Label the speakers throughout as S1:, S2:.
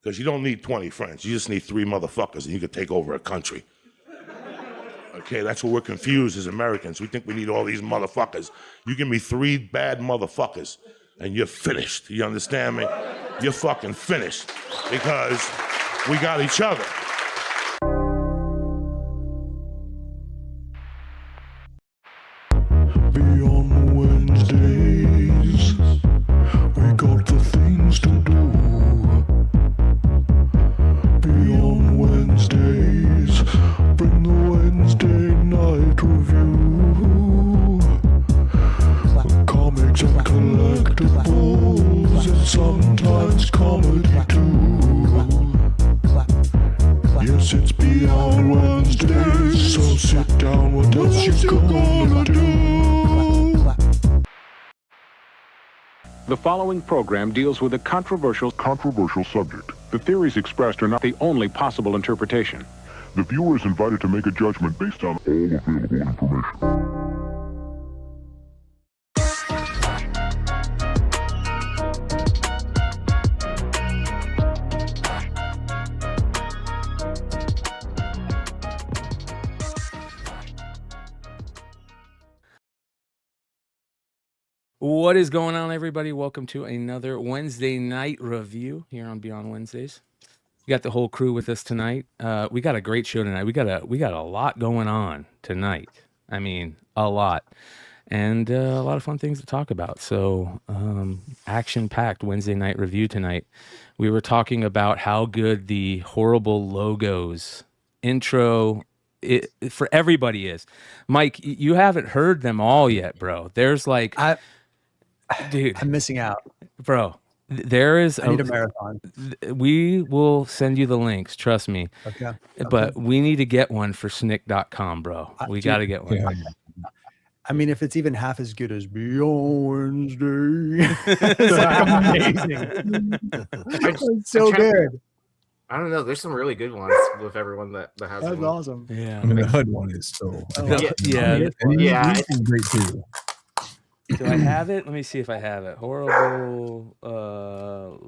S1: Because you don't need 20 friends. You just need 3 motherfuckers, and you can take over a country. Okay, that's what we're confused as Americans. We think we need all these motherfuckers. You give me 3 bad motherfuckers, and you're finished. You understand me? You're fucking finished. Because we got each other.
S2: Beyond Wednesdays, we got the things to do. Beyond Wednesdays, bring the Wednesday night review. Comics and collectibles, and sometimes comedy too. Yes, it's Beyond Wednesdays, so sit down, what else you gonna do?
S3: The following program deals with a controversial subject. The theories expressed are not the only possible interpretation.
S4: The viewer is invited to make a judgment based on all available information.
S5: What is going on, everybody? Welcome to another Wednesday night review here on Beyond Wednesdays. We got the whole crew with us tonight. We got a great show tonight. We got a lot going on tonight. I mean, a lot, and a lot of fun things to talk about. So, action-packed Wednesday night review tonight. We were talking about how good the horrible logos intro for everybody is. Mike, you haven't heard them all yet, bro. There's like. Dude,
S6: I'm missing out,
S5: bro. There is.
S6: I need a marathon.
S5: We will send you the links. Trust me.
S6: Okay.
S5: But we need to get one for snick.com, bro. We got to get one.
S6: Yeah. I mean, if it's even half as good as Beyond Wednesday, it's like amazing. It's so good.
S7: I don't know. There's some really good ones with everyone that has.
S6: That's
S7: one.
S6: awesome.
S5: Yeah.
S8: I mean, the HUD one is so.
S5: Yeah.
S8: It's great too.
S5: Do I have it? Let me see if I have it. Horrible logos.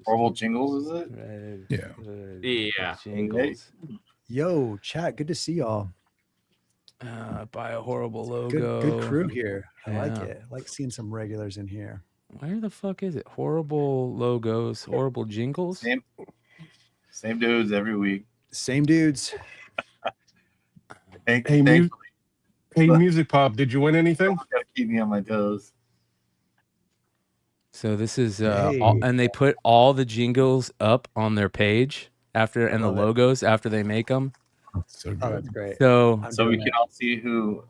S9: Horrible jingles, is it?
S5: Red,
S8: Yeah.
S7: Yeah.
S5: Jingles.
S6: Yo, chat. Good to see y'all.
S5: Buy a horrible logo.
S6: Good crew here. I like
S5: Yeah.
S6: it. I like seeing some regulars in here.
S5: Where the fuck is it? Horrible logos. Horrible jingles.
S9: Same dudes every week.
S6: Same dudes.
S10: Hey, Music Pop, did you win anything?
S9: Gotta keep me on my toes.
S5: So this is and they put all the jingles up on their page after and the logos after they make them.
S8: So good.
S6: Oh, that's great.
S5: So
S9: we can all see who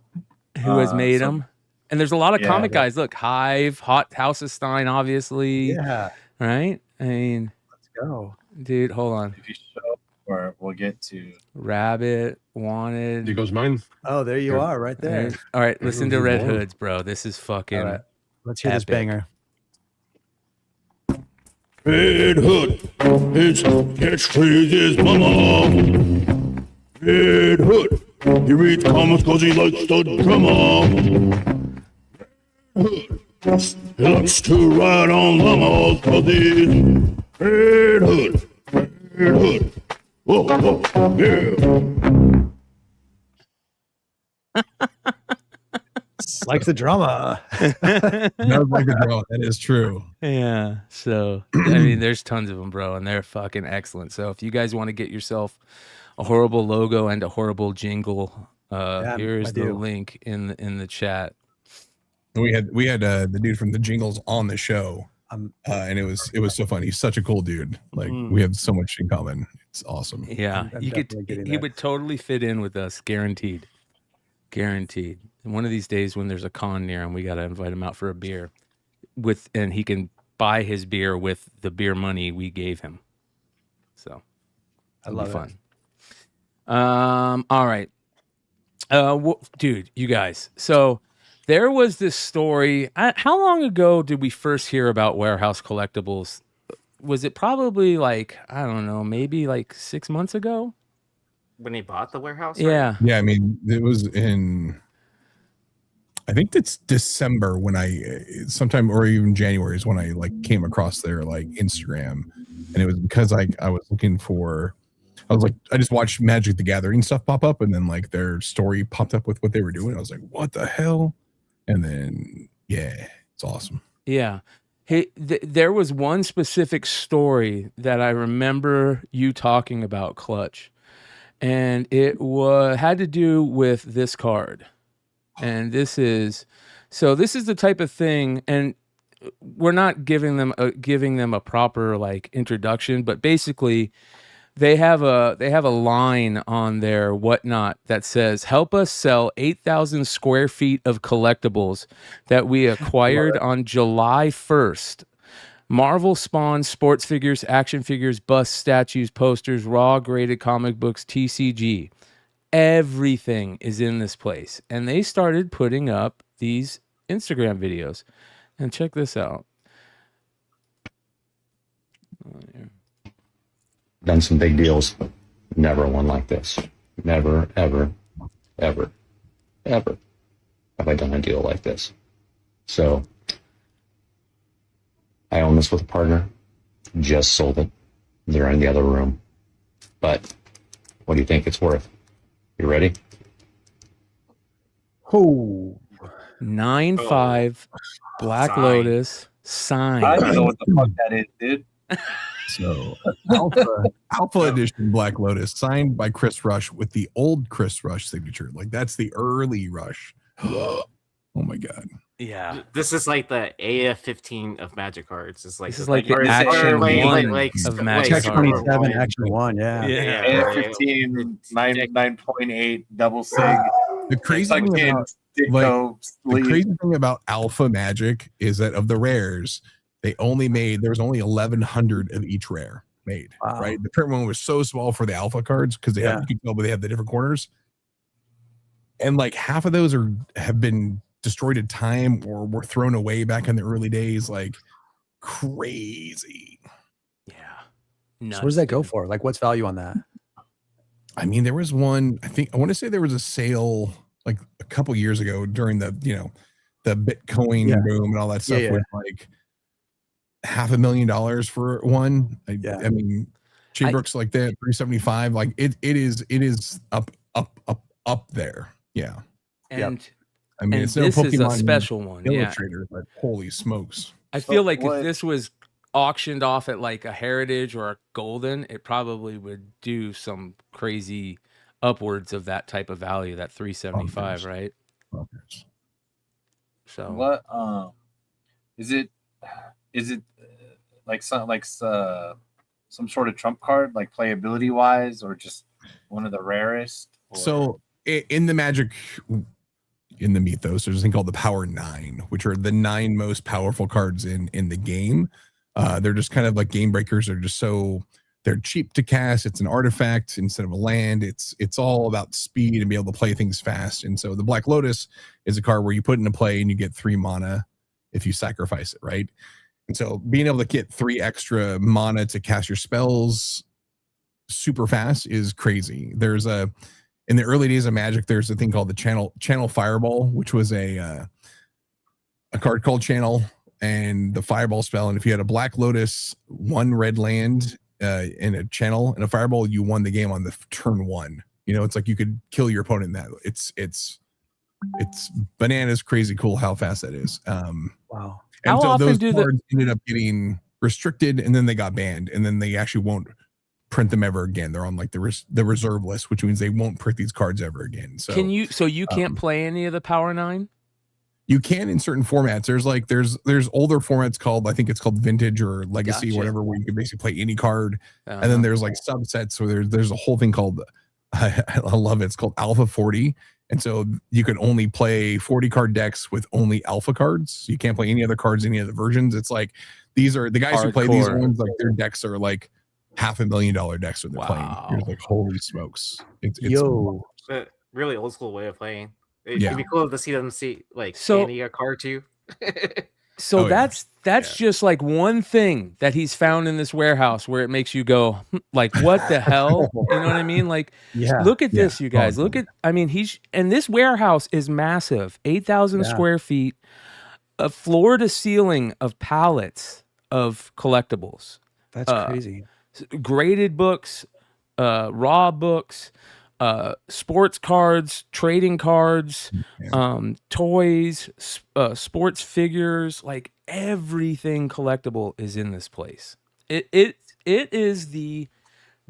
S5: has made them. And there's a lot of comic guys. Look, Hive, Hot House of Stein, obviously.
S6: Yeah.
S5: Right? I mean,
S6: let's go.
S5: Dude, hold on.
S9: If you show, or we'll get to
S5: Rabbit, Wanted.
S10: There goes mine.
S6: Oh, there you are, right there.
S5: All right, listen to Red Hoods, bro. This is fucking.
S6: All right. Let's hear this banger.
S2: Red Hood, his catchphrase is mama. Red Hood, he reads comics cause he likes the drama. Hood, he likes to ride on llamas cause he's Red Hood, Red Hood. Whoa, whoa, yeah.
S6: Likes the drama.
S8: Not like the drama. That is true.
S5: Yeah. So, I mean, there's tons of them, bro, and they're fucking excellent. So, if you guys want to get yourself a horrible logo and a horrible jingle, here's the link in the chat.
S8: We had the dude from the Jingles on the show, and it was so funny. He's such a cool dude. Like we have so much in common. It's awesome.
S5: Yeah, he would totally fit in with us, guaranteed. Guaranteed. And one of these days when there's a con near him, we got to invite him out for a beer and he can buy his beer with the beer money we gave him. So
S6: I love it.
S5: Fun. All right. Dude, you guys. So there was this story. How long ago did we first hear about Wharehouse Collectibles? Was it probably like, I don't know, maybe like 6 months ago?
S7: When he bought the warehouse?
S5: Yeah.
S8: Yeah, I mean, it was in I think it's December when sometime or even January is when I like came across their like Instagram, and it was because I was looking for. I was like, I just watched Magic the Gathering stuff pop up, and then like their story popped up with what they were doing. I was like, what the hell? And then, yeah, it's awesome.
S5: Yeah. Hey, there was one specific story that I remember you talking about, Clutch, and it had to do with this card. And this is the type of thing, and we're not giving them a proper like introduction, but basically they have a line on their whatnot that says, "Help us sell 8,000 square feet of collectibles that we acquired on July 1st. Marvel Spawn, sports figures, action figures, busts, statues, posters, raw graded comic books, TCG. Everything is in this place." And they started putting up these Instagram videos. And check this out.
S11: Done some big deals. Never one like this. Never, ever, ever, ever have I done a deal like this. So I own this with a partner. Just sold it. They're in the other room. But what do you think it's worth? You ready?
S6: Oh,
S5: 9.5 Black
S9: Signed.
S5: Lotus signed.
S9: I don't know what the fuck that is, dude.
S8: So Alpha Edition Black Lotus signed by Chris Rush with the old Chris Rush signature. Like that's the early Rush. Oh my god.
S5: Yeah.
S7: This is like the AF-15 of Magic cards. It's like
S5: This is like the
S7: or is it-
S5: Action
S7: or like-
S5: 1
S7: like-
S5: of
S7: like-
S5: Magic
S6: Check
S5: cards.
S6: 27, Action 1, yeah.
S9: AF-15, 9.8, double sig.
S8: The crazy thing about the crazy thing about Alpha Magic is that of the rares, there was only 1,100 of each rare made.
S6: Wow.
S8: Right, the print one was so small for the Alpha cards because you can tell, but they have the different corners, and like half of those have been destroyed in time or were thrown away back in the early days. Like crazy.
S5: Yeah.
S6: So what does that go for? Like, what's value on that?
S8: I mean, there was one. I want to say there was a sale like a couple years ago during the the Bitcoin boom and all that stuff with like $500,000 for one. I mean, Brooks like that 375. Like it is up there. Yeah.
S5: And
S8: I mean,
S5: and
S8: it's no
S5: this is a
S8: Pokemon
S5: special one. Yeah.
S8: Illustrator, but holy smokes.
S5: I feel like if this was auctioned off at like a Heritage or a Golden, it probably would do some crazy upwards of that type of value, that 375, right? So
S9: What is it like some sort of trump card, like playability wise, or just one of the rarest? Or...
S8: So in the Magic, in the mythos, there's a thing called the Power 9, which are the 9 most powerful cards in the game. They're just kind of like game breakers. They're cheap to cast. It's an artifact instead of a land. It's all about speed and be able to play things fast. And so the Black Lotus is a card where you put into play and you get 3 mana if you sacrifice it, right? And so being able to get 3 extra mana to cast your spells super fast is crazy. In the early days of Magic, there's a thing called the Channel Fireball, which was a card called Channel and the Fireball spell. And if you had a Black Lotus, 1 red land in a Channel and a Fireball, you won the game on the turn 1. You know, it's like you could kill your opponent in that. It's bananas crazy cool how fast that is.
S6: Wow.
S8: And
S5: How
S8: so
S5: often
S8: those
S5: do
S8: cards ended up getting restricted, and then they got banned, and then they actually won't print them ever again. They're on like the reserve list, which means they won't print these cards ever again. So
S5: you can't play any of the Power 9?
S8: You can in certain formats. There's older formats called, I think it's called Vintage or Legacy,
S5: Gotcha.
S8: whatever, where you can basically play any card. And then there's like subsets where there's a whole thing called I love it. It's called Alpha 40. And so you can only play 40 card decks with only alpha cards. You can't play any other cards, any other versions. It's like these are the guys who play these ones, like their decks are like $500,000 decks that they're playing. You're like, holy smokes. It's
S7: a really old school way of playing. It'd
S8: Yeah.
S7: be cool to see them like scanning a card too.
S5: So that's just like one thing that he's found in this warehouse where it makes you go like, what the hell? You know what I mean? Like, look at this, you guys. Look at, I mean, and this warehouse is massive, 8,000 square feet, a floor to ceiling of pallets of collectibles.
S6: That's crazy.
S5: Graded books, raw books, sports cards, trading cards, toys, sports figures, like everything collectible is in this place. It is the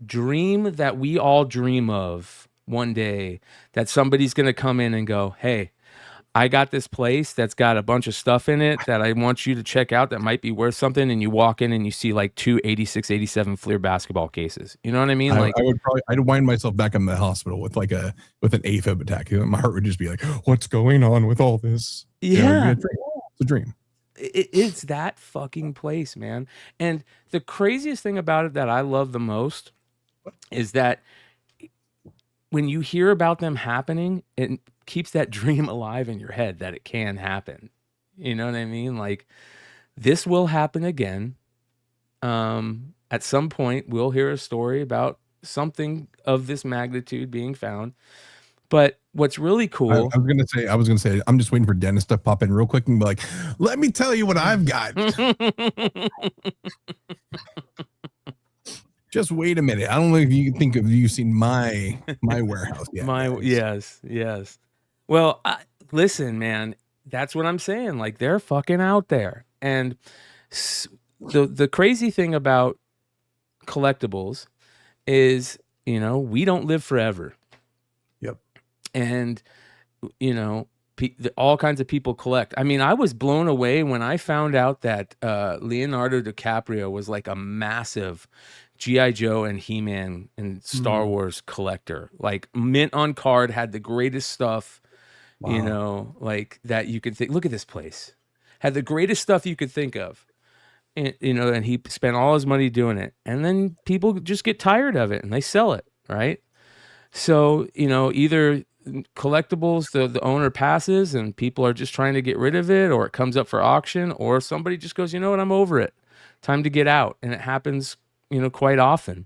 S5: dream that we all dream of one day, that somebody's going to come in and go, hey, I got this place that's got a bunch of stuff in it that I want you to check out that might be worth something. And you walk in and you see like 2 86, 87 Fleer basketball cases. You know what I mean? Like
S8: I'd wind myself back in the hospital with an AFib attack. My heart would just be like, what's going on with all this?
S5: Yeah.
S8: It's a dream.
S5: It's that fucking place, man. And the craziest thing about it that I love the most is that when you hear about them happening, it keeps that dream alive in your head that it can happen. You know what I mean? Like, this will happen again. At some point, we'll hear a story about something of this magnitude being found. But what's really cool,
S8: I was gonna say, I'm just waiting for Dennis to pop in real quick and be like, let me tell you what I've got. Just wait a minute. I don't know if you think of you've seen my warehouse yet.
S5: Yes. Well, listen, man, that's what I'm saying. Like, they're fucking out there. And the crazy thing about collectibles is, we don't live forever.
S6: Yep.
S5: And, all kinds of people collect. I mean, I was blown away when I found out that Leonardo DiCaprio was like a massive G.I. Joe and He-Man and Star Wars collector. Like, mint on card, had the greatest stuff, like that you could think. Look at this place. Had the greatest stuff you could think of. And, and he spent all his money doing it. And then people just get tired of it and they sell it, right? So, either collectibles, the owner passes and people are just trying to get rid of it, or it comes up for auction, or somebody just goes, you know what, I'm over it. Time to get out. And it happens, quite often.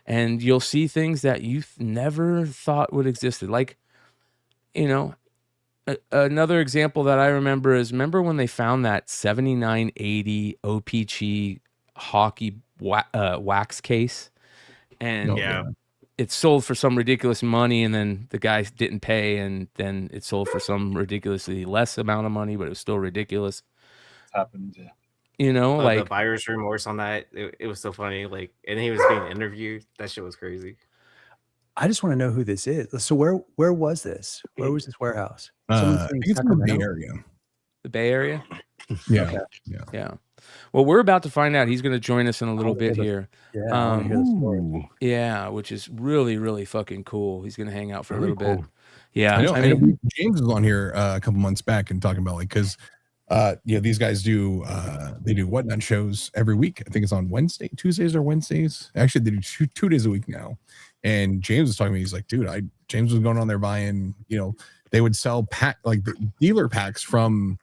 S5: And you'll see things that you never thought would existed. Like, another example that I remember when they found that 7980 OPG hockey wax case, and it sold for some ridiculous money, and then the guy didn't pay, and then it sold for some ridiculously less amount of money, but it was still ridiculous.
S9: It's happened.
S5: Like
S7: the buyer's remorse on that, it was so funny. Like, and he was being interviewed. That shit was crazy.
S6: I just want to know who this is. So where was this? Where was this warehouse?
S8: I think it's in the Bay Area.
S5: The Bay Area?
S8: Yeah.
S6: Okay.
S5: Yeah. Well, we're about to find out. He's going to join us in a little bit here.
S6: Yeah. I wanna hear the story.
S5: Yeah, which is really, really fucking cool. He's going to hang out for a little bit. Yeah.
S8: I mean, James was on here a couple months back and talking about, like, because these guys do they do whatnot shows every week. I think it's on Tuesdays or Wednesdays. Actually, they do two days a week now. And James was talking to me. He's like, dude, James was going on there buying, they would sell the dealer packs from,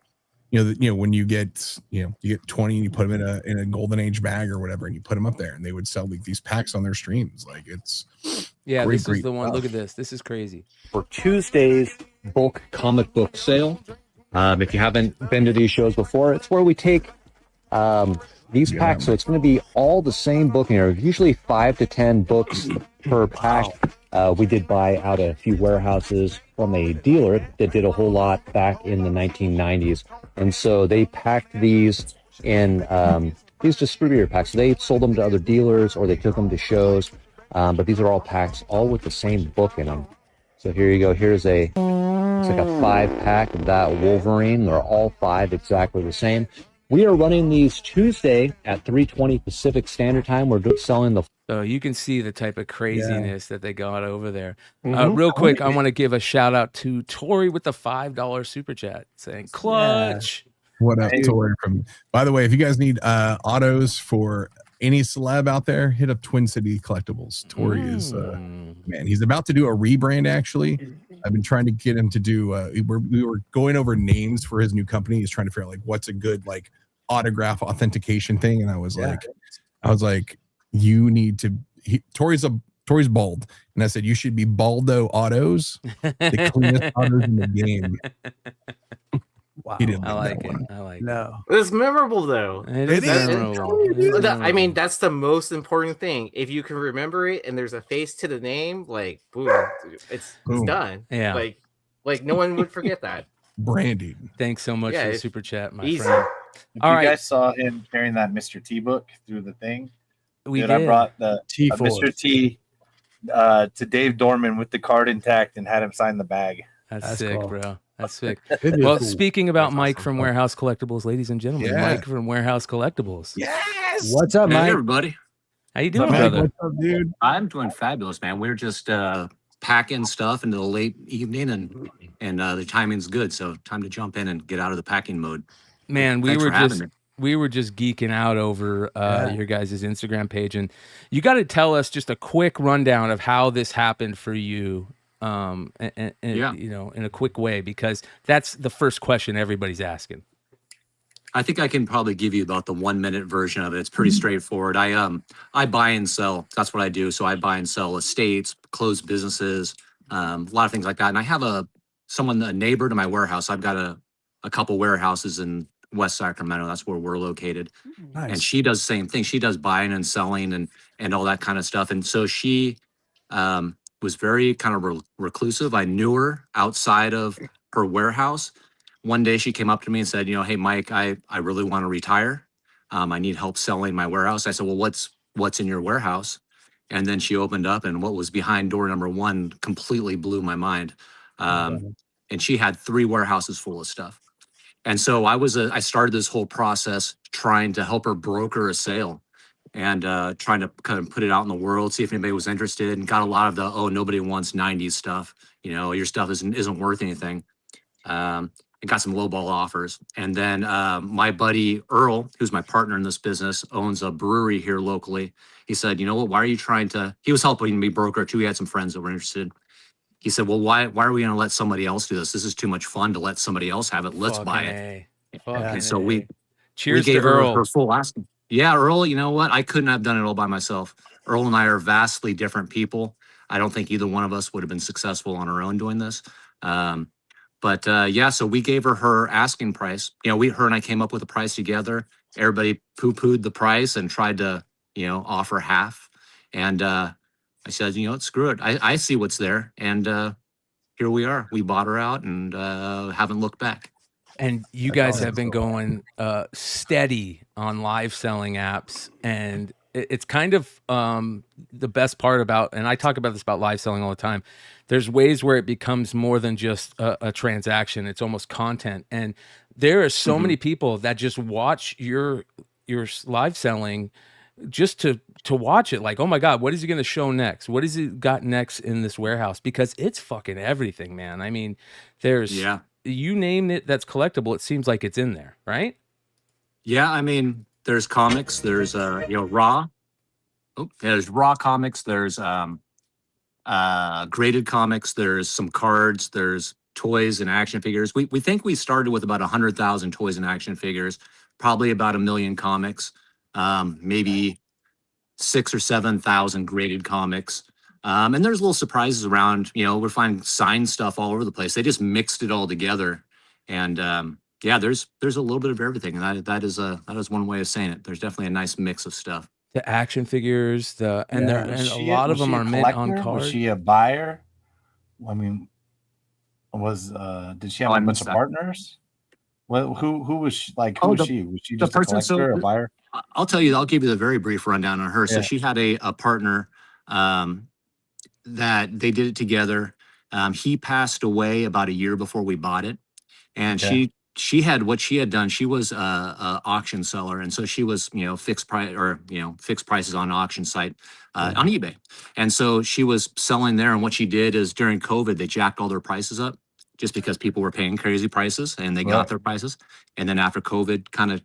S8: when you get 20 and you put them in a golden age bag or whatever, and you put them up there, and they would sell these packs on their streams. Like, it's
S5: this is the one. Look at this. This is crazy.
S11: For Tuesday's bulk comic book sale, if you haven't been to these shows before, it's where we take these packs. So it's going to be all the same book in here. Usually 5 to 10 books per pack. We did buy out a few warehouses from a dealer that did a whole lot back in the 1990s. And so they packed these in these distributor packs. So they sold them to other dealers, or they took them to shows. But these are all packs, all with the same book in them. So here you go. Here's it's like a 5-pack of that Wolverine. They're all 5 exactly the same. We are running these Tuesday at 3:20 Pacific Standard Time. We're selling the.
S5: So you can see the type of craziness that they got over there. Real quick, I want to give a shout out to Tori with the $5 super chat saying clutch.
S8: Yeah. What up, Tori? By the way, if you guys need autos for any celeb out there, hit up Twin City Collectibles. Tori is man. He's about to do a rebrand actually. I've been trying to get him to do. We were going over names for his new company. He's trying to figure out like what's a good like autograph authentication thing, and I was like, you need to. Tori's bald, and I said you should be Baldo Autos, the cleanest autos in the game.
S6: Wow.
S8: He didn't
S5: I like it.
S8: one.
S5: I like it.
S6: No.
S7: It's memorable though.
S5: It is memorable. It is
S7: I mean,
S5: memorable.
S7: that's the most important thing. If you can remember it and there's a face to the name, like boom, it's
S8: Boom.
S7: done.
S5: Yeah.
S7: Like no one would forget that.
S8: Branding.
S5: Thanks so much
S7: Yeah,
S5: for the
S7: it's
S5: super chat, my
S7: easy.
S5: friend.
S9: If
S5: All
S9: you
S5: right.
S9: guys saw him carrying that Mr. T book through the thing,
S5: We
S9: dude,
S5: did.
S9: I brought the
S6: T
S9: Mr. T to Dave Dorman with the card intact and had him sign the bag.
S5: That's sick,
S6: cool.
S5: bro. That's sick.
S6: It is
S5: Well,
S6: cool.
S5: speaking about
S7: That's
S5: Mike
S7: awesome.
S5: from Warehouse Collectibles, ladies and gentlemen,
S8: Yeah.
S5: Mike from Warehouse Collectibles.
S8: Yes.
S6: What's up,
S12: Hey
S6: Mike?
S12: everybody,
S5: How you doing,
S6: Mike,
S5: brother?
S8: What's up, dude?
S12: I'm doing fabulous, man. We're just packing stuff into the late evening, and the timing's good, so time to jump in and get out of the packing mode.
S5: Man, we
S12: Thanks
S5: were
S12: for having
S5: just
S12: me.
S5: we were just geeking out over
S6: Yeah.
S5: your guys' Instagram page, and you got to tell us just a quick rundown of how this happened for you, and
S12: Yeah.
S5: you know, in a quick way, because that's the first question everybody's asking.
S12: I think I can probably give you about the 1 minute version of it. It's pretty straightforward. I buy and sell. That's what I do. So I buy and sell estates, closed businesses, a lot of things like that. And I have a neighbor to my warehouse. I've got a couple warehouses in West Sacramento. That's where we're located.
S6: Nice.
S12: And she does the same thing. She does buying and selling and all that kind of stuff. And so she was very kind of reclusive. I knew her outside of her warehouse. One day she came up to me and said, you know, hey, Mike, I really want to retire. I need help selling my warehouse. I said, well, what's in your warehouse? And then she opened up, and what was behind door number 1 completely blew my mind. And she had 3 warehouses full of stuff. And so I started this whole process trying to help her broker a sale and trying to kind of put it out in the world, see if anybody was interested, and got a lot of the, oh, nobody wants 90s stuff. You know, your stuff isn't worth anything. I got some lowball offers. And then my buddy Earl, who's my partner in this business, owns a brewery here locally. He said, you know what, why are you trying to, he was helping me broker too. He had some friends that were interested. He said, well, why are we going to let somebody else do this? This is too much fun to let somebody else have it. Let's buy it. And so we
S5: Cheers
S12: gave
S5: to
S12: her
S5: Earl.
S12: her full asking. Yeah, Earl, you know what? I couldn't have done it all by myself. Earl and I are vastly different people. I don't think either one of us would have been successful on our own doing this. But yeah, so we gave her asking price. You know, her and I came up with a price together. Everybody poo-pooed the price and tried to, you know, offer half. And I said, you know, screw it. I see what's there. And here we are. We bought her out and haven't looked back.
S5: And you guys have been going steady on live selling apps, and it's kind of the best part about, and I talk about this about live selling all the time. There's ways where it becomes more than just a transaction. It's almost content. And there are so many people that just watch your live selling just to watch it. Like, oh my God, what is he going to show next? What has he got next in this warehouse? Because it's fucking everything, man. I mean, you name it that's collectible, it seems like it's in there, right?
S12: Yeah, I mean, there's comics, there's you know, raw. There's raw comics, there's graded comics, there's some cards, there's toys and action figures. We think we started with about 100,000 toys and action figures, probably about 1 million comics, maybe 6,000 or 7,000 graded comics. And there's little surprises around, you know, we're finding signed stuff all over the place. They just mixed it all together. And yeah, there's a little bit of everything. And that is one way of saying it. There's definitely a nice mix of stuff.
S5: The action figures, a lot of them are meant on cards.
S9: Was she a buyer? I mean, did she have a bunch of partners? Well, who was she, like? Who was she? Was she just a collector, a buyer?
S12: I'll tell you. I'll give you the very brief rundown on her.
S9: Yeah.
S12: So she had a partner that they did it together. He passed away about a year before we bought it, and she had what she had done. She was a auction seller, and so she was, you know, fixed prices on an auction site on eBay. And so she was selling there, and what she did is during COVID, they jacked all their prices up just because people were paying crazy prices, and they got their prices. And then after COVID kind of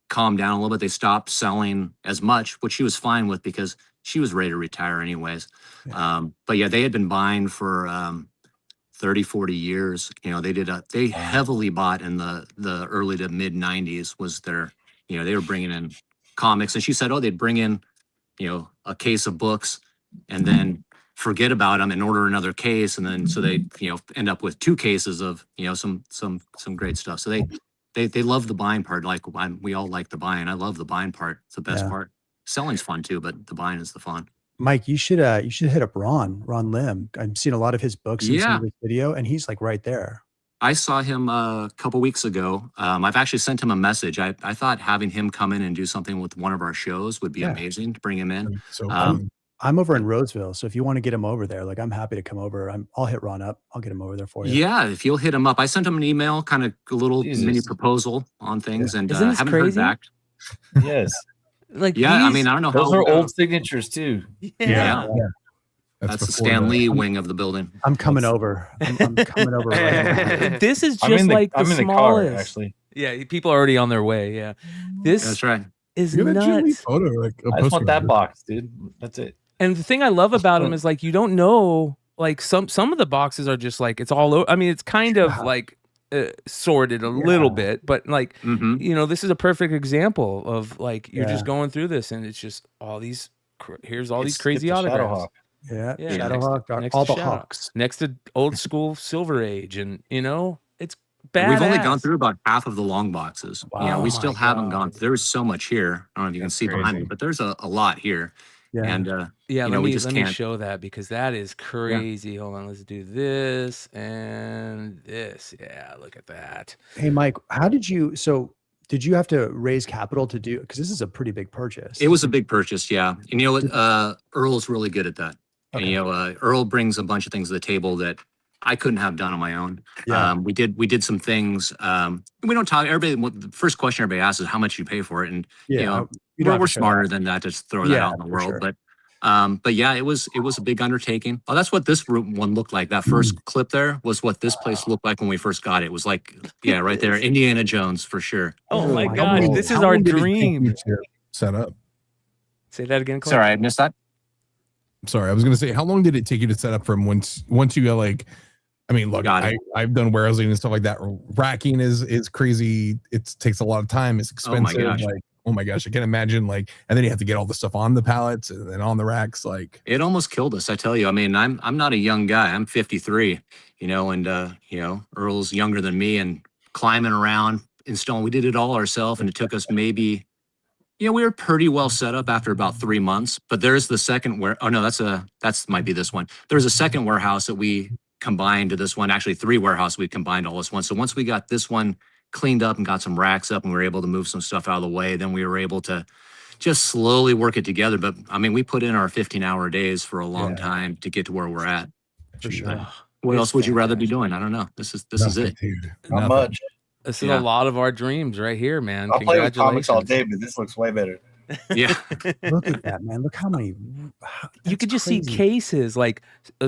S12: calmed down a little bit, they stopped selling as much, which she was fine with because she was ready to retire anyways. But yeah, they had been buying for 30, 40 years. You know, they heavily bought in the early to mid 90s was their, you know, they were bringing in comics. And she said, oh, they'd bring in, you know, a case of books and then forget about them and order another case. And then, so they, you know, end up with 2 cases of, you know, some great stuff. So they love the buying part. Like we all like the buying. I love the buying part. It's the best part. Selling's fun too, but the buying is the fun.
S6: Mike, you should hit up Ron Lim. I've seen a lot of his books and some of his video, and he's like right there.
S12: I saw him a couple weeks ago. I've actually sent him a message. I thought having him come in and do something with one of our shows would be amazing to bring him in.
S8: So
S6: I'm over in Roseville, so if you want to get him over there, like I'm happy to come over. I'll hit Ron up. I'll get him over there for you.
S12: Yeah, if you'll hit him up. I sent him an email, kind of a little mini proposal on things, and
S5: Isn't this
S12: haven't
S5: crazy?
S12: heard back.
S9: Yes.
S5: Like
S12: I mean, I don't know
S9: Those
S12: how
S9: are old signatures too.
S12: Yeah.
S8: That's
S12: the
S8: before
S12: Stan
S8: the-
S12: Lee wing of the building.
S6: I'm coming over. I'm coming over right now.
S5: This is
S9: I'm
S5: just
S9: in the-
S5: like the
S9: I'm in the car,
S5: smallest.
S9: actually.
S5: Yeah, people are already on their way. Yeah, this
S12: That's right.
S5: is
S8: Look at that Jimmy
S5: nuts.
S8: photo, like a
S9: I just want
S8: poster
S9: that
S8: of it.
S9: box, dude. That's it.
S5: And the thing I love about them is like you don't know. Like some of the boxes are just like it's all over. I mean, it's kind of like sorted a little bit, but like you know, this is a perfect example of like you're just going through this, and it's just all these. Here's all these crazy autographs.
S6: Yeah,
S5: Yeah,
S6: Shadowhawk,
S5: next
S6: all
S5: to
S6: the
S5: Shadow.
S6: Hawks.
S5: Next to old school Silver Age, and you know, it's badass.
S12: We've only gone through about half of the long boxes. You know,
S5: Wow.
S12: we
S5: Oh
S12: still
S5: my
S12: haven't
S5: God.
S12: gone. There's so much here. I don't know if you can see behind me, but there's a lot here.
S6: Yeah.
S12: And
S5: Yeah,
S12: you know,
S5: let
S12: we
S5: me
S12: just
S5: let me
S12: can't.
S5: show that because that is crazy. Hold on, let's do this and this. Yeah, look at that.
S6: Hey, Mike, did you have to raise capital to do, because this is a pretty big purchase.
S12: It was a big purchase, yeah. And you know what? Earl's really good at that. And, you know, Earl brings a bunch of things to the table that I couldn't have done on my own.
S6: Yeah.
S12: We did some things. We don't talk. The first question everybody asks is how much you pay for it, and you know,
S6: you don't have
S12: we're
S6: to share
S12: smarter
S6: that.
S12: than that to just throw that out in the
S6: for
S12: world.
S6: sure.
S12: But yeah, it was a big undertaking. Oh, that's what this one looked like. That first clip there was what this place looked like when we first got it. It was like, yeah, right there, Indiana Jones for sure.
S5: Oh my
S6: How
S5: God,
S6: long-
S5: this is
S8: How
S5: our
S8: long did it take
S5: dream.
S8: you to set up?
S5: Say that again, Clint.
S12: Sorry, I missed that.
S8: Sorry, I was gonna say, how long did it take you to set up from once you got like, I mean, look,
S12: Got it.
S8: I've done warehousing and stuff like that. Racking is crazy. It takes a lot of time. It's
S12: Oh my
S8: expensive.
S12: gosh.
S8: Like, oh my gosh, I can't imagine. Like, and then you have to get all the stuff on the pallets and then on the racks. Like,
S12: It almost killed us, I tell you. I mean, I'm not a young guy. I'm 53, you know, and you know, Earl's younger than me, and climbing around, installing. We did it all ourselves, and it took us maybe, you know, we were pretty well set up after about 3 months. But there's the second oh no, that's might be this one. There's a second warehouse that we combined to this one. Actually, 3 warehouses we combined all this one. So once we got this one cleaned up and got some racks up and we were able to move some stuff out of the way, then we were able to just slowly work it together. But I mean, we put in our 15-hour days for a long time to get to where we're at.
S6: For sure.
S12: What else would you rather be doing? I don't know. This is it.
S8: dude,
S9: Not
S8: nothing.
S9: much.
S5: This is
S12: Yeah.
S5: a lot of our dreams right here, man.
S9: I'll play with
S5: Congratulations.
S9: comics all day, but this looks way better.
S12: Yeah.
S6: Look at that, man. Look how many.
S5: You
S6: that's
S5: could just see
S6: crazy.
S5: cases like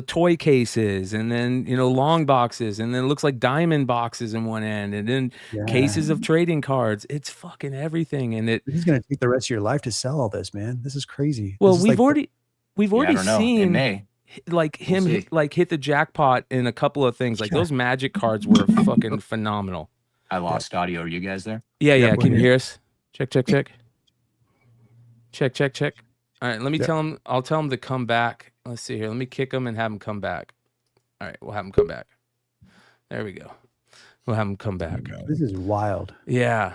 S5: toy cases, and then you know long boxes, and then it looks like diamond boxes in one end, and then cases of trading cards. It's fucking everything, and it.
S6: This is gonna take the rest of your life to sell all this, man. This is crazy.
S5: Well,
S6: This is
S5: we've
S6: like-
S5: already
S12: I don't know. It
S5: seen
S12: may.
S5: like
S12: We'll
S5: him
S12: see.
S5: hit the jackpot in a couple of things. Like those magic cards were fucking phenomenal.
S12: I lost audio. Are you guys there?
S5: Yeah,
S8: Yeah,
S5: yeah.
S8: we're
S5: Can you
S8: here.
S5: hear us? Check. Check. All right, let me tell him. I'll tell him to come back. Let's see here. Let me kick him and have him come back. All right, we'll have him come back. There we go. We'll have him come back.
S6: This is wild.
S5: Yeah.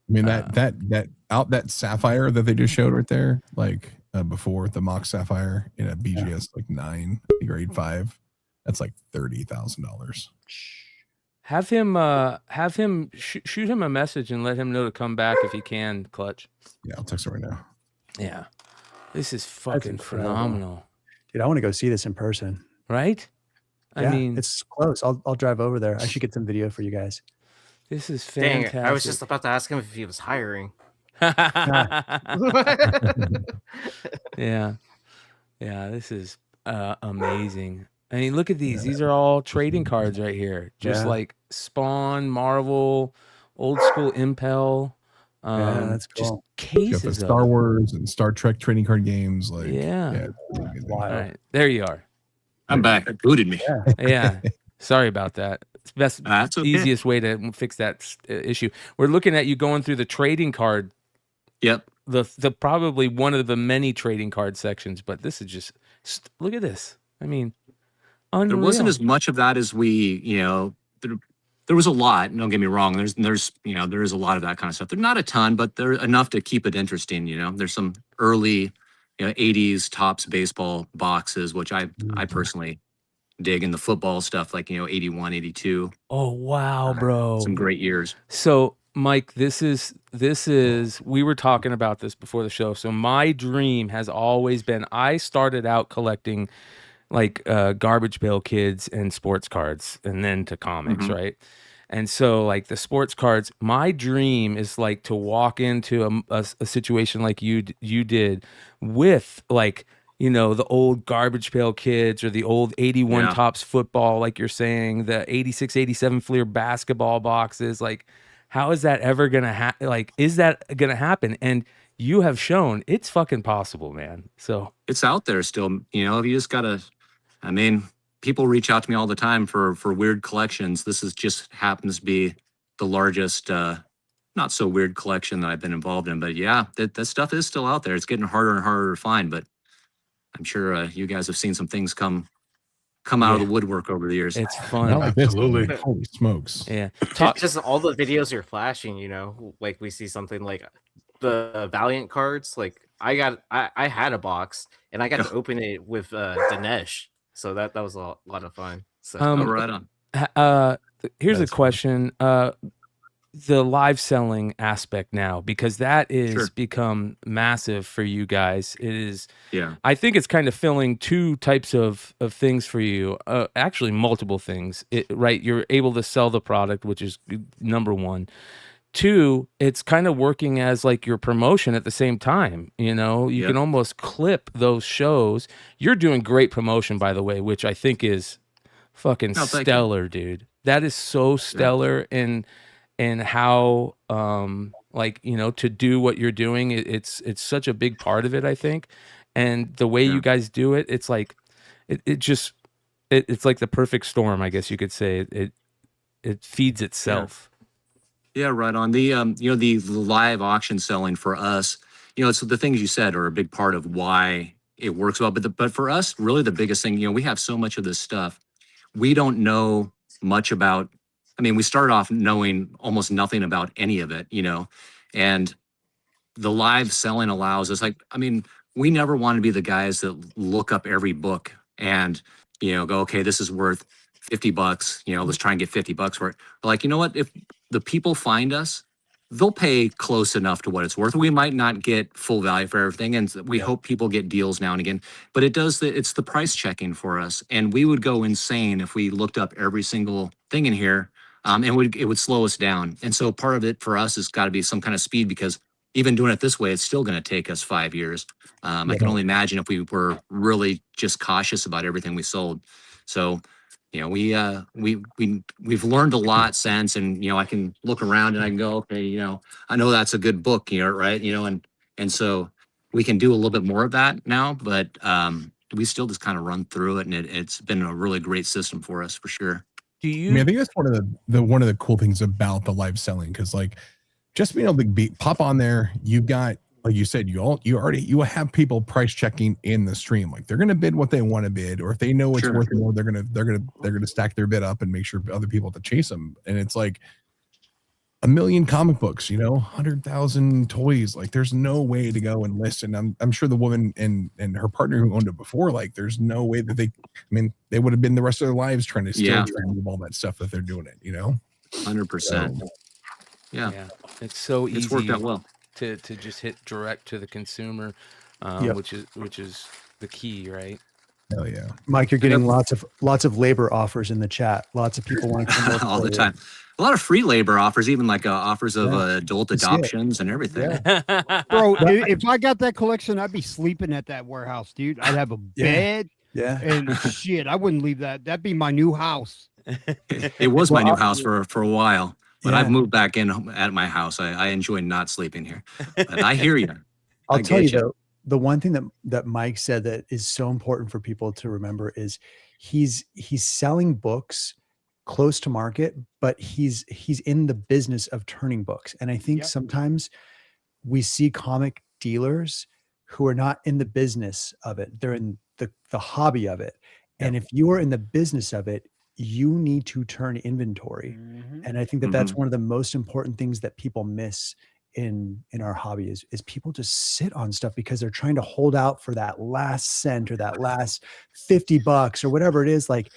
S8: I mean, that sapphire that they just showed right there, like before the mock sapphire in a BGS like 9, grade 5, that's like $30,000.
S5: Have him shoot him a message and let him know to come back if he can, Clutch.
S8: Yeah, I'll text her right now.
S5: Yeah. This is fucking
S6: incredible.
S5: phenomenal.
S6: Dude, I want to go see this in person.
S5: Right?
S6: Yeah,
S5: I mean,
S6: it's close. I'll drive over there. I should get some video for you guys.
S5: this is
S7: Dang
S5: fantastic.
S7: it. I was just about to ask him if he was hiring.
S5: Yeah. Yeah, this is amazing. I mean, look at these. These are all trading cards right here. Just
S6: Yeah.
S5: like Spawn, Marvel, old school Impel.
S6: That's
S5: Just
S6: cool.
S8: You got the
S5: cases of
S8: Star
S5: it.
S8: Wars and Star Trek trading card games. Like,
S5: Yeah.
S8: it's really amazing.
S5: All
S6: Wild.
S5: right. There you are.
S12: I'm back. It booted me.
S5: Yeah. Sorry about that. It's best,
S12: That's okay.
S5: easiest way to fix that issue. We're looking at you going through the trading card.
S12: Yep.
S5: The probably one of the many trading card sections, but this is just look at this. I mean, unreal.
S12: There wasn't as much of that as we, there was a lot. Don't get me wrong. There is a lot of that kind of stuff. There's not a ton, but there's enough to keep it interesting. There's some early, 80s Topps baseball boxes, which I personally dig, in the football stuff, like 81, 82.
S5: Oh wow, bro!
S12: Some great years.
S5: So, Mike, this is we were talking about this before the show. So my dream has always been, I started out collecting like Garbage Pail Kids and sports cards, and then to comics, right? And so like the sports cards, my dream is like to walk into a situation like you did with like, the old Garbage Pail Kids or the old 81 Topps football, like you're saying, the 86, 87 Fleer basketball boxes. Like, how is that ever going to happen? Like, is that going to happen? And you have shown it's fucking possible, man. So
S12: it's out there still. You just got to, people reach out to me all the time for weird collections. This just happens to be the largest, not so weird collection that I've been involved in. But yeah, that stuff is still out there. It's getting harder and harder to find, but I'm sure you guys have seen some things come out of the woodwork over the years.
S5: It's fun.
S10: Absolutely.
S8: Holy smokes.
S5: Yeah.
S7: Just all the videos you're flashing, like we see something like the Valiant cards. Like I had a box and I got to open it with Dinesh. So that was a lot of fun. So
S12: right on.
S5: Here's a question. The live selling aspect now, because that is become massive for you guys. It is, I think it's kind of filling two types of things for you. Actually, multiple things, right? You're able to sell the product, which is number one. Two, it's kind of working as like your promotion at the same time. You can almost clip those shows. You're doing great promotion, by the way, which I think is fucking stellar, dude. That is so stellar. And how to do what you're doing, it's such a big part of it, I think. And the way you guys do it, it's like it's like the perfect storm, I guess you could say. It feeds itself.
S12: Yeah, right on. The the live auction selling for us, so the things you said are a big part of why it works well. But for us, really the biggest thing, we have so much of this stuff. We don't know much about. We started off knowing almost nothing about any of it, and the live selling allows us, we never want to be the guys that look up every book and, go, okay, this is worth $50, let's try and get $50 for it. Like, you know what, if the people find us, they'll pay close enough to what it's worth. We might not get full value for everything, and we hope people get deals now and again, but it's the price checking for us. And we would go insane if we looked up every single thing in here. And it would slow us down. And so part of it for us has got to be some kind of speed, because even doing it this way, it's still going to take us 5 years. I can only imagine if we were really just cautious about everything we sold. So, we've learned a lot since, and, I can look around and I can go, okay, I know that's a good book here, right? And so we can do a little bit more of that now, but we still just kind of run through it, and it's been a really great system for us, for sure.
S8: I think that's one of the cool things about the live selling, because like just being able to pop on there, you've got, like you said, you have people price checking in the stream. Like they're gonna bid what they want to bid, or if they know it's worth more, they're gonna stack their bid up and make sure other people have to chase them. And it's like 1 million comic books, 100,000 toys. Like there's no way to go and list. And I'm sure the woman and her partner who owned it before, like there's no way that they would have been the rest of their lives trying to still move all that stuff that they're doing it,
S12: 100%. Yeah.
S5: It's so easy.
S12: It's worked out well
S5: to just hit direct to the consumer, which is the key, right?
S8: Hell yeah.
S6: Mike, you're getting lots of labor offers in the chat. Lots of people want to come work
S12: all the time. A lot of free labor offers, even like offers of adult adoptions and everything.
S13: Bro, if I got that collection, I'd be sleeping at that warehouse, dude. I'd have a bed.
S6: Yeah.
S13: And shit, I wouldn't leave that. That'd be my new house.
S12: It was my new house for a while, but I've moved back in at my house. I enjoy not sleeping here. But I hear you.
S6: I'll tell you though, the one thing that Mike said that is so important for people to remember is he's selling books close to market, but he's in the business of turning books. And I think sometimes we see comic dealers who are not in the business of it. They're in the hobby of it. And if you are in the business of it, you need to turn inventory. And I think that that's one of the most important things that people miss in our hobby is people just sit on stuff because they're trying to hold out for that last cent or that last $50 or whatever it is. Like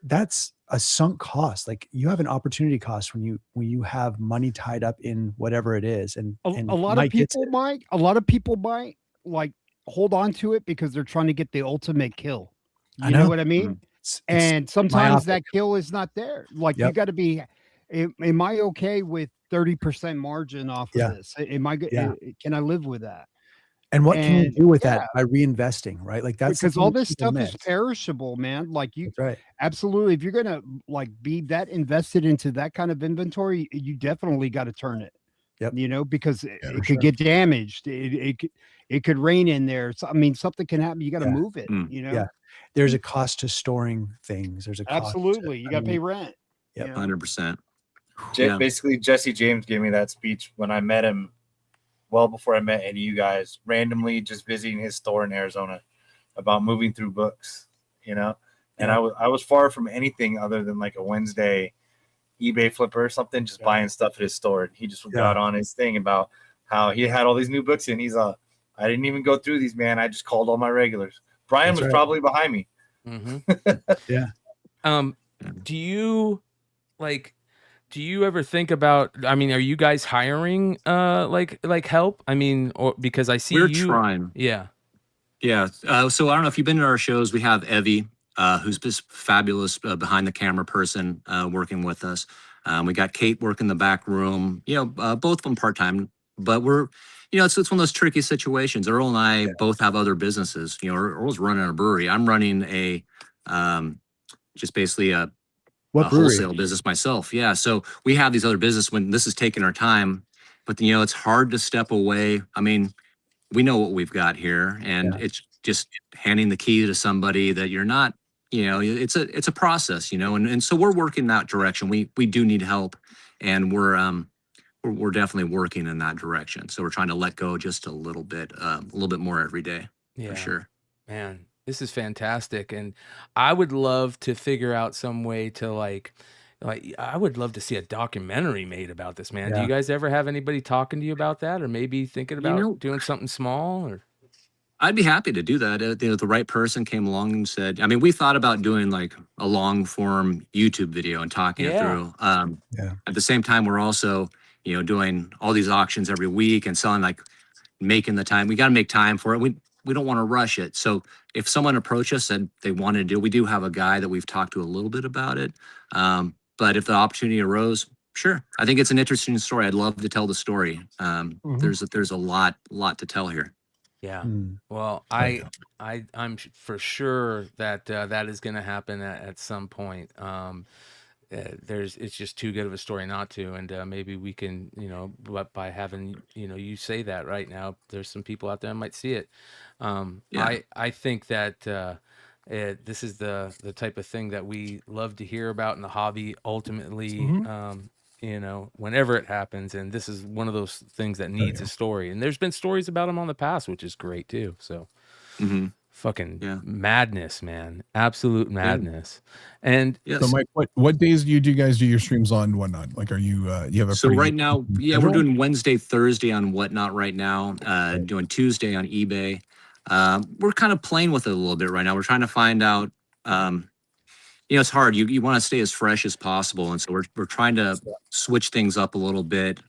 S6: that's a sunk cost. Like you have an opportunity cost when you have money tied up in whatever it is. And
S13: a lot of people might like hold on to it because they're trying to get the ultimate kill. You know what I mean? And sometimes that kill is not there. Like you got to be, am I okay with 30% margin off of this? Am I good? Can I live with that?
S6: And what can you do with that by reinvesting, right? Like that's
S13: because all this stuff is perishable, man. Like you absolutely, if you're going to like be that invested into that kind of inventory, you definitely got to turn it. You know, because it could get damaged. It could rain in there. So, I mean, something can happen. You got to move it, you know?
S6: There's a cost to storing things. There's a cost.
S13: Absolutely. You got to pay rent.
S6: Yeah.
S12: 100%.
S9: Basically, Jesse James gave me that speech when I met him well before I met any of you guys, randomly just visiting his store in Arizona about moving through books, you know? And I was far from anything other than like a Wednesday eBay flipper or something, just buying stuff at his store. And he just got on his thing about how he had all these new books and he's I didn't even go through these, man. I just called all my regulars. Brian was probably behind me.
S5: Do you ever think about, I mean, are you guys hiring like help? I mean, or because I see
S12: we're
S5: you
S12: trying.
S5: Yeah.
S12: So I don't know if you've been to our shows. We have Evie, who's this fabulous behind the camera person working with us. We got Kate working the back room, both of them part-time, but we're, it's one of those tricky situations. Earl and I both have other businesses. Earl's running a brewery. I'm running a, just basically a wholesale business myself. Yeah. So we have these other business when this is taking our time, but it's hard to step away. I mean, we know what we've got here and it's just handing the key to somebody that you're not, it's a process, and so we're working that direction. We do need help and we're definitely working in that direction. So we're trying to let go just a little bit more every day for sure.
S5: Man, this is fantastic. And I would love to figure out some way to like I would love to see a documentary made about this, man. Do you guys ever have anybody talking to you about that or maybe thinking about doing something small or?
S12: I'd be happy to do that. The right person came along and said, I mean, we thought about doing like a long form YouTube video and talking it through. At the same time, we're also, doing all these auctions every week and selling, like making the time. We got to make time for it. We don't want to rush it. So if someone approached us and they wanted to do, we do have a guy that we've talked to a little bit about it. But if the opportunity arose, sure. I think it's an interesting story. I'd love to tell the story. There's a lot to tell here.
S5: Yeah. Well, I'm for sure that that is going to happen at some point. It's just too good of a story not to, and maybe we can, by having, you say that right now, there's some people out there that might see it. I think that this is the type of thing that we love to hear about in the hobby. Ultimately, whenever it happens, and this is one of those things that needs a story. And there's been stories about them on the past, which is great too. So. Fucking madness, man. Absolute madness. And
S8: so Mike, what days do you guys do your streams on and whatnot? Like, are you you have a
S12: so right now, we're doing Wednesday, Thursday on whatnot right now, doing Tuesday on eBay. We're kind of playing with it a little bit right now. We're trying to find out, it's hard. You want to stay as fresh as possible. And so we're trying to switch things up a little bit.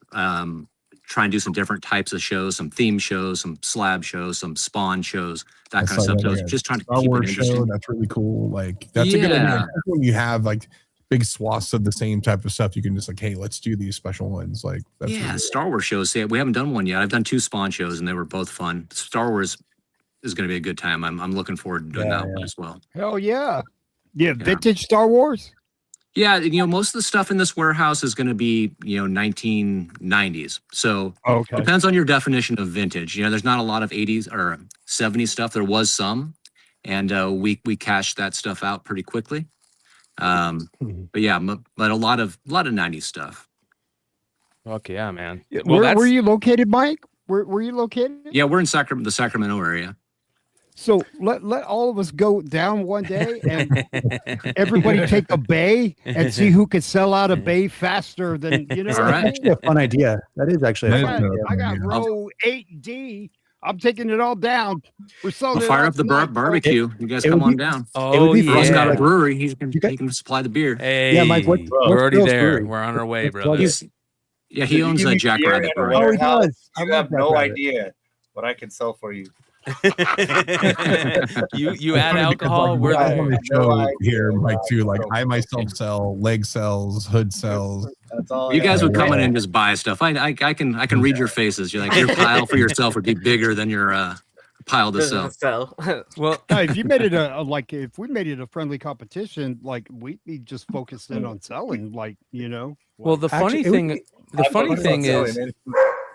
S12: Try and do some different types of shows, some theme shows, some slab shows, some spawn shows, that kind of stuff. So just trying to keep it interesting.
S8: That's really cool. Like that's a good idea. When you have like big swaths of the same type of stuff, you can just like, hey, let's do these special ones. Like that's really
S12: Star Wars shows. We haven't done one yet. I've done 2 spawn shows and they were both fun. Star Wars is going to be a good time. I'm looking forward to doing that one as well.
S13: Hell yeah. Vintage Star Wars.
S12: Yeah, most of the stuff in this warehouse is going to be, 1990s. So depends on your definition of vintage. There's not a lot of 80s or 70s stuff. There was some, and we cashed that stuff out pretty quickly. But yeah, but a lot of 90s stuff.
S5: Fuck yeah, man.
S13: Where were you located, Mike? Where you located?
S12: Yeah, we're in the Sacramento area.
S13: So let all of us go down one day and everybody take a bay and see who could sell out a bay faster than
S6: All right. That's actually a fun idea. That is actually a fun idea.
S13: I got row 8D. I'm taking it all down. We're selling
S12: We'll
S13: it
S12: fire
S13: all
S12: up the
S13: tonight,
S12: barbecue. You guys come on down.
S5: Oh,
S12: Bro's got a
S5: yeah.
S12: brewery. He can supply the beer.
S5: Hey,
S6: Mike,
S5: we're already there. We're on our way, brother.
S12: He owns a Jackrabbit brewery.
S6: Oh, he does.
S9: You have no idea what I can sell for you.
S5: you add alcohol. We're
S8: I
S5: there.
S8: want to show here, Mike, too. Like I myself sell leg cells, hood cells.
S9: That's all.
S12: You guys would come in and just buy stuff. I can read your faces. You're like, your pile for yourself would be bigger than your pile to sell.
S5: Well,
S13: if you made it if we made it a friendly competition, like we'd be just focused in on selling, like
S5: Well, the funny thing is,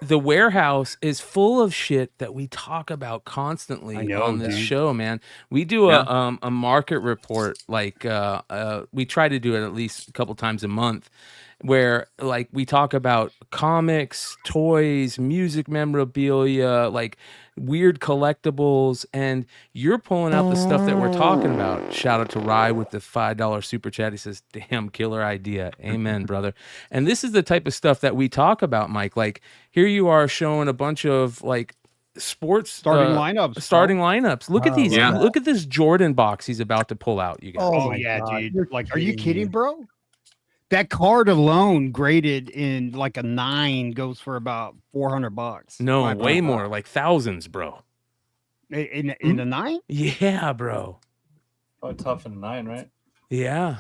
S5: the Warehouse is full of shit that we talk about constantly on this show, man. We do a market report, like we try to do it at least a couple times a month, where like we talk about comics, toys, music memorabilia, like weird collectibles, and you're pulling out the stuff that we're talking about. Shout out to Rye with the $5 super chat. He says, "Damn killer idea." Amen, brother. And this is the type of stuff that we talk about, Mike. Like here you are showing a bunch of like sports
S13: starting lineups.
S5: Look at these. Look at this Jordan box he's about to pull out, you guys.
S13: Oh yeah, dude. Like, are you kidding, bro? That card alone, graded in like a 9, goes for about $400.
S5: No, way more, like thousands, bro.
S13: In a 9?
S5: Yeah, bro.
S9: Oh, tough in 9, right?
S5: Yeah.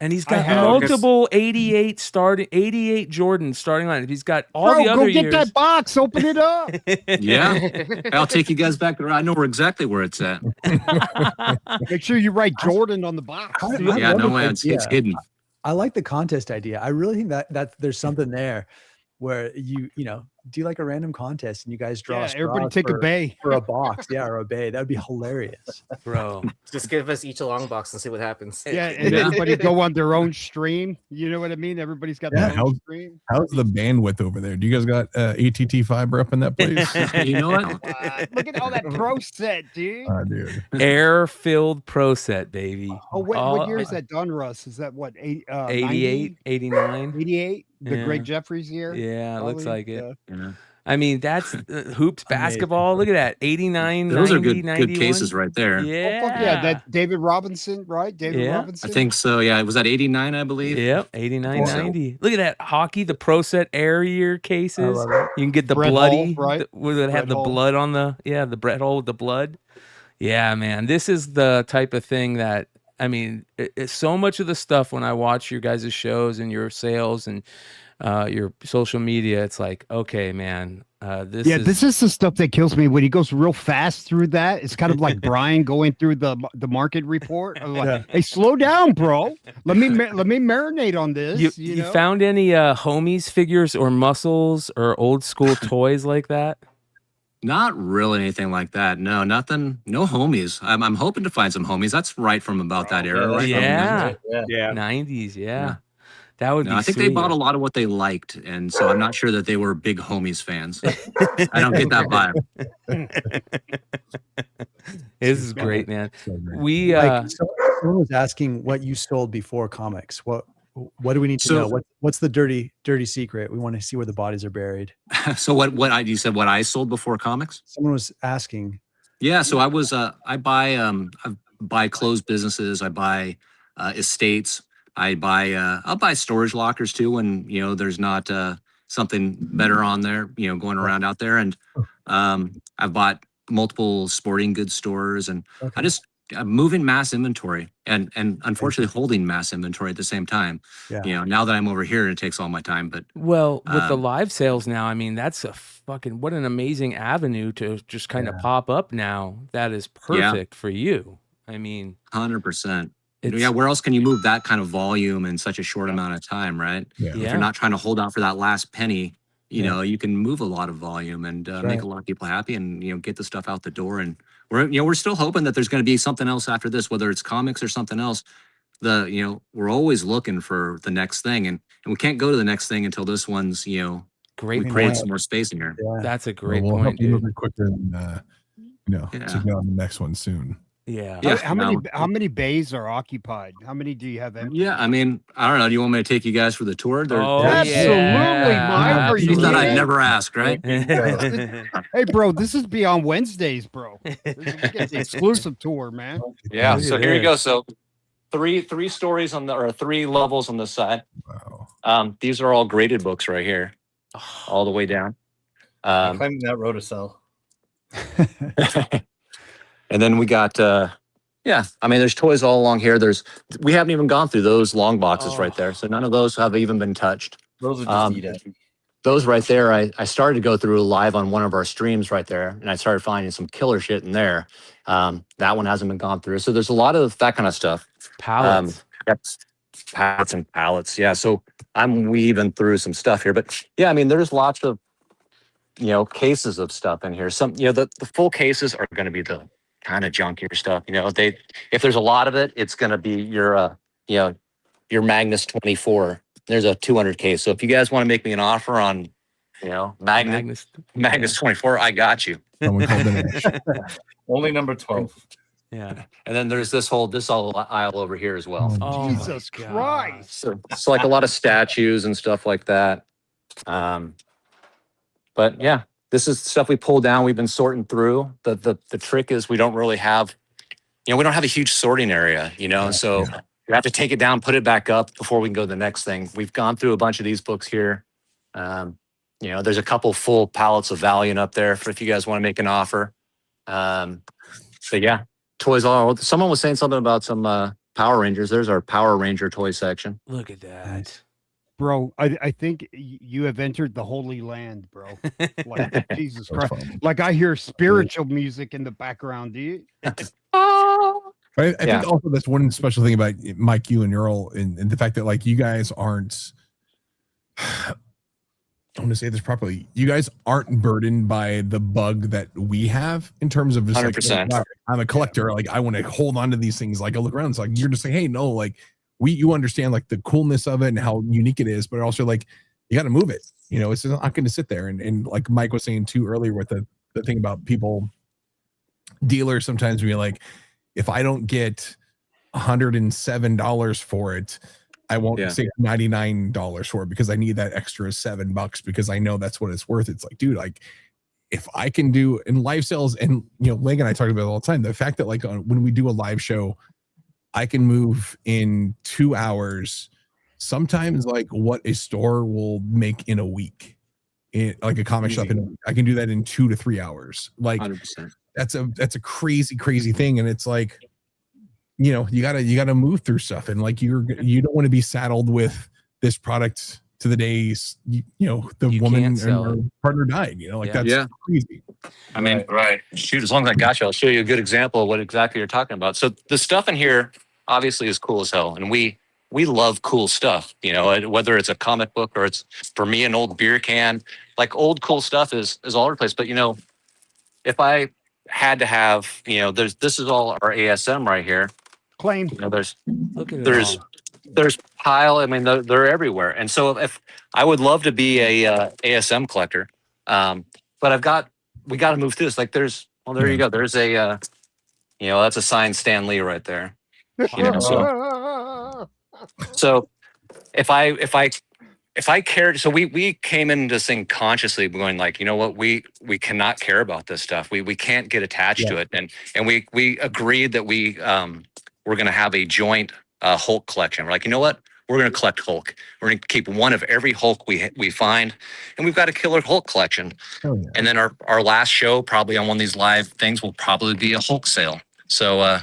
S5: And he's got multiple 88 Jordan starting line. He's got all the other years.
S13: Go get that box. Open it up.
S12: Yeah. I'll take you guys back there. I know exactly where it's at.
S13: Make sure you write Jordan on the box.
S12: Yeah, no way. It's hidden.
S6: I like the contest idea. I really think that there's something there where you do like a random contest and you guys draw.
S13: Everybody take a bay
S6: for a box, or a bay. That would be hilarious,
S5: bro.
S7: Just give us each a long box and see what happens.
S13: Yeah, and everybody go on their own stream. You know what I mean? Everybody's got their own stream.
S8: How's the bandwidth over there? Do you guys got ATT fiber up in that place?
S12: You know what?
S13: Look at all that pro set, dude.
S8: Dude.
S5: Air-filled pro set, baby.
S13: Oh, what year is that done, Russ? Is that what,
S5: 88, 89?
S13: 88? The Greg Jeffries year?
S5: Yeah, it looks like it. Yeah. I mean, that's hoops basketball. Look at that. 89,
S12: those
S5: 90,
S12: are good
S5: 91.
S12: cases right there.
S5: Yeah.
S13: Oh, fuck yeah. That David Robinson, right? David Robinson?
S12: I think so. Yeah. It was at 89, I believe.
S5: Yep. 89, 90. Look at that. Hockey, the pro set air year cases.
S6: I
S5: You can get the
S13: Brett
S5: bloody,
S13: Hull, right?
S5: Where it had the blood on the Brett Hull with the blood. Yeah, man. This is the type of thing that, I mean, it's so much of the stuff when I watch your guys' shows and your sales and your social media, it's like, okay, man, this
S13: is the stuff that kills me when he goes real fast through that. It's kind of like Brian going through the market report. I'm like, hey, slow down, bro. Let me marinate on this.
S5: You found any homies figures or muscles or old school toys like that?
S12: Not really anything like that. No, nothing. No homies. I'm hoping to find some homies. That's right from about that era, right?
S5: Yeah. 90s. Yeah. That would be
S12: I think
S5: sweet.
S12: they bought a lot of what they liked, and so I'm not sure that they were big homies fans. I don't get that vibe.
S5: This is great, man. We
S6: someone was asking what you sold before comics. What do we need to know? What's the dirty secret? We want to see where the bodies are buried.
S12: So you said what I sold before comics?
S6: Someone was asking.
S12: Yeah, so I was I buy closed businesses, I buy estates. I'll buy storage lockers too when there's not something better on there, going around out there. And I've bought multiple sporting goods stores, and I'm moving mass inventory and unfortunately holding mass inventory at the same time.
S6: Yeah.
S12: Now that I'm over here, it takes all my time. But
S5: with the live sales now, I mean, that's what an amazing avenue to just kind of pop up now. That is perfect for you. I mean,
S12: 100%. Where else can you move that kind of volume in such a short amount of time, right? If you're not trying to hold out for that last penny, you can move a lot of volume and make a lot of people happy and get the stuff out the door. And we're still hoping that there's going to be something else after this, whether it's comics or something else. we're always looking for the next thing, and we can't go to the next thing until this one's,
S5: Great
S12: we create
S5: point.
S12: some more space in here.
S6: Yeah.
S5: That's a
S8: Well,
S5: great
S8: we'll help
S5: point,
S8: you
S5: dude.
S8: move it quicker than to get on the next one soon.
S5: Yeah.
S12: Yeah,
S13: How many bays are occupied? How many do you have empty?
S12: Yeah, I mean, I don't know. Do you want me to take you guys for the tour?
S5: Oh,
S13: Absolutely,
S5: yeah.
S13: Mike. Are you
S12: You thought I'd
S13: kidding?
S12: never ask, right?
S13: Hey, bro, this is Beyond Wednesdays, bro. This is the exclusive tour, man.
S12: Yeah.
S5: Look
S12: So
S5: at
S12: here you
S5: this.
S12: go. So three stories or 3 levels on this side.
S8: Wow.
S12: These are all graded books right here, all the way down.
S9: I'm claiming that rotocell.
S12: And then we got, I mean, there's toys all along here. We haven't even gone through those long boxes right there. So none of those have even been touched.
S9: Those are just eat
S12: Those right there, I started to go through live on one of our streams right there, and I started finding some killer shit in there. That one hasn't been gone through. So there's a lot of that kind of stuff.
S5: Pallets.
S12: Pallets and pallets. Yeah. So I'm weaving through some stuff here, but yeah, I mean, there's lots of, cases of stuff in here. Some, the full cases are going to be the kind of junkier stuff. If there's a lot of it, it's going to be your Magnus 24. There's a 200 case. So if you guys want to make me an offer on, Magnus 24, I got you.
S9: Only number 12.
S5: Yeah.
S12: And then there's this whole aisle over here as well.
S5: Oh,
S13: Jesus Christ.
S12: So like a lot of statues and stuff like that. But yeah, this is stuff we pull down. We've been sorting through. The trick is we don't really have, we don't have a huge sorting area, so you have to take it down, put it back up before we can go to the next thing. We've gone through a bunch of these books here. There's a couple full pallets of Valiant up there for if you guys want to make an offer. So yeah, toys all. Someone was saying something about some Power Rangers. There's our Power Ranger toy section.
S5: Look at that.
S13: Bro, I think you have entered the Holy Land, bro. Like, Jesus Christ. Like, I hear spiritual music in the background, do you?
S8: I think also that's one special thing about Mike, you and Earl, and the fact that like you guys aren't, I'm going to say this properly, you guys aren't burdened by the bug that we have in terms of just
S12: 100%.
S8: Like, I'm a collector, like I want to hold on to these things. Like I look around, it's like you're just saying, hey, no, like you understand like the coolness of it and how unique it is, but also like you got to move it. It's just not going to sit there. And like Mike was saying too earlier with the thing about people, dealers sometimes be like, if I don't get $107 for it, I won't say $99 for it because I need that extra $7 because I know that's what it's worth. It's like, dude, like if I can do in live sales, and Leg and I talk about it all the time, the fact that like when we do a live show, I can move in 2 hours, sometimes like what a store will make in a week, like a comic shop in a week. I can do that in 2 to 3 hours. Like
S12: 100%.
S8: That's a crazy thing. And it's like, you gotta move through stuff. And like, you don't want to be saddled with this product to the days, the woman or partner died, that's crazy.
S12: I mean, right. Shoot, as long as I got you, I'll show you a good example of what exactly you're talking about. So the stuff in here obviously is cool as hell. And we love cool stuff, whether it's a comic book or it's, for me, an old beer can. Like old cool stuff is all over the place. But if I had to have, this is all our ASM right here.
S13: Claim.
S12: There's pile. I mean, they're everywhere. And so if I would love to be a ASM collector, but we got to move through this. Like there you go. There's a, that's a signed Stan Lee right there. So if I cared, so we came into this thing consciously going like, you know what, we cannot care about this stuff. We can't get attached to it. And we agreed that we're going to have a joint Hulk collection. We're like, you know what, we're going to collect Hulk. We're going to keep one of every Hulk we find. And we've got a killer Hulk collection.
S8: Oh, yeah.
S12: And then our last show, probably on one of these live things, will probably be a Hulk sale. So,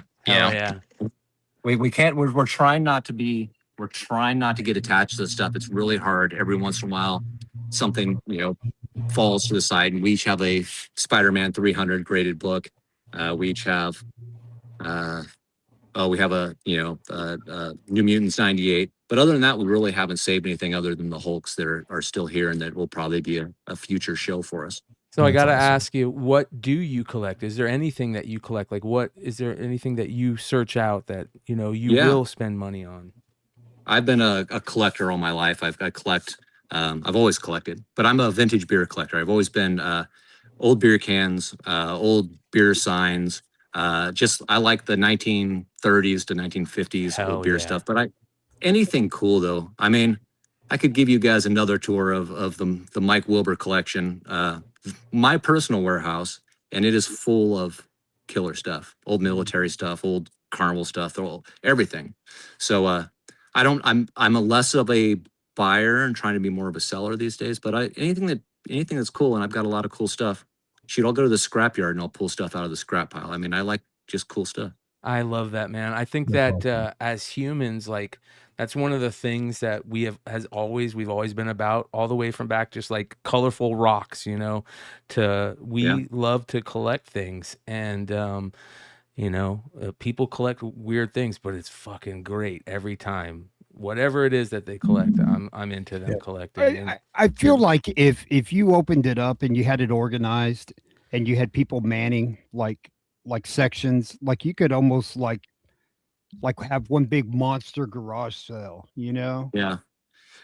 S12: we can't, we're trying not to be, we're trying not to get attached to this stuff. It's really hard. Every once in a while, something, falls to the side, and we each have a Spider-Man 300 graded book. We each have, we have a, New Mutants 98. But other than that, we really haven't saved anything other than the Hulks that are still here and that will probably be a future show for us.
S5: So I
S8: That's
S5: got to
S8: awesome.
S5: ask you, what do you collect? Is there anything that you collect? Like, what is there anything that you search out that you
S12: Yeah.
S5: will spend money on?
S12: I've been a collector all my life. I collect. I've always collected, but I'm a vintage beer collector. I've always been old beer cans, old beer signs. Just I like the 1930s to 1950s
S5: Hell
S12: old beer
S5: yeah.
S12: stuff. But anything cool though. I mean, I could give you guys another tour of the Mike Wilbur collection, my personal warehouse, and it is full of killer stuff, old military stuff, old carnival stuff, everything. So I'm a less of a buyer and trying to be more of a seller these days. But anything that's cool, and I've got a lot of cool stuff. Shoot, I'll go to the scrapyard and I'll pull stuff out of the scrap pile. I mean, I like just cool stuff.
S5: I love that, man. I think
S8: That's
S5: that as humans, like that's one of the things that we've always been about, all the way from back just like colorful rocks, to we love to collect things. And people collect weird things, but it's fucking great every time. Whatever it is that they collect, I'm into them collecting. And
S13: I feel like if you opened it up and you had it organized and you had people manning like sections, like you could almost like have one big monster garage sale,
S12: Yeah.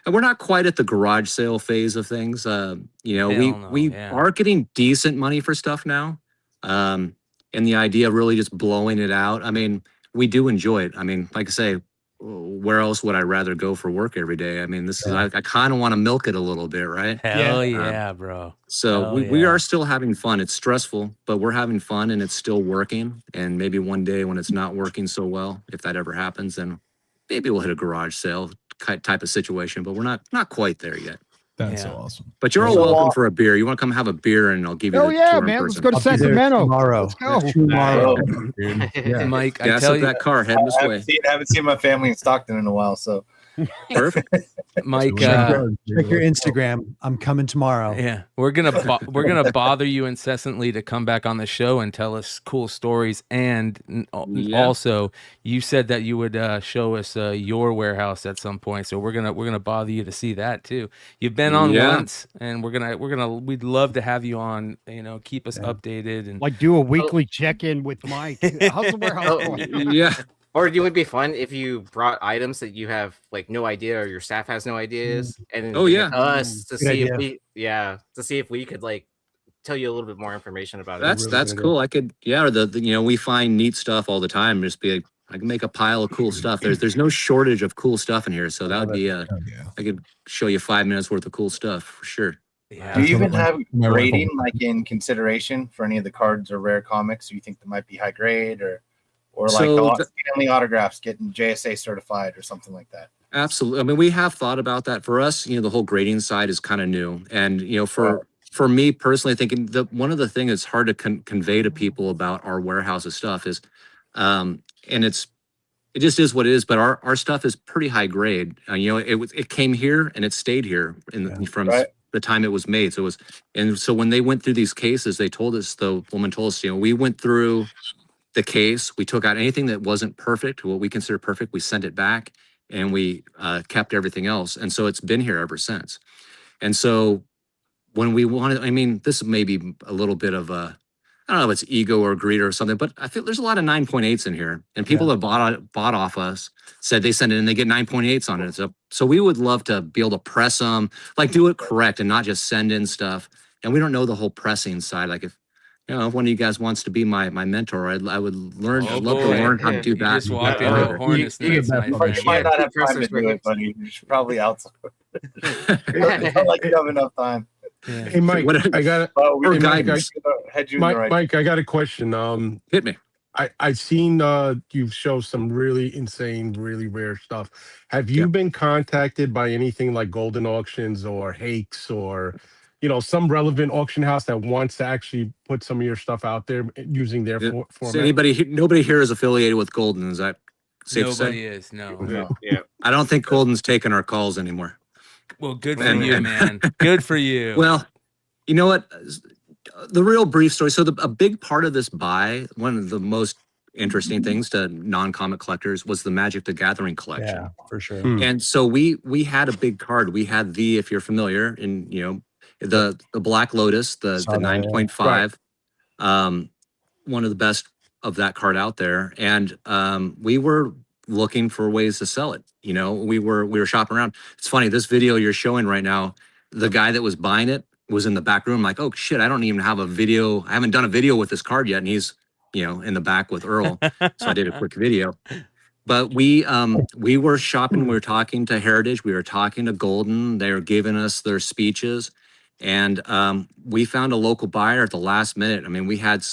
S12: And we're not quite at the garage sale phase of things. We
S5: yeah.
S12: are getting decent money for stuff now. And the idea of really just blowing it out. I mean, we do enjoy it. I mean, like I say, where else would I rather go for work every day? I mean, I kind of want to milk it a little bit, right?
S5: Hell yeah, bro.
S12: So
S5: Hell
S12: we
S5: yeah.
S12: are still having fun. It's stressful, but we're having fun and it's still working. And maybe one day when it's not working so well, if that ever happens, then maybe we'll hit a garage sale type of situation, but we're not quite there yet.
S8: That's so awesome.
S12: But you're all welcome for a beer. You want to come have a beer and I'll give you
S13: Oh
S12: the
S13: yeah,
S12: tour in
S13: man. Let's
S12: person.
S13: go to Sacramento
S6: tomorrow.
S13: Let's go.
S6: Tomorrow.
S8: Yeah.
S5: Mike, I
S12: Gas
S5: tell
S12: up
S5: you,
S12: that car, heading this way.
S9: I haven't seen my family in Stockton in a while, so
S12: Perfect.
S5: Mike,
S6: Check your Instagram. I'm coming tomorrow.
S5: yeah, we're gonna bother you incessantly to come back on the show and tell us cool stories. And also, you said that you would show us your warehouse at some point, so we're gonna bother you to see that too. You've been on once, and we'd love to have you on. Keep us updated and
S13: Like do a weekly check-in with Mike. How's the warehouse going?
S12: Yeah.
S7: Or it would be fun if you brought items that you have like no idea or your staff has no ideas, and then bring it to us to see if we could like tell you a little bit more information about it.
S12: That's cool. I could, or we find neat stuff all the time. Just be like, I can make a pile of cool stuff. There's no shortage of cool stuff in here. So that would be I could show you 5 minutes worth of cool stuff for sure.
S5: Yeah.
S9: do you even have grading like in consideration for any of the cards or rare comics? Do you think that might be high grade or like the family autographs getting JSA certified or something like that?
S12: Absolutely. I mean, we have thought about that. For us, the whole grading side is kind of new. And, for me personally, thinking one of the things that's hard to convey to people about our warehouse's stuff is, and it just is what it is, but our stuff is pretty high grade. It came here and it stayed here from the time it was made. So when they went through these cases, the woman told us, we went through the case, we took out anything that wasn't perfect, what we consider perfect, we sent it back, and we kept everything else. And so it's been here ever since. And so when we wanted, this may be a little bit of I don't know if it's ego or greed or something, but I feel there's a lot of 9.8s in here. And people that bought off us said they send it and they get 9.8s on it. So we would love to be able to press them, like do it correct and not just send in stuff. And we don't know the whole pressing side. Like if one of you guys wants to be my mentor, I would love to learn how to do that.
S5: Just walked into a hornet's nest, my friend.
S9: You might not have time to do it, but you should probably outsource. It's not like you have enough time.
S5: Yeah.
S10: Hey Mike, I got Mike, I got a question.
S12: Hit me.
S10: I've seen you show some really insane, really rare stuff. Have you been contacted by anything like Golden Auctions or Hakes or some relevant auction house that wants to actually put some of your stuff out there using their format?
S12: So nobody here is affiliated with Golden. Is that safe to say?
S5: Nobody is. No.
S7: Yeah.
S12: I don't think Golden's taking our calls anymore.
S5: Well, good for you, man. Good for you.
S12: Well, you know what? The real brief story. So a big part of this buy, one of the most interesting things to non-comic collectors was the Magic the Gathering collection.
S6: Yeah, for sure.
S12: And so we had a big card. We had if you're familiar, and the Black Lotus, the
S6: Saw that, yeah.
S12: 9.5, one of the best of that card out there, and we were looking for ways to sell it. You know, we were shopping around. It's funny, this video you're showing right now, the guy that was buying it was in the back room, like, oh shit, I don't even have a video. I haven't done a video with this card yet, and he's, you know, in the back with Earl. So I did a quick video. But we were shopping, we were talking to Heritage, we were talking to Golden, they were giving us their speeches, and we found a local buyer at the last minute. I mean, we had,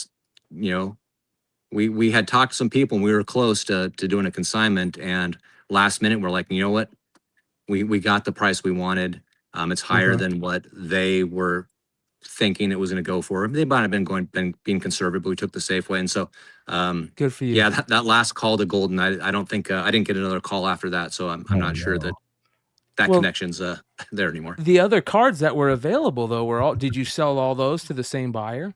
S12: you know, we had talked to some people and we were close to doing a consignment, and last minute we're like, you know what, we got the price we wanted. It's higher than what they were thinking it was going to go for. They might have been being conservative, but we took the safe way. And so
S5: good for you.
S12: Yeah, that last call to Golden, I don't think I didn't get another call after that, so I'm not sure that connection's there anymore.
S5: The other cards that were available though were all, did you sell all those to the same buyer?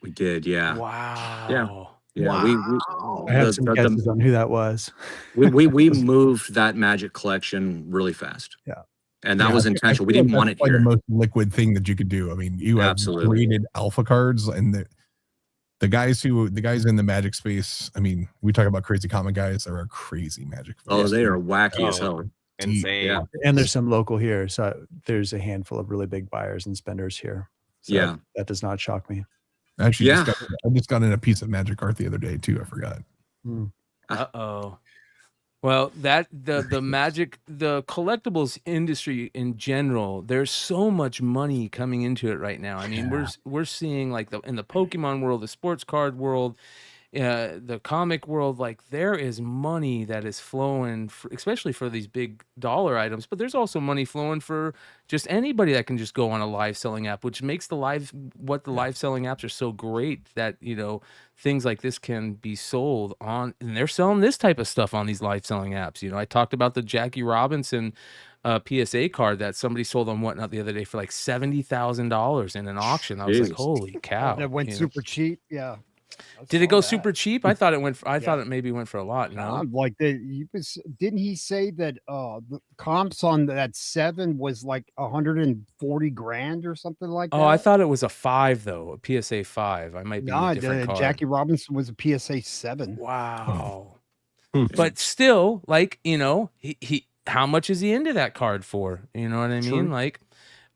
S12: We did, yeah.
S5: Wow.
S12: Yeah.
S6: I have some guesses on who that was.
S12: we moved that Magic collection really fast.
S6: Yeah.
S12: And that was intentional. We didn't want it
S8: like
S12: here.
S8: the most liquid thing that you could do. I mean, you have graded alpha cards, and the guys in the Magic space. I mean, we talk about crazy comic guys. There are crazy Magic.
S12: Oh, they are wacky as hell.
S7: Insane.
S12: Yeah.
S6: And there's some local here, so there's a handful of really big buyers and spenders here. So that does not shock me.
S8: Actually, I just got in a piece of Magic art the other day too. I forgot.
S5: Uh-oh. Well, the Magic, the collectibles industry in general, there's so much money coming into it right now. I mean, we're seeing like in the Pokemon world, the sports card world, the comic world, like there is money that is flowing, especially for these big dollar items. But there's also money flowing for just anybody that can just go on a live selling app, which makes the live selling apps are so great that, you know, things like this can be sold on, and they're selling this type of stuff on these live selling apps. You know, I talked about the Jackie Robinson PSA card that somebody sold on Whatnot the other day for like $70,000 in an auction. I was like, holy cow!
S13: That went super cheap. Yeah.
S5: Did it go super cheap? I thought it went. I thought it maybe went for a lot. No,
S13: like didn't he say that the comps on that 7 was like 140 grand or something like that?
S5: Oh, I thought it was a 5 though, a PSA 5. I might be a different card.
S13: Jackie Robinson was a PSA 7.
S5: Wow. But still, like, you know, he how much is he into that card for? You know what I mean? Like,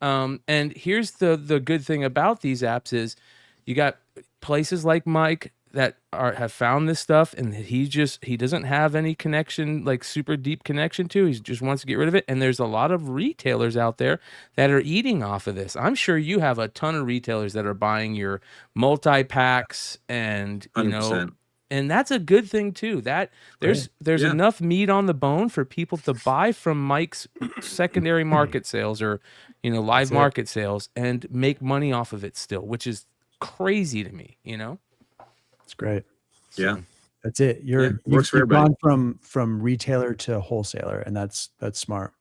S5: and here's the good thing about these apps is you got places like Mike that have found this stuff, and he doesn't have any connection, like super deep connection to. He just wants to get rid of it. And there's a lot of retailers out there that are eating off of this. I'm sure you have a ton of retailers that are buying your multi-packs, and you
S12: 100%.
S5: know, and that's a good thing too. That there's enough meat on the bone for people to buy from Mike's secondary market sales, or, you know, live market sales, and make money off of it still, which is crazy to me, you know.
S6: It's great.
S12: Yeah,
S6: that's it. You've gone from retailer to wholesaler, and that's smart.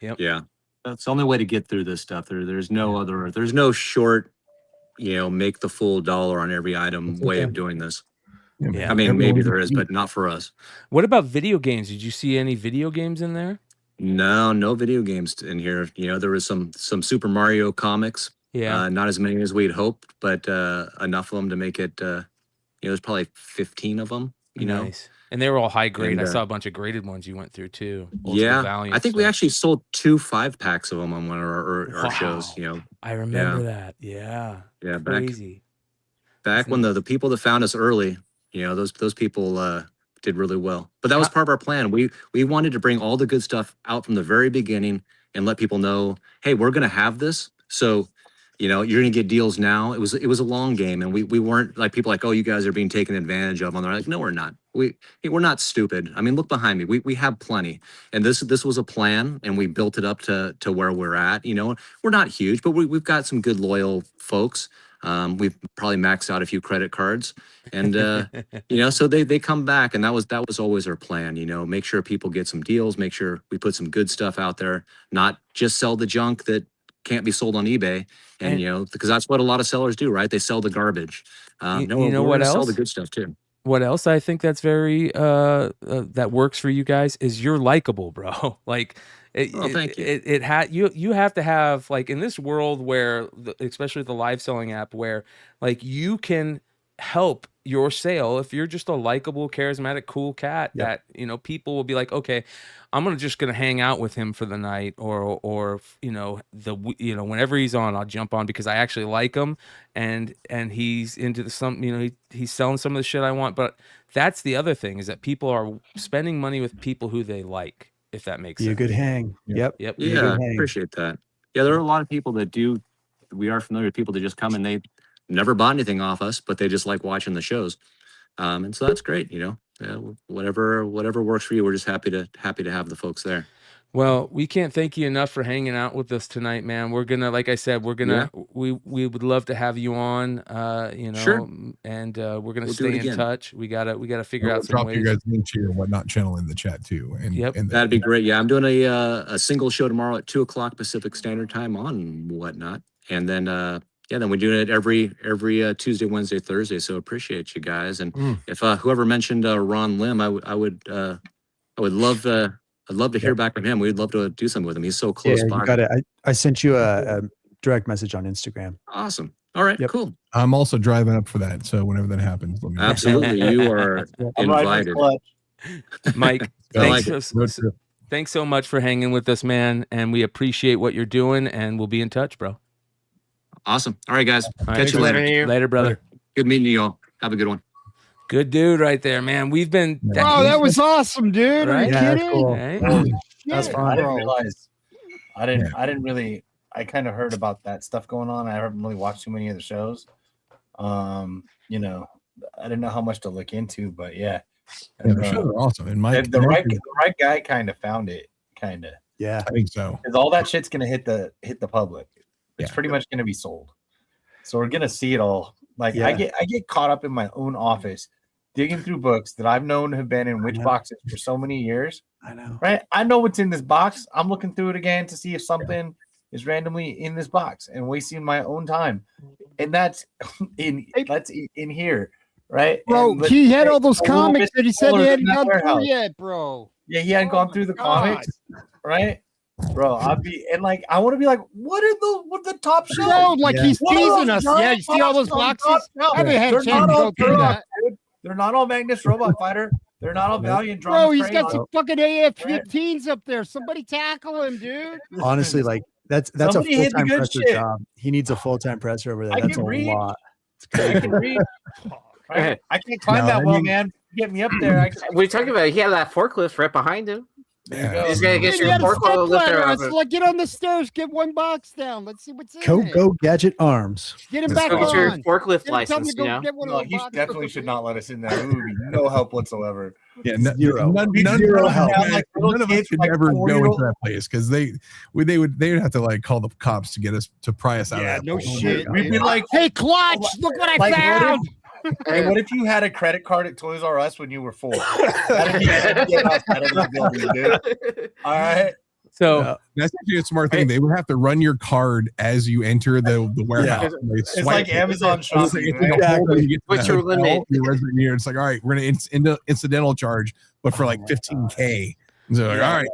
S5: Yep.
S12: Yeah, that's the only way to get through this stuff. There's no short, you know, make the full dollar on every item way of doing this.
S5: Yeah.
S12: I mean, maybe there is, but not for us.
S5: What about video games? Did you see any video games in there?
S12: No video games in here. You know, there was some Super Mario comics.
S5: Yeah.
S12: Not as many as we'd hoped, but enough of them to make it. You know, there's probably 15 of them. You know,
S5: and they were all high grade.
S12: And,
S5: I saw a bunch of graded ones you went through too.
S12: Yeah, I think we actually sold 2 5-packs of them on one of our shows. You know,
S5: I remember that. Yeah.
S12: Yeah.
S5: Crazy.
S12: Back when the people that found us early, you know, those people did really well. But that was part of our plan. We wanted to bring all the good stuff out from the very beginning and let people know, hey, we're gonna have this. So, you know, you're gonna get deals now. It was a long game, and we weren't like people like, oh, you guys are being taken advantage of. And they're like, no, we're not. We're not stupid. I mean, look behind me. We have plenty. And this was a plan, and we built it up to where we're at. You know, we're not huge, but we've got some good loyal folks. We've probably maxed out a few credit cards, and you know, so they come back, and that was always our plan. You know, make sure people get some deals, make sure we put some good stuff out there, not just sell the junk that can't be sold on eBay. And you know, because that's what a lot of sellers do, right? They sell the garbage.
S5: You know what else?
S12: Sell the good stuff too.
S5: What else I think that's very that works for you guys is you're likable, bro. Like,
S12: thank you.
S5: You have to have, like, in this world where especially the live selling app, where like you can help your sale if you're just a likable, charismatic, cool cat that, you know, people will be like, okay, I'm just gonna hang out with him for the night, or you know, whenever he's on, I'll jump on because I actually like him, and he's into you know, he's selling some of the shit I want. But that's the other thing, is that people are spending money with people who they like, if that makes sense.
S6: Be a good hang. Yep.
S5: Yep.
S6: Be a
S12: Yeah,
S6: good
S12: I
S6: hang.
S12: appreciate that. Yeah, there are a lot of people that do. We are familiar with people that just come and they never bought anything off us, but they just like watching the shows. And so that's great. You know, whatever works for you. We're just happy to have the folks there.
S5: Well, we can't thank you enough for hanging out with us tonight, man. We're gonna, like I said, we would love to have you on, you know,
S12: Sure.
S5: and we're gonna
S12: We'll do
S5: stay
S12: it
S5: in
S12: again.
S5: touch. We gotta figure
S8: We'll
S5: out some
S8: drop
S5: ways.
S8: you guys link to your Whatnot channel in the chat too. And
S12: That'd be great. Yeah, I'm doing a single show tomorrow at 2:00 Pacific Standard Time on Whatnot, and then then we're doing it every Tuesday, Wednesday, Thursday. So appreciate you guys. And if whoever mentioned Ron Lim, I would love I'd love to hear back from him. We'd love to do something with him. He's so close by.
S6: You got it. I sent you a direct message on Instagram.
S12: Awesome. All right, cool.
S8: I'm also driving up for that. So whenever that happens, let me know.
S12: Absolutely. You are invited.
S5: Mike,
S12: I
S5: thanks so much for hanging with us, man. And we appreciate what you're doing, and we'll be in touch, bro.
S12: Awesome. All right, guys.
S5: All right,
S12: Catch you later.
S5: Later, brother.
S12: Good meeting you all. Have a good one.
S5: Good dude right there, man. We've been
S13: that was awesome, dude. Are you
S6: Yeah, that's
S13: kidding?
S6: cool.
S5: Hey?
S6: That's
S13: Shit,
S6: fun.
S9: I didn't
S13: bro.
S9: realize. I didn't really. I kind of heard about that stuff going on. I haven't really watched too many of the shows. You know, I didn't know how much to look into, but yeah.
S8: Yeah, the shows are awesome. And Mike,
S9: the right guy kind of found it, kind of.
S6: Yeah,
S8: I think so.
S9: Because all that shit's gonna hit the public. It's pretty much gonna be sold. So we're gonna see it all. Like I get caught up in my own office, digging through books that I've known have been in which boxes for so many years.
S6: I know.
S9: Right? I know what's in this box. I'm looking through it again to see if something is randomly in this box and wasting my own time. And that's in here, right?
S13: Bro,
S9: And
S13: he had all those
S9: a little
S13: comics
S9: bit
S13: that he said he
S9: smaller
S13: hadn't
S9: than that
S13: gone through
S9: warehouse.
S13: yet, bro.
S9: Yeah, he hadn't gone through the comics, right? Bro, I want to be like, what are the top shelves?
S13: No, like he's
S9: What are
S13: teasing
S9: those
S13: us. Yeah, you
S9: giant
S13: see all those
S9: boxes on
S13: boxes?
S9: top
S13: I haven't had a
S9: They're
S13: chance
S9: not
S13: to
S9: all
S13: go through
S9: Turok,
S13: that.
S9: dude. They're not all Magnus Robot Fighter. They're not all Valiant
S13: Bro,
S9: Drama.
S13: he's got some fucking AF-15s up there. Somebody tackle him, dude.
S6: Honestly, like that's
S9: Somebody
S6: a
S9: hit the
S6: full-time
S9: good
S6: presser
S9: shit.
S6: job. He needs a full-time presser over there.
S9: I
S6: That's
S9: can
S6: a
S9: read.
S6: lot.
S9: I can read. Right? I can't climb that well, man. Get me up there.
S7: What are you talking about? He had that forklift right behind him.
S8: Yeah.
S7: He's gonna get
S13: Dude,
S7: your
S13: he had a step
S7: forklift
S13: ladder.
S7: lifter
S13: I
S7: up.
S13: was like, get on the stairs, get one box down. Let's see what's in it.
S6: Go Gadget Arms.
S13: Get him
S7: Let's
S13: back
S7: go get your
S13: on.
S7: forklift
S13: Get him, tell him
S7: license,
S13: to go
S7: you know?
S13: get one of
S9: No,
S13: those
S9: he
S13: boxes.
S9: definitely should not let us in there. It would be no help whatsoever.
S8: Yeah,
S6: Zero.
S8: None
S9: help.
S8: of us
S9: Like little
S8: should
S9: kids, like
S8: ever go
S9: 4-year-old.
S8: into that place because they would have to like call the cops to get us to pry us out
S13: Yeah,
S8: of that
S13: no
S8: place.
S13: shit.
S9: We'd be like,
S13: Hey, Clutch, look what I
S9: like,
S13: found.
S9: hey, what if you had a credit card at Toys R Us when you were 4? That'd be get us out of the building, dude. All right.
S5: So
S8: That's actually a smart thing. They would have to run your card as you enter the warehouse. They
S9: It's
S8: swipe
S9: like
S8: it.
S9: Amazon
S8: It's like,
S9: shopping.
S8: it's like
S9: Right?
S8: a whole- you get to
S7: What's
S8: the
S7: your
S8: hotel,
S7: limit?
S8: your resident here. It's like, all right, we're gonna incidental charge, but for like 15K. So like, all right,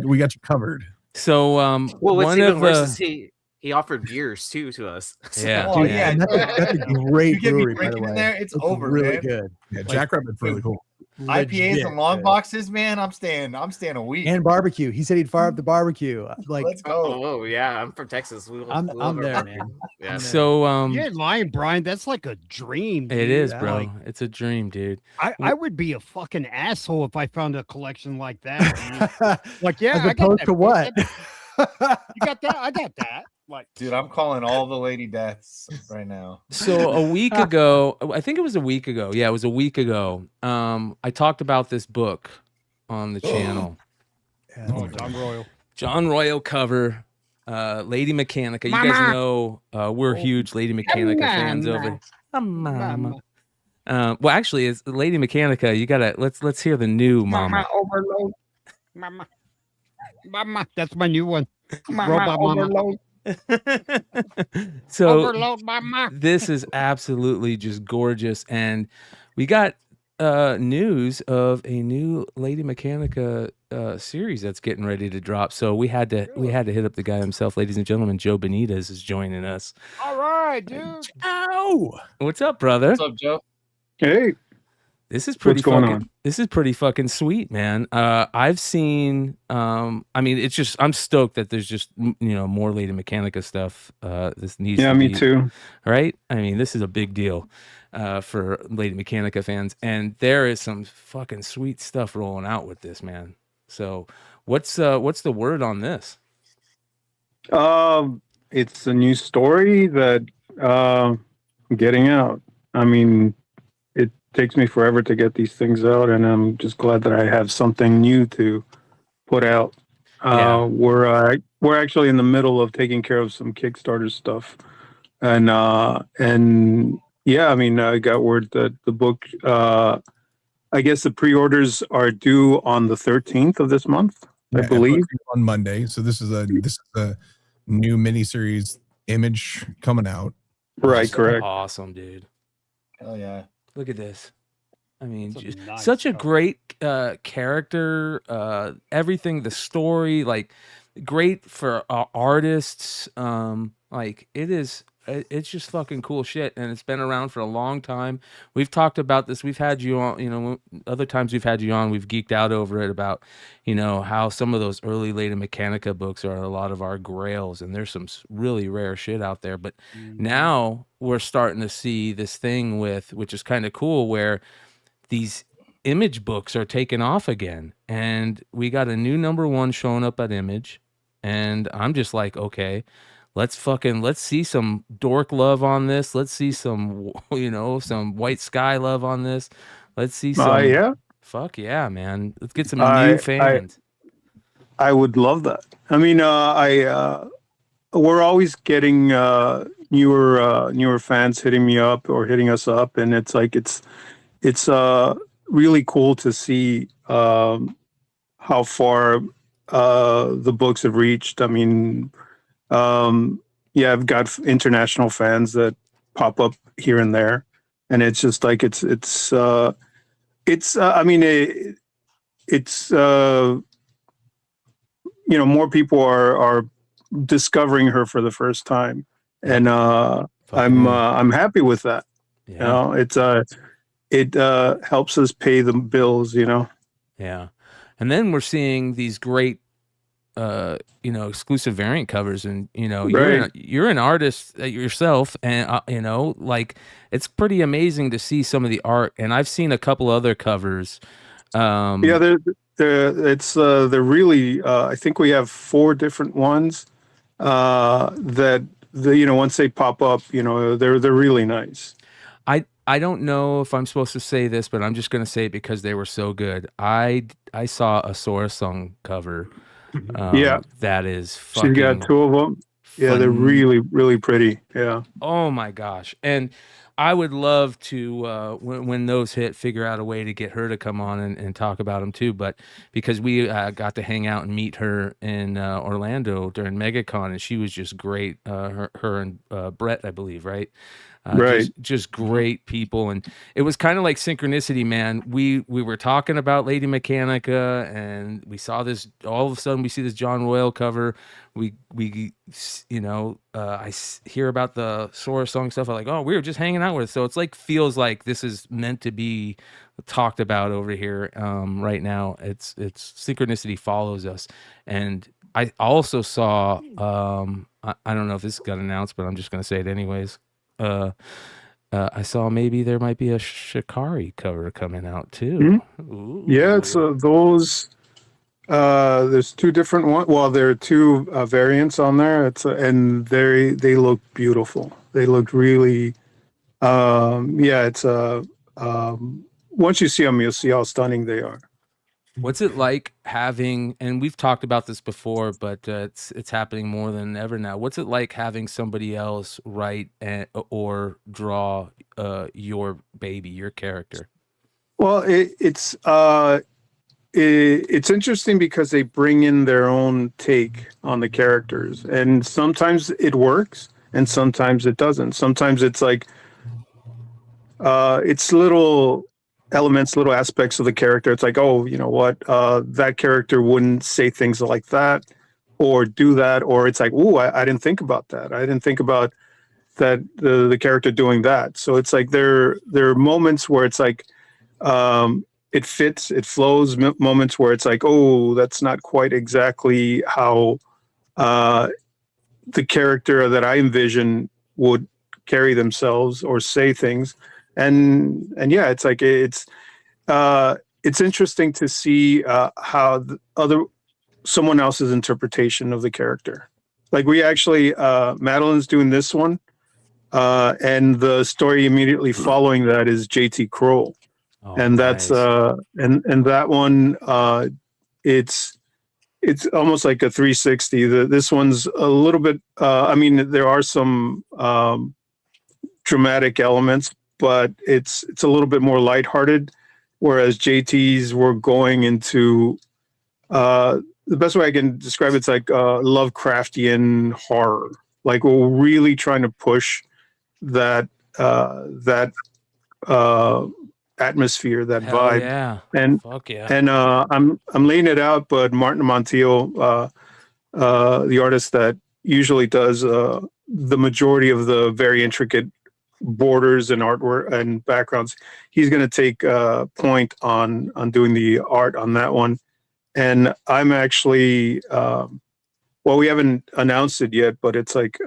S8: we got you covered.
S5: So
S7: Well, what's
S5: one
S7: even
S5: of
S7: worse
S5: the
S7: is he offered beers too to us.
S5: yeah,
S9: Oh,
S6: Dude,
S9: yeah.
S6: and that's a great
S9: You get me
S6: brewery, by the
S9: drinking
S6: way.
S9: in there, it's
S6: It's
S9: over,
S6: really
S9: man.
S6: good.
S8: Yeah, Jackrabbit's really cool.
S9: IPAs
S6: Legit
S9: and long
S6: good.
S9: boxes, man. I'm staying a week.
S6: And barbecue. He said he'd fire up the barbecue. Like
S9: Let's go.
S7: Oh yeah, I'm from Texas. We love,
S6: I'm
S7: we love our
S6: there,
S7: barbecue.
S6: man.
S7: Yeah.
S5: so
S13: You ain't lying, Brian. That's like a dream.
S5: it
S13: dude.
S5: is,
S6: Yeah.
S5: bro.
S13: Like,
S5: It's a dream, dude.
S13: I would be a fucking asshole if I found a collection like that. dude. Like, yeah,
S6: As
S13: I got
S6: opposed
S13: that.
S6: to what?
S13: You got that? I got that. Like,
S9: Dude, I'm calling all the lady deaths right now.
S5: So a week ago, I think it was a week ago. Yeah, it was a week ago. I talked about this book on the channel.
S13: oh, John Royal.
S5: John Royal cover, Lady Mechanica. You guys know we're huge Lady Mechanica fans over. Mama. Well, actually, it's Lady Mechanica. You gotta let's hear the new Mama.
S13: Overload. Mama. That's my new one.
S14: Mama
S13: Robot Mama.
S14: overload.
S5: So
S14: Overload, Mama.
S5: this is absolutely just gorgeous, and we got news of a new Lady Mechanica series that's getting ready to drop. So we had to hit up the guy himself, ladies and gentlemen. Joe Benitez is joining us.
S13: All right, dude.
S8: Ow!
S5: What's up, brother?
S9: What's up, Joe?
S14: Hey,
S5: This is pretty
S14: what's going
S5: fucking.
S14: on?
S5: This is pretty fucking sweet, man. I've seen. I mean, it's just. I'm stoked that there's just more Lady Mechanica stuff. This needs.
S14: Yeah,
S5: to
S14: me
S5: be,
S14: too.
S5: Right? I mean, this is a big deal, for Lady Mechanica fans, and there is some fucking sweet stuff rolling out with this, man. So, what's the word on this?
S14: It's a new story that I'm getting out. I mean, it takes me forever to get these things out, and I'm just glad that I have something new to put out. We're actually in the middle of taking care of some Kickstarter stuff, and yeah, I mean, I got word that the book. I guess the pre-orders are due on the 13th of this month, I believe.
S8: On Monday. So this is a new miniseries Image coming out.
S14: Right, correct.
S5: Awesome, dude.
S9: Hell yeah.
S5: Look at this. I mean, such a great character. Everything, the story, like great for artists. Like it is. It's just fucking cool shit, and it's been around for a long time. We've talked about this. We've had you on, other times we've had you on, we've geeked out over it about, how some of those early Lady Mechanica books are a lot of our grails, and there's some really rare shit out there. But now we're starting to see this thing which is kind of cool, where these Image books are taking off again, and we got a new #1 showing up at Image, and I'm just like, okay. Let's see some dork love on this. Let's see some, some white sky love on this. Let's see some.
S14: Yeah.
S5: Fuck yeah, man. Let's get some new fans.
S14: I would love that. I mean, we're always getting newer fans hitting me up or hitting us up, and it's like it's really cool to see how far the books have reached. I mean. Yeah, I've got international fans that pop up here and there, and it's just like it's I mean it's more people are discovering her for the first time, and I'm happy with that.
S5: Yeah.
S14: It helps us pay the bills.
S5: Yeah, and then we're seeing these great. Exclusive variant covers, and you're an artist yourself, and like it's pretty amazing to see some of the art. And I've seen a couple other covers.
S14: They're really. I think we have 4 different ones that once they pop up, they're really nice.
S5: I don't know if I'm supposed to say this, but I'm just gonna say it because they were so good. I saw a Sora Song cover. That is fucking.
S14: She's got 2 of them. Yeah, they're really, really pretty. Yeah.
S5: Oh my gosh. And I would love to, when those hit, figure out a way to get her to come on and talk about them too. But because we got to hang out and meet her in Orlando during MegaCon, and she was just great. Her and Brett, I believe, right?
S14: Right.
S5: Just great people, and it was kind of like synchronicity, man. We were talking about Lady Mechanica, and we saw this. All of a sudden, we see this John Royal cover. I hear about the Sora Song stuff. I'm like, oh, we were just hanging out with it. So it's like feels like this is meant to be talked about over here right now. It's synchronicity follows us, and I also saw. I don't know if this got announced, but I'm just gonna say it anyways. I saw maybe there might be a Shikari cover coming out too.
S14: Mm-hmm. Yeah, it's those. There's 2 different ones. Well, there are 2 variants on there. And they look beautiful. They look really. It's once you see them, you'll see how stunning they are.
S5: What's it like having, and we've talked about this before, but it's happening more than ever now. What's it like having somebody else write or draw your baby, your character?
S14: Well, it's interesting because they bring in their own take on the characters, and sometimes it works, and sometimes it doesn't. Sometimes it's like it's little elements, little aspects of the character. It's like, oh, you know what, that character wouldn't say things like that or do that, or it's like, oh, I didn't think about that. I didn't think about that the character doing that. So it's like there are moments where it's like it fits, it flows. Moments where it's like, oh, that's not quite exactly how the character that I envision would carry themselves or say things. And yeah, it's like it's interesting to see how someone else's interpretation of the character. Like we actually Madeline's doing this one, and the story immediately following that is JT Kroll. And that's and that one it's almost like a 360. This one's a little bit I mean, there are some dramatic elements, but it's a little bit more lighthearted, whereas JT's were going into the best way I can describe it's like Lovecraftian horror. Like we're really trying to push that atmosphere, that
S5: Hell
S14: vibe.
S5: yeah.
S14: And
S5: Fuck yeah.
S14: and I'm laying it out, but Martin Montiel, the artist that usually does the majority of the very intricate borders and artwork and backgrounds, he's going to take point on doing the art on that one. And I'm actually well, we haven't announced it yet, but it's like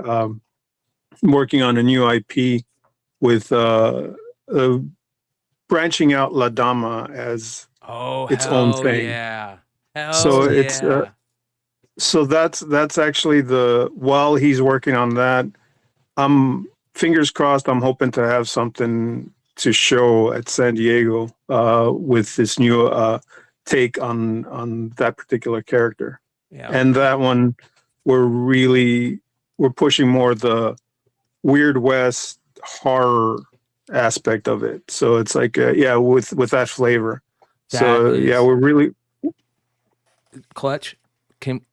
S14: working on a new IP with branching out La Dama as its own thing.
S5: Yeah.
S14: So it's so that's actually while he's working on that, I'm fingers crossed, I'm hoping to have something to show at San Diego with this new take on that particular character.
S5: Yeah.
S14: And that one we're pushing more the Weird West horror aspect of it. So it's like yeah, with that flavor. Yeah, we're really
S5: Clutch.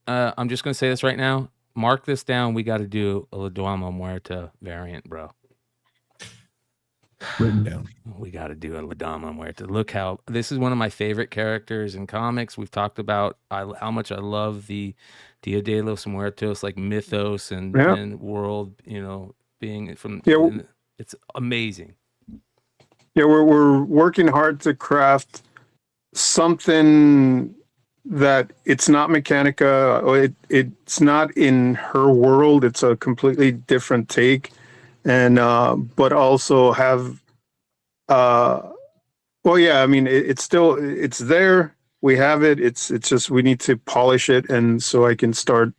S5: I'm just gonna say this right now. Mark this down. We got to do a La Dama Muerta variant, bro.
S8: Written down.
S5: We got to do a La Dama Muerta. Look how this is one of my favorite characters in comics. We've talked about how much I love the Dia de los Muertos, like mythos and world, you know, being from. It's amazing.
S14: Yeah, we're working hard to craft something that it's not Mechanica, or it's not in her world. It's a completely different take, and but also have well, yeah, I mean it's there. We have it. It's just we need to polish it, and so I can start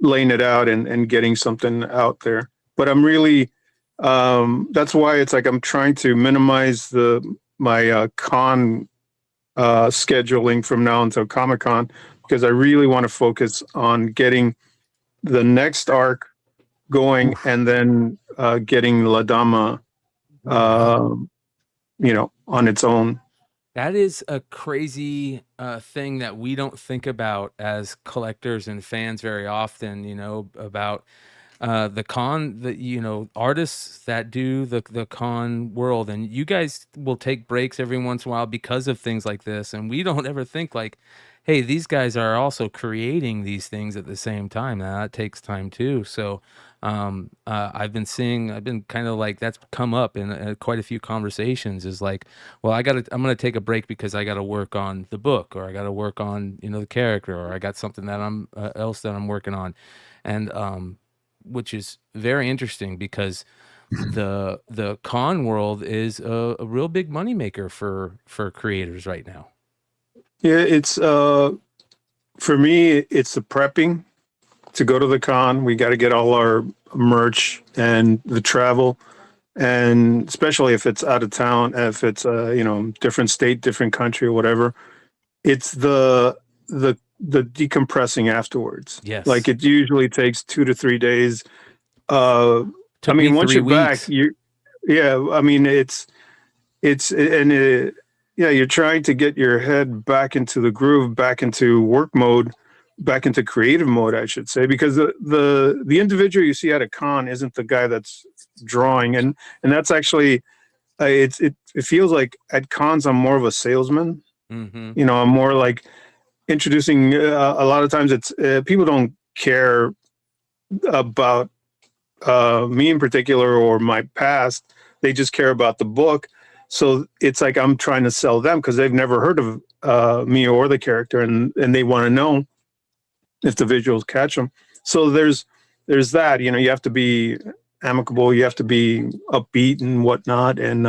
S14: laying it out and getting something out there. But I'm really that's why it's like I'm trying to minimize my con scheduling from now until Comic-Con, because I really want to focus on getting the next arc going and then getting La Dama you know, on its own.
S5: That is a crazy thing that we don't think about as collectors and fans very often, you know, about the con, you know, artists that do the con world. And you guys will take breaks every once in a while because of things like this. And we don't ever think like, hey, these guys are also creating these things at the same time. Now, that takes time too. So I've been kind of like, that's come up in quite a few conversations, is like, well, I'm going to take a break because I got to work on the book, or I got to work on, you know, the character, or I got something that else that I'm working on. And, which is very interesting because the con world is a real big moneymaker for creators right now.
S14: Yeah, it's for me, it's the prepping to go to the con. We got to get all our merch and the travel, and especially if it's out of town, if it's you know, different state, different country, or whatever. It's the decompressing afterwards.
S5: Yes,
S14: like it usually takes 2 to 3 days. I mean, once you're back, I mean, yeah, you're trying to get your head back into the groove, back into work mode, back into creative mode, I should say, because the individual you see at a con isn't the guy that's drawing, and that's actually it feels like at cons I'm more of a salesman.
S5: Mm-hmm.
S14: You know, I'm more like introducing. A lot of times, it's people don't care about me in particular or my past. They just care about the book. So it's like I'm trying to sell them because they've never heard of me or the character, and they want to know if the visuals catch them. So there's that. You know, you have to be amicable, you have to be upbeat and whatnot. And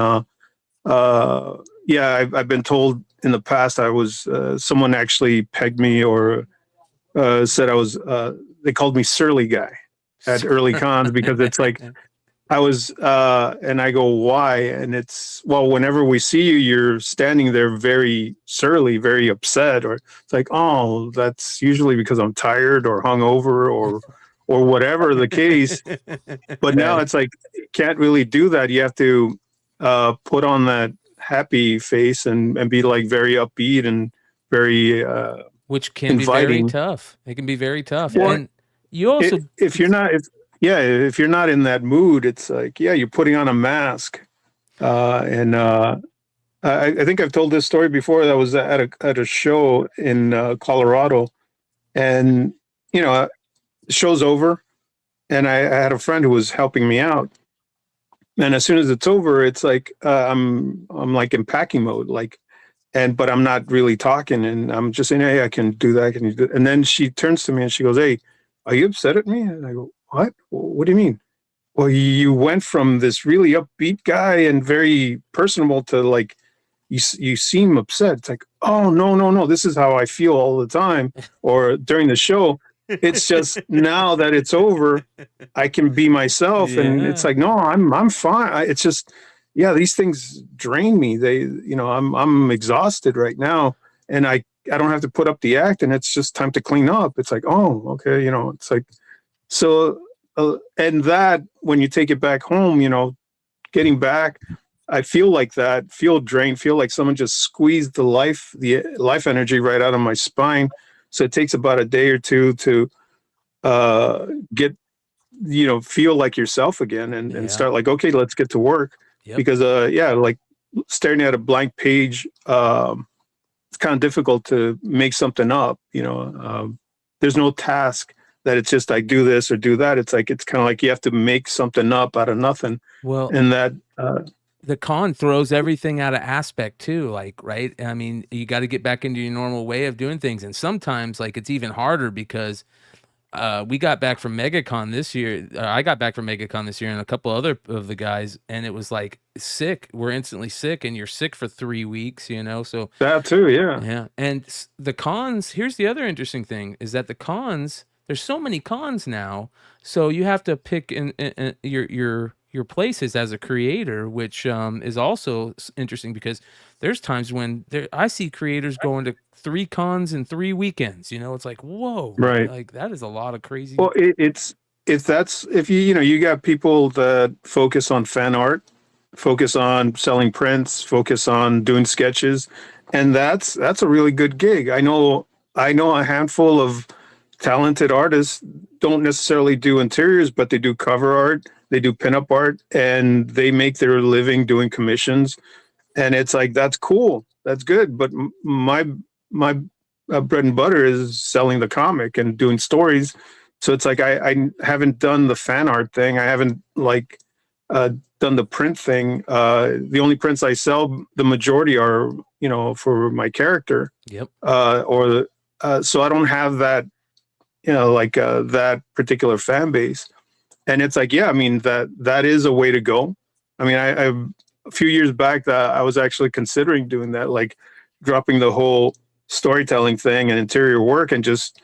S14: yeah, I've been told in the past I was someone actually pegged me or said I was. They called me surly guy at early cons because it's like I was, and I go, why? And it's, well, whenever we see you, you're standing there very surly, very upset, or it's like, oh, that's usually because I'm tired or hungover or whatever the case. But now it's like, you can't really do that. You have to put on that happy face and be like very upbeat and very
S5: which can
S14: inviting.
S5: be very tough. It can be very tough.
S14: Well,
S5: and you also,
S14: if you're not, if you're not in that mood, it's like, yeah, you're putting on a mask. And I think I've told this story before. That was at a show in Colorado, and you know, the show's over, and I had a friend who was helping me out. And as soon as it's over, it's like I'm like in packing mode, like, but I'm not really talking, and I'm just saying, hey, I can do that, can you do? And then she turns to me and she goes, hey, are you upset at me? And I go, what? What do you mean? Well, you went from this really upbeat guy and very personable to like, you seem upset. It's like, oh, no. This is how I feel all the time or during the show. It's just now that it's over, I can be myself. Yeah. And it's like, no, I'm fine. It's just, yeah, these things drain me. They, you know, I'm exhausted right now, and I don't have to put up the act, and it's just time to clean up. It's like, oh, okay. You know, it's like, so, and that when you take it back home, you know, getting back, I feel like that, feel drained, feel like someone just squeezed the life energy right out of my spine. So it takes about a day or two to get, you know, feel like yourself again and start like, okay, let's get to work. Yep. Because, yeah, like staring at a blank page, it's kind of difficult to make something up, you know. There's no task that it's just I do this or do that. It's like, it's kind of like you have to make something up out of nothing.
S5: Well,
S14: and that
S5: the con throws everything out of aspect too, like, right? I mean, you got to get back into your normal way of doing things. And sometimes like it's even harder because we got back from MegaCon this year. I got back from MegaCon this year and a couple other of the guys, and it was like sick. We're instantly sick, and you're sick for 3 weeks, you know? So
S14: that too, yeah.
S5: Yeah. And the cons, here's the other interesting thing is that the cons, there's so many cons now. So you have to pick in your places as a creator, which is also interesting because there's times when I see creators going to 3 cons in 3 weekends. You know, it's like, whoa,
S14: right?
S5: Like that is a lot of crazy.
S14: Well, if you got people that focus on fan art, focus on selling prints, focus on doing sketches, and that's a really good gig. I know a handful of talented artists don't necessarily do interiors, but they do cover art, they do pinup art, and they make their living doing commissions. And it's like, that's cool, that's good. But my bread and butter is selling the comic and doing stories. So it's like I haven't done the fan art thing. I haven't like done the print thing. The only prints I sell, the majority are, you know, for my character.
S5: Yep.
S14: So I don't have that, you know, like that particular fan base. And it's like, yeah, I mean, that is a way to go. I mean, I a few years back that I was actually considering doing that, like dropping the whole storytelling thing and interior work and just,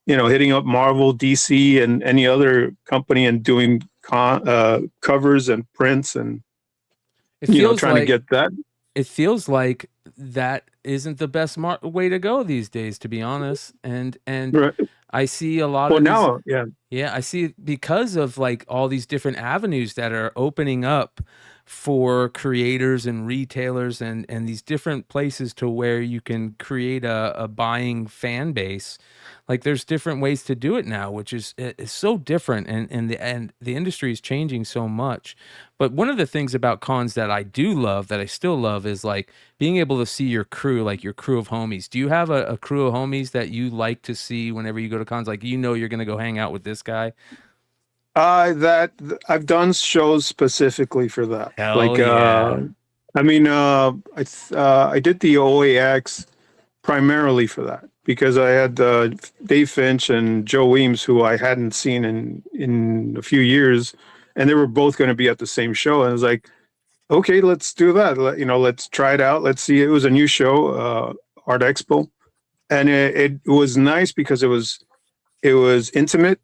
S14: you know, hitting up Marvel, DC, and any other company and doing covers and prints and, you know, trying to get that.
S5: It feels like that isn't the best way to go these days, to be honest. And
S14: right.
S5: I see a lot
S14: Well,
S5: of
S14: now,
S5: these,
S14: yeah.
S5: yeah, I see because of like all these different avenues that are opening up for creators and retailers and these different places to where you can create a buying fan base. Like there's different ways to do it now, which is so different, and the industry is changing so much. But one of the things about cons that I do love, that I still love, is like being able to see your crew, like your crew of homies. Do you have a crew of homies that you like to see whenever you go to cons? Like, you're gonna go hang out with this guy.
S14: That I've done shows specifically for that.
S5: Hell yeah.
S14: I mean, I did the OAX primarily for that because I had Dave Finch and Joe Weems, who I hadn't seen in a few years, and they were both going to be at the same show. And I was like, okay, let's do that. Let's try it out. Let's see. It was a new show, Art Expo, and it was nice because it was intimate.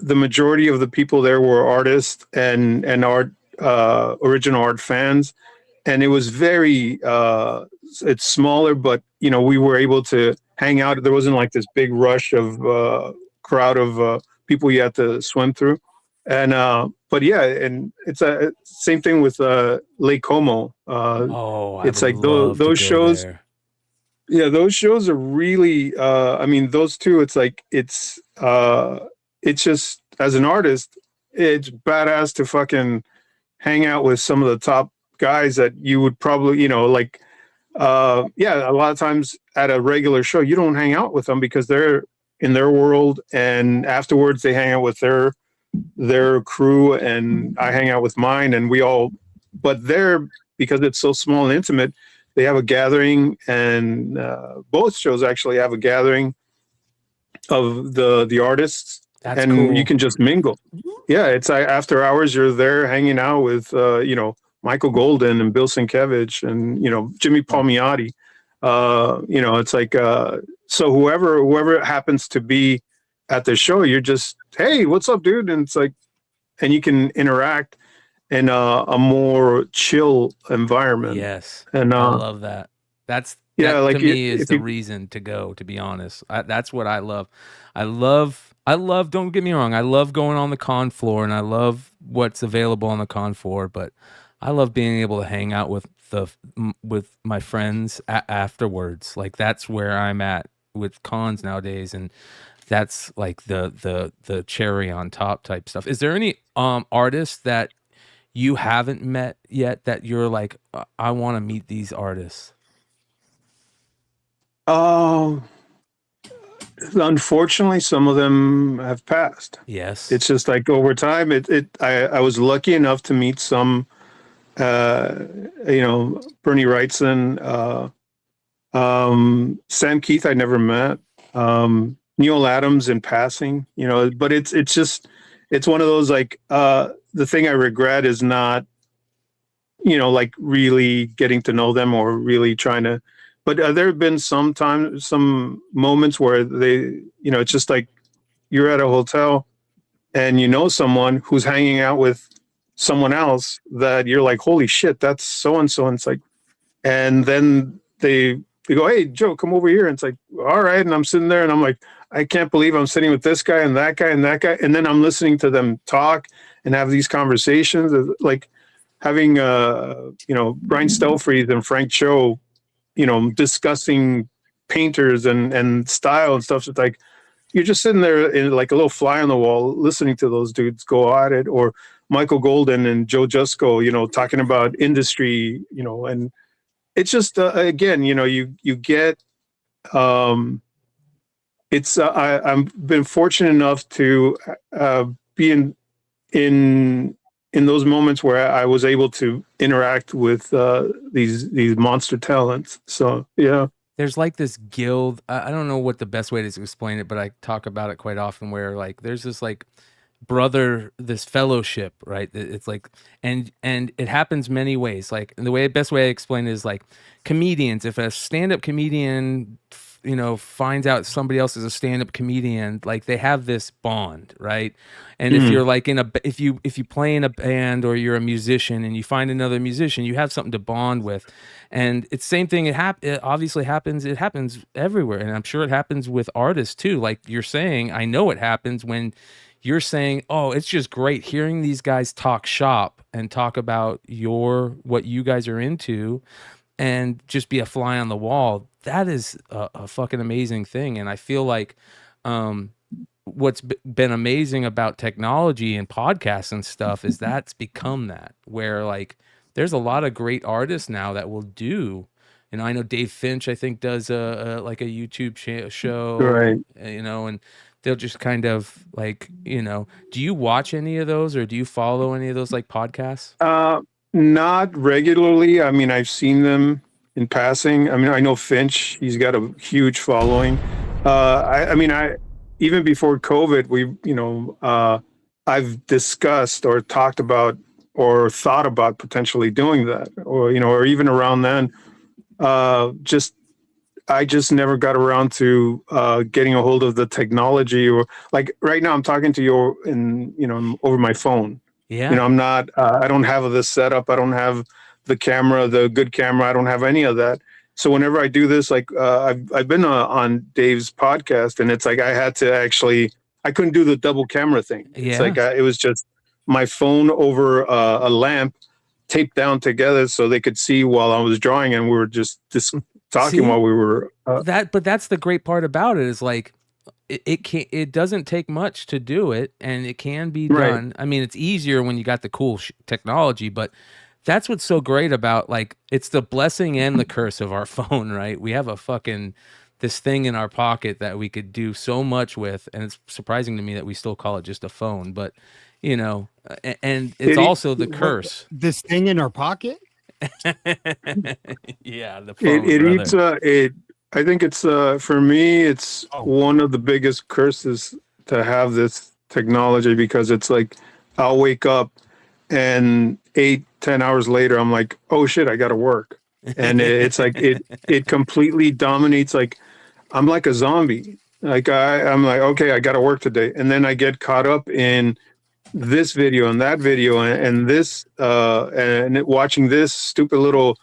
S14: The majority of the people there were artists and art, original art fans, and it was very it's smaller, but we were able to hang out. There wasn't like this big rush of crowd of people you had to swim through. And but yeah, and it's a same thing with Lake Como. It's like those shows.
S5: There.
S14: Yeah, those shows are really I mean, those two, it's just, as an artist, it's badass to fucking hang out with some of the top guys that you would probably, yeah, a lot of times at a regular show, you don't hang out with them because they're in their world, and afterwards they hang out with their crew, and I hang out with mine, and but they're, because it's so small and intimate, they have a gathering, and both shows actually have a gathering of the artists.
S5: That's
S14: and
S5: cool.
S14: You can just mingle. Yeah, it's after hours, you're there hanging out with Michael Golden and Bill Sienkiewicz and Jimmy Palmiotti. It's like so whoever happens to be at the show, you're just, hey, what's up, dude? And it's like, and you can interact in a more chill environment.
S5: Yes,
S14: and
S5: I love that. That
S14: like,
S5: to me is the reason to go, to be honest. That's what I love. I love, don't get me wrong, I love going on the con floor, and I love what's available on the con floor, but I love being able to hang out with my friends afterwards. Like, that's where I'm at with cons nowadays, and that's like the cherry on top type stuff. Is there any artists that you haven't met yet that you're like, I want to meet these artists?
S14: Unfortunately, some of them have passed.
S5: Yes.
S14: It's just like over time, I was lucky enough to meet some, Bernie Wrightson, Sam Keith I never met, Neil Adams in passing, but it's one of those, like, the thing I regret is not, like, really getting to know them or really trying to. But there have been some moments where it's just like you're at a hotel and someone who's hanging out with someone else that you're like, holy shit, that's so-and-so. And it's like, and then they go, hey, Joe, come over here. And it's like, all right. And I'm sitting there and I'm like, I can't believe I'm sitting with this guy and that guy and that guy. And then I'm listening to them talk and have these conversations, like having, Brian Stelfreeze and Frank Cho, discussing painters and style and stuff. So it's like, you're just sitting there in like a little fly on the wall, listening to those dudes go at it, or Michael Golden and Joe Jusko, talking about industry, and it's just, again, you get, I've been fortunate enough to be in those moments where I was able to interact with these monster talents. So yeah,
S5: there's like this guild. I don't know what the best way to explain it, but I talk about it quite often. Where like there's this like this fellowship, right? It's like, and it happens many ways. Like, and the best way I explain it is like comedians. If a stand-up comedian finds out somebody else is a stand-up comedian, like they have this bond, right? And if you're like if you play in a band or you're a musician and you find another musician, you have something to bond with. And it's same thing. It obviously happens. It happens everywhere, and I'm sure it happens with artists too. Like you're saying, I know it happens when you're saying, "Oh, it's just great hearing these guys talk shop and talk about what you guys are into." And just be a fly on the wall. That is a fucking amazing thing. And I feel like what's been amazing about technology and podcasts and stuff is that's become that, where like there's a lot of great artists now that will do. And I know Dave Finch, I think, does a YouTube show,
S14: Right.
S5: And they'll just kind of like, do you watch any of those or do you follow any of those like podcasts?
S14: Not regularly. I mean, I've seen them in passing. I mean, I know Finch, he's got a huge following. I mean, even before COVID, I've discussed or talked about or thought about potentially doing that, or even around then, I just never got around to getting a hold of the technology, or like right now I'm talking to you over my phone.
S5: Yeah.
S14: I'm not, I don't have this setup. I don't have the good camera. I don't have any of that. So whenever I do this, like I've been on Dave's podcast, and it's like I couldn't do the double camera thing.
S5: Yeah.
S14: It's like it was just my phone over a lamp taped down together so they could see while I was drawing, and we were just talking while we were.
S5: But that's the great part about it is like, it doesn't take much to do it, and it can be done. I mean, it's easier when you got the cool technology, but that's what's so great about, like, it's the blessing and the curse of our phone, right? We have this thing in our pocket that we could do so much with, and it's surprising to me that we still call it just a phone, but and it's also the curse.
S13: This thing in our pocket?
S5: Yeah, the phone.
S14: I think it's for me, it's one of the biggest curses to have this technology, because it's like I'll wake up and 8-10 hours later I'm like, oh shit, I gotta work. And it's like it completely dominates. Like I'm like a zombie. Like I'm like, okay, I gotta work today. And then I get caught up in this video and that video and this and watching this stupid little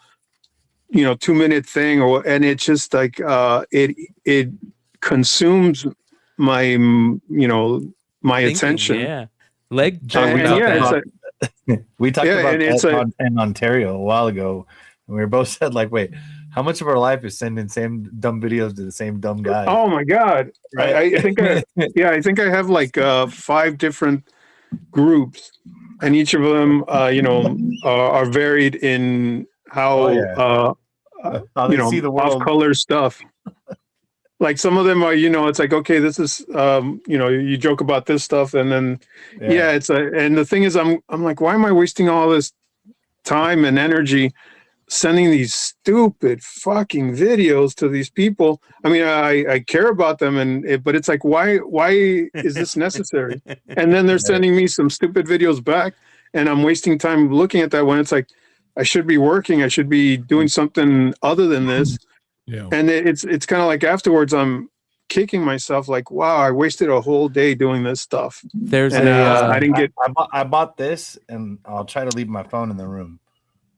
S14: 2-minute thing, and it's just like it consumes my my
S5: Thinking,
S14: attention.
S5: Yeah, we
S9: talked about that in Ontario a while ago, and we were both said like, wait, how much of our life is sending same dumb videos to the same dumb guy?
S14: Oh my god!
S9: Right?
S14: I think I think I have like 5 different groups, and each of them are varied in how
S9: see the world.
S14: Off-color stuff. Like some of them are, it's like, okay, this is you joke about this stuff, and then and the thing is, I'm like, why am I wasting all this time and energy sending these stupid fucking videos to these people? I mean, I care about them, but it's like, why is this necessary? And then they're sending me some stupid videos back, and I'm wasting time looking at that, when it's like, I should be working. I should be doing something other than this.
S8: Yeah.
S14: And it's kind of like afterwards, I'm kicking myself, like, wow, I wasted a whole day doing this stuff. I didn't get.
S9: I bought this, and I'll try to leave my phone in the room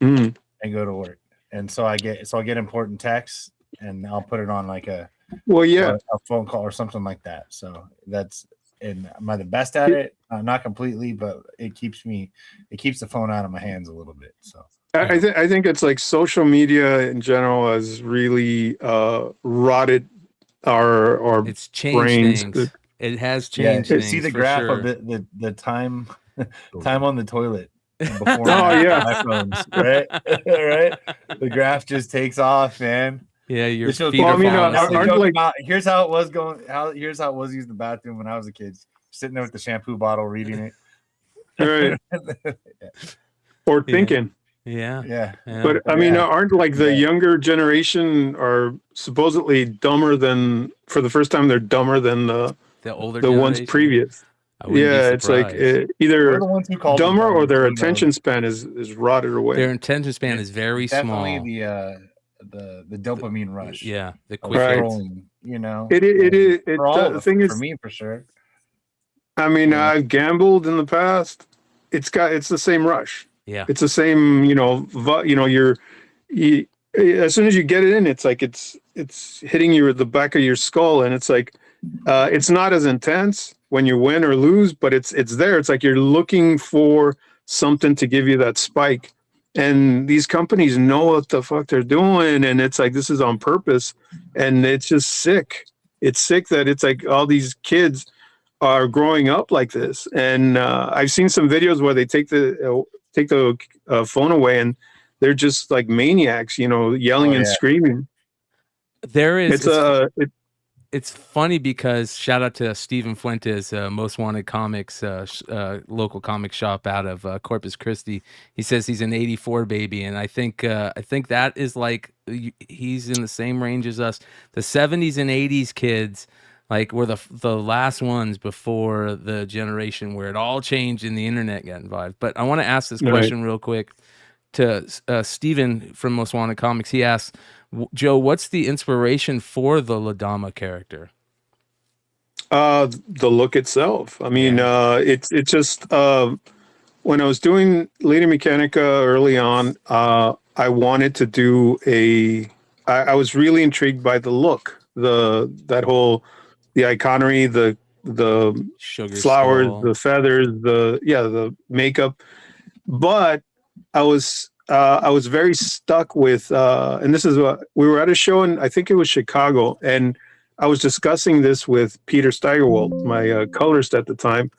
S14: and
S9: go to work. And so I get important texts, and I'll put it on like a phone call or something like that. So that's. And am I the best at it? Not completely, but it keeps the phone out of my hands a little bit. So
S14: I think it's like social media in general has really rotted our
S5: it's changed
S14: brains.
S5: Things. It has changed. Things,
S9: see the
S5: for
S9: graph
S5: sure.
S9: of the time on the toilet before
S14: iPhones,
S9: right? Right. The graph just takes off, man.
S5: Yeah, your feet
S14: well,
S5: are
S9: here's how it was here's how it was using the bathroom when I was a kid. Sitting there with the shampoo bottle, reading
S14: it. Right. Or thinking.
S5: Yeah.
S14: But I mean, aren't like the younger generation are supposedly dumber than, for the first time, they're dumber than the ones previous. It's like either dumber or their attention span is rotted away.
S5: Their attention span is very
S9: definitely
S5: small.
S9: The dopamine rush.
S5: Yeah, the
S14: quick
S9: scrolling. You know,
S14: It is.
S9: for all of
S14: The
S9: us,
S14: thing
S9: for
S14: is,
S9: me for sure.
S14: I mean, I've gambled in the past. It's the same rush.
S5: Yeah.
S14: It's the same, you, as soon as you get it in, it's like it's hitting you at the back of your skull, and it's like it's not as intense when you win or lose, but it's there. It's like you're looking for something to give you that spike, and these companies know what the fuck they're doing, and it's like this is on purpose, and it's just sick. It's sick that it's like all these kids are growing up like this, and I've seen some videos where they take the phone away, and they're just like maniacs, yelling and screaming.
S5: There is.
S14: It's
S5: funny because shout out to Steven Fuentes, Most Wanted Comics, local comic shop out of Corpus Christi. He says he's an '84 baby, and I think that is like he's in the same range as us. The '70s and '80s kids, like, were the last ones before the generation where it all changed and the internet got involved. But I want to ask this question real quick to Steven from Most Wanted Comics. He asks, Joe, what's the inspiration for the Ladama character?
S14: The look itself. I mean, it's just when I was doing Lady Mechanica early on, I wanted to do I was really intrigued by the look, the iconery, the
S5: sugar
S14: flowers,
S5: skull,
S14: the feathers, the makeup, but I was very stuck with, and this is what we were at a show in, I think it was Chicago, and I was discussing this with Peter Steigerwald, my colorist at the time,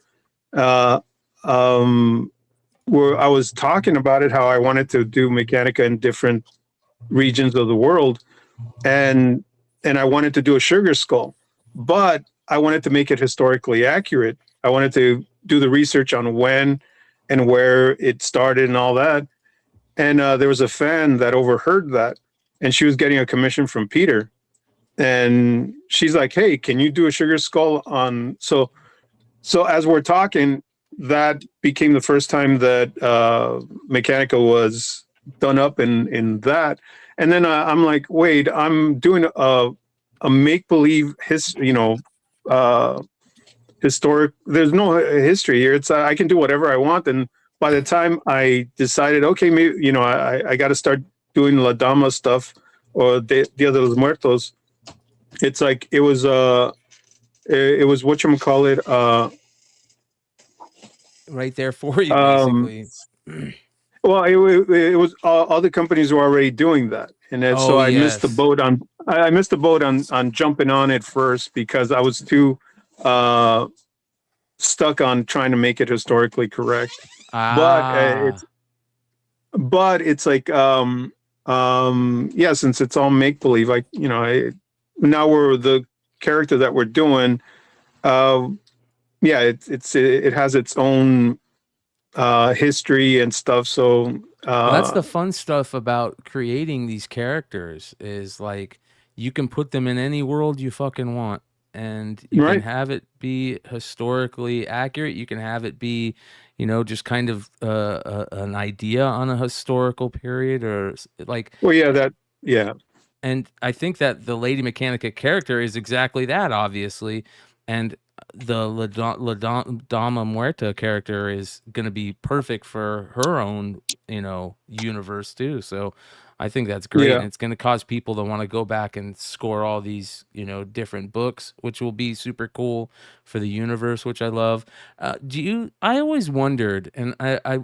S14: where I was talking about it, how I wanted to do Mechanica in different regions of the world, and I wanted to do a sugar skull, but I wanted to make it historically accurate. I wanted to do the research on when and where it started and all that. And there was a fan that overheard that, and she was getting a commission from Peter. And she's like, "Hey, can you do a sugar skull on?" So as we're talking, that became the first time that Mechanica was done up in that. And then I'm like, wait, I'm doing a make-believe historic. There's no history here. It's I can do whatever I want. And by the time I decided, okay, maybe I got to start doing La Dama stuff or Dia de los Muertos. It's like it was whatchamacallit,
S5: right there for you, basically.
S14: Well, it was other companies were already doing that, and so I missed the boat on. I missed the boat on jumping on it first because I was too stuck on trying to make it historically correct. But it's like since it's all make believe, now we're the character that we're doing. It has its own history and stuff. So
S5: that's the fun stuff about creating these characters is like you can put them in any world you fucking want, and you can have it be historically accurate. You can have it be, just kind of an idea on a historical period or like.
S14: Well, yeah.
S5: And I think that the Lady Mechanica character is exactly that, obviously, and the La Dama Muerta character is going to be perfect for her own, universe too. So I think that's great.
S14: Yeah.
S5: And it's going to cause people to want to go back and score all these, different books, which will be super cool for the universe, which I love. I always wondered, and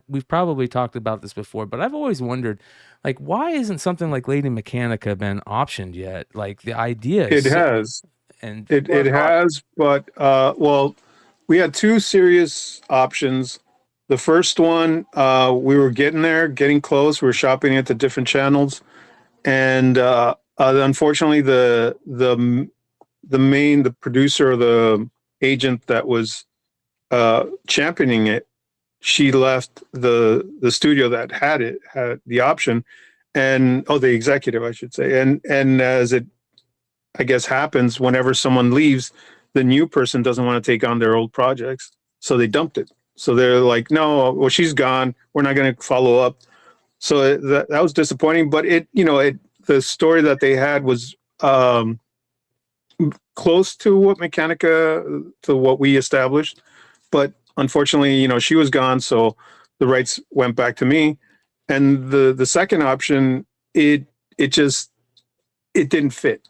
S5: we've probably talked about this before, but I've always wondered, like, why isn't something like Lady Mechanica been optioned yet? Like the idea is
S14: has.
S5: And
S14: it has, but we had two serious options. The first one, we were getting close. We were shopping at the different channels, and unfortunately, the producer or the agent that was championing it, she left the studio that had the option, and the executive, I should say, and as it, I guess, happens whenever someone leaves, the new person doesn't want to take on their old projects, so they dumped it. So they're like, no, well, she's gone. We're not going to follow up. So that was disappointing. But the story that they had was close to what Mechanica, to what we established, but unfortunately, you know, she was gone, so the rights went back to me. And the second option, it didn't fit.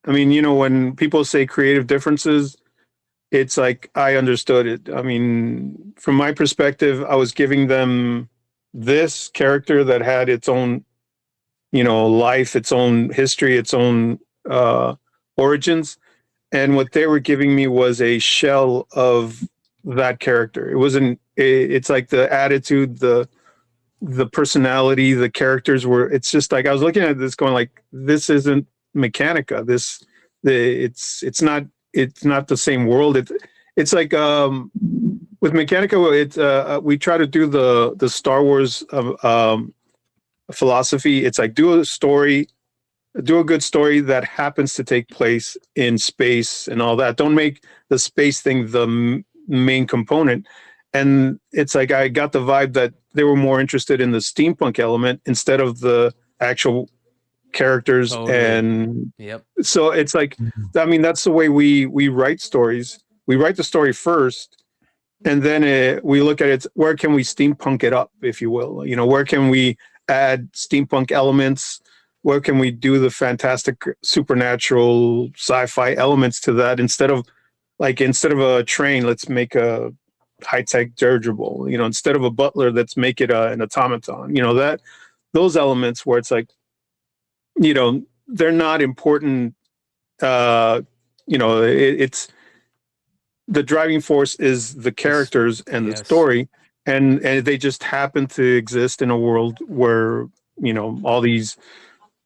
S14: I mean, you know, when people say creative differences, it's like I understood it. I mean, from my perspective, I was giving them this character that had its own, you know, life, its own history, its own origins, and what they were giving me was a shell of that character. It wasn't. It's like the attitude, the personality, the characters were. It's just like I was looking at this, going like, this isn't Mechanica. It's not the same world. It's like with Mechanica, we try to do the Star Wars philosophy. It's like do a good story that happens to take place in space and all that. Don't make the space thing the main component. And it's like I got the vibe that they were more interested in the steampunk element instead of the actual characters. Totally. And so it's like, I mean, that's the way we write stories. We write the story first, and then we look at it, where can we steampunk it up, if you will? You know, where can we add steampunk elements? Where can we do the fantastic supernatural sci-fi elements to that? Instead of a train, let's make a high-tech dirigible. You know, instead of a butler, let's make it an automaton. You know, those elements where it's like, you know, they're not important. You know, it's the driving force is the characters and the story, and they just happen to exist in a world where, you know, all these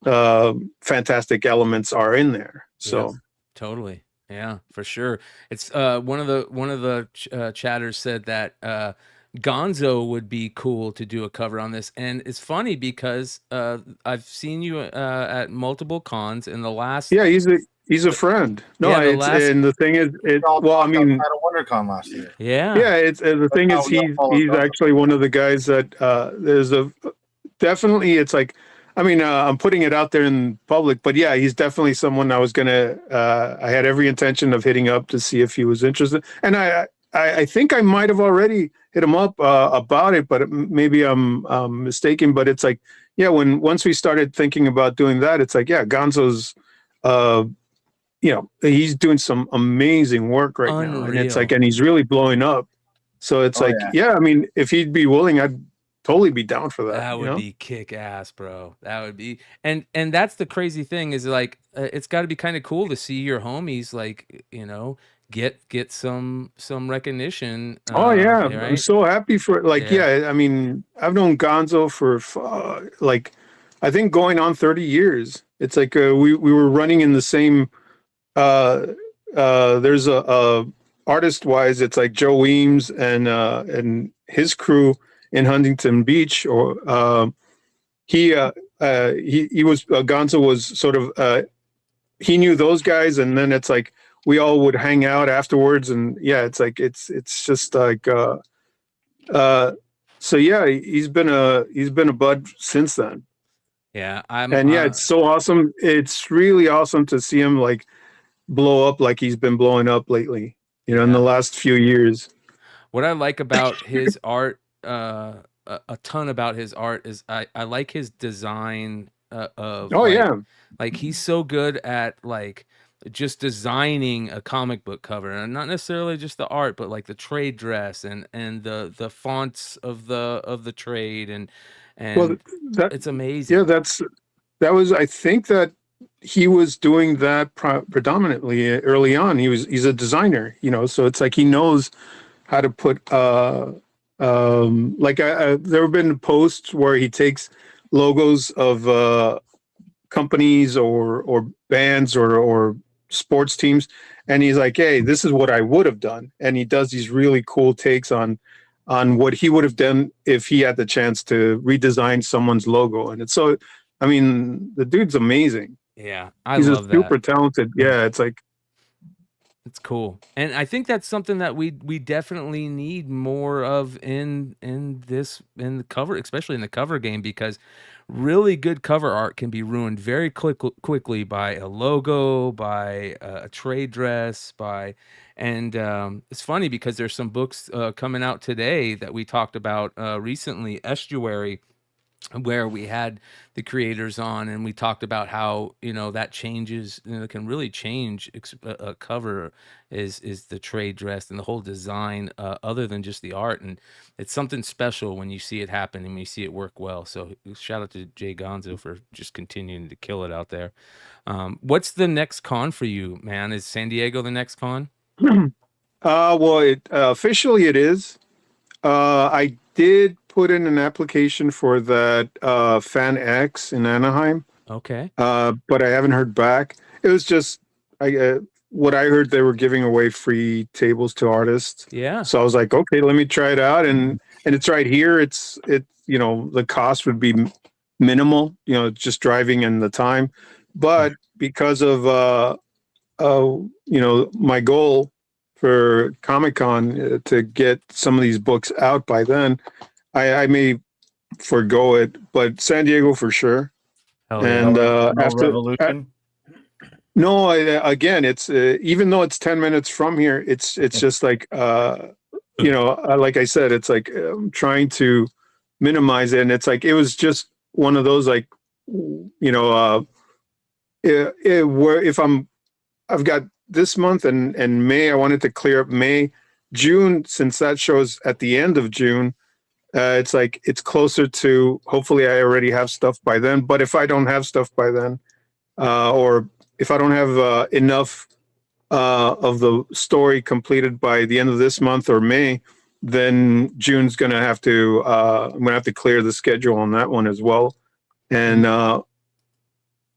S14: fantastic elements are in there. So
S5: totally. Yeah, for sure. It's one of the chatters said that Gonzo would be cool to do a cover on this, and it's funny because I've seen you at multiple cons in the last.
S14: Yeah, he's a friend. No, yeah, and the thing is, well, I mean,
S9: at a WonderCon last year.
S5: Yeah,
S14: yeah. The thing is, he's actually one of the guys that there's definitely. It's like, I mean, I'm putting it out there in public, but yeah, he's definitely someone I was gonna. I had every intention of hitting up to see if he was interested, and I think I might have already hit him up about it, but maybe I'm mistaken. But it's like, yeah, once we started thinking about doing that, it's like, yeah, Gonzo's, you know, he's doing some amazing work right now, and it's like, and he's really blowing up. So it's yeah, I mean, if he'd be willing, I'd totally be down for that.
S5: That would be kick ass, bro. That would be, and that's the crazy thing is like, it's got to be kind of cool to see your homies, like, you know, get some recognition.
S14: Oh yeah,
S5: right?
S14: I'm so happy for like, yeah. I mean, I've known Gonzo for like, I think going on 30 years. It's like we were running in the same. There's a artist wise, it's like Joe Weems and his crew in Huntington Beach, or he was Gonzo was sort of he knew those guys, and then it's like we all would hang out afterwards, and yeah, it's like it's just like so yeah, he's been a bud since then.
S5: Yeah,
S14: it's so awesome. It's really awesome to see him like blow up like he's been blowing up lately, you know, in the last few years.
S5: What I like about his art, a ton about his art, is I like his design of like he's so good at like just designing a comic book cover, and not necessarily just the art, but like the trade dress and the fonts of the trade, and well, it's amazing.
S14: Yeah, that was, I think that he was doing that predominantly early on. He's a designer, you know, so it's like he knows how to put like there have been posts where he takes logos of companies or bands or sports teams, and he's like, hey, this is what I would have done, and he does these really cool takes on what he would have done if he had the chance to redesign someone's logo. And it's so, I mean, the dude's amazing.
S5: Yeah,
S14: he's
S5: love
S14: super talented. Yeah, it's like
S5: It's cool, and I think that's something that we definitely need more of in the cover, especially in the cover game, because really good cover art can be ruined very quickly by a logo, by a trade dress, and it's funny because there's some books coming out today that we talked about recently, Estuary, where we had the creators on and we talked about how that changes, can really change a cover is the trade dress and the whole design, other than just the art, and it's something special when you see it happen and you see it work well. So shout out to Jay Gonzo for just continuing to kill it out there. What's the next con for you, man? Is San Diego the next con?
S14: Well, officially it is. I did put in an application for that Fan X in Anaheim.
S5: Okay.
S14: But I haven't heard back. It was just what I heard, they were giving away free tables to artists.
S5: Yeah.
S14: So I was like, okay, let me try it out, and it's right here. It's the cost would be minimal, just driving and the time, but because of my goal for Comic-Con to get some of these books out by then, I may forego it, but San Diego for sure. And after
S9: Revolution.
S14: No, again, it's even though it's 10 minutes from here, it's just like like I said, it's like I'm trying to minimize it, and it's like it was just one of those like where if I've got this month and May, I wanted to clear up May, June, since that show's at the end of June. It's like it's closer to, hopefully I already have stuff by then. But if I don't have stuff by then, or if I don't have enough of the story completed by the end of this month or May, then June's gonna have to I'm gonna have to clear the schedule on that one as well. And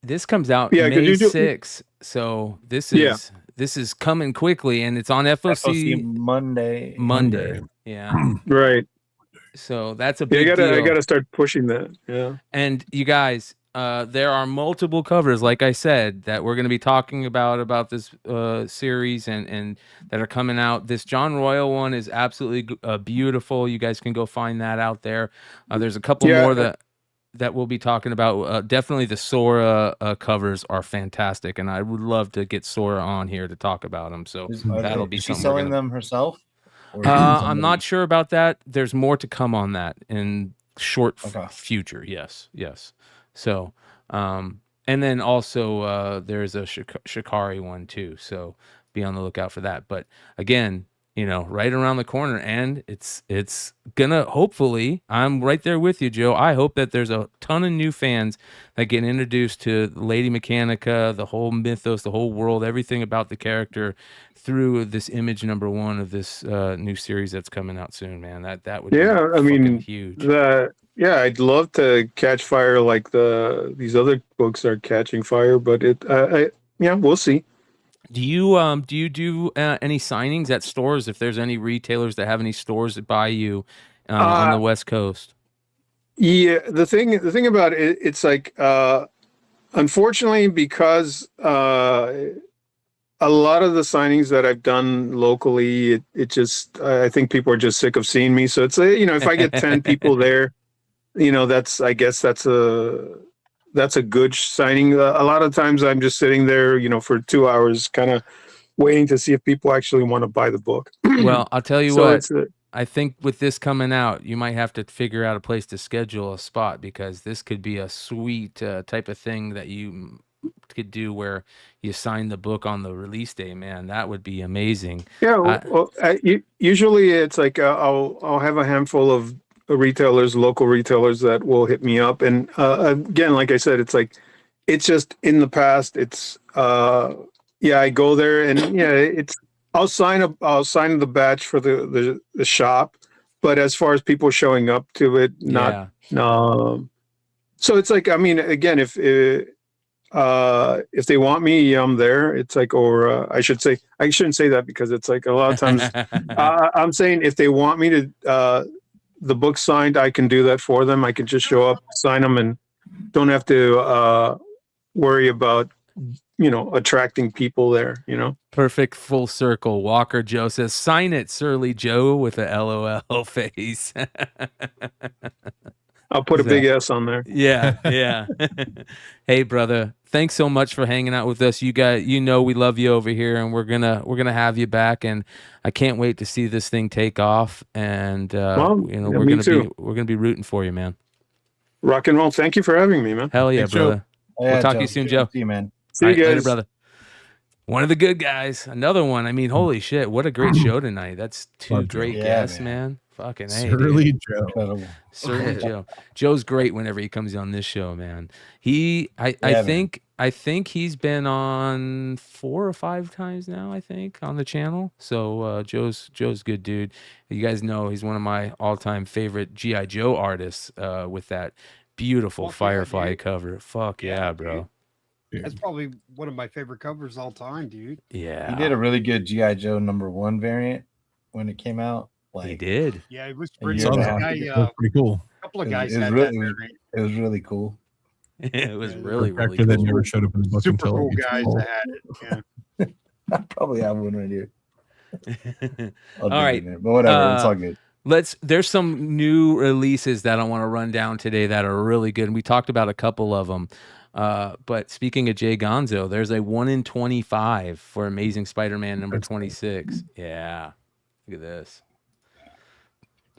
S5: this comes out
S14: May
S5: 6th, so this is coming quickly, and it's on FOC
S9: Monday.
S5: Yeah.
S14: Right.
S5: So that's a big
S14: I
S5: deal.
S14: gotta start pushing that. Yeah.
S5: And you guys, there are multiple covers, like I said, that we're going to be talking about this series and that are coming out. This John Royal one is absolutely beautiful. You guys can go find that out there. There's a couple more that we'll be talking about. Definitely the Sora covers are fantastic, and I would love to get Sora on here to talk about them. So that'll be
S9: Is she
S5: something.
S9: selling them herself?
S5: I'm not sure about that. There's more to come on that in short future. Yes. So, and then also there's a Shikari one too. So be on the lookout for that. But again, right around the corner, and it's gonna, hopefully, I'm right there with you, Joe. I hope that there's a ton of new fans that get introduced to Lady Mechanika, the whole mythos, the whole world, everything about the character through this image number 1 of this new series that's coming out soon, man. That would be huge.
S14: I'd love to catch fire like these other books are catching fire, but we'll see.
S5: Do you do any signings at stores, if there's any retailers that have any stores that buy you on the West Coast?
S14: Yeah, the thing about it, it's like unfortunately, because a lot of the signings that I've done locally, it just, I think people are just sick of seeing me. So it's if I get 10 people there, I guess that's a good signing. A lot of times I'm just sitting there, for 2 hours, kind of waiting to see if people actually want to buy the book.
S5: Well, I'll tell you what, I think with this coming out, you might have to figure out a place to schedule a spot, because this could be a sweet type of thing that you could do where you sign the book on the release day, man. That would be amazing.
S14: Yeah. Usually it's like I'll have a handful of retailers, local retailers, that will hit me up. And again, like I said, it's like, it's just in the past. It's I go there and I'll sign the batch for the shop, but as far as people showing up to it, not. So it's like, I mean, again, if they want me, I'm there. It's like, or I shouldn't say that, because it's like a lot of times I'm saying if they want me to the book signed, I can do that for them. I can just show up, sign them, and don't have to worry about attracting people there,
S5: Perfect full circle. Walker Joe says, "Sign it, Surly Joe," with a LOL face.
S14: I'll put a big S on there.
S5: Yeah. Hey, brother, thanks so much for hanging out with us. You guys, we love you over here, and we're gonna have you back. And I can't wait to see this thing take off. And we're gonna be rooting for you, man.
S14: Rock and roll. Thank you for having me, man.
S5: Hell yeah,
S14: Thanks,
S5: brother.
S9: Oh, yeah,
S5: We'll talk
S9: Joe.
S5: to you soon,
S9: Good
S5: Joe.
S9: to see you, man.
S14: See you
S5: All right, later,
S14: guys.
S5: brother. One of the good guys. Another one. I mean, holy shit, what a great show tonight. That's two great guests, man. Fucking hey,
S8: Surly
S5: dude.
S8: Joe.
S9: Incredible.
S5: Surly Joe. Joe's great whenever he comes on this show, man. I think he's been on 4 or 5 times now, I think, on the channel. So Joe's good dude. You guys know he's one of my all-time favorite G.I. Joe artists with that beautiful Firefly cover. Fuck yeah, bro.
S13: That's probably one of my favorite covers all time, dude.
S5: Yeah.
S9: He did a really good G.I. Joe #1 variant when it came out.
S5: He did.
S13: Yeah, it was
S9: a
S13: pretty.
S9: year and a half
S8: That
S9: ago.
S8: was pretty cool.
S13: A couple of
S9: It
S13: guys
S9: was
S13: had
S9: really-
S13: that variant.
S9: It was really cool.
S5: It was really
S8: Character that
S5: cool.
S8: never showed up in the book
S13: Super
S8: until
S13: cool
S8: it gets
S13: guys
S8: old.
S13: that had it. Yeah.
S9: I probably have one right here.
S5: All right,
S9: but whatever, it's all good.
S5: There's some new releases that I want to run down today that are really good. And we talked about a couple of them. But speaking of Jay Gonzo, there's a 1 in 25 for Amazing Spider-Man #26. Yeah, look at this.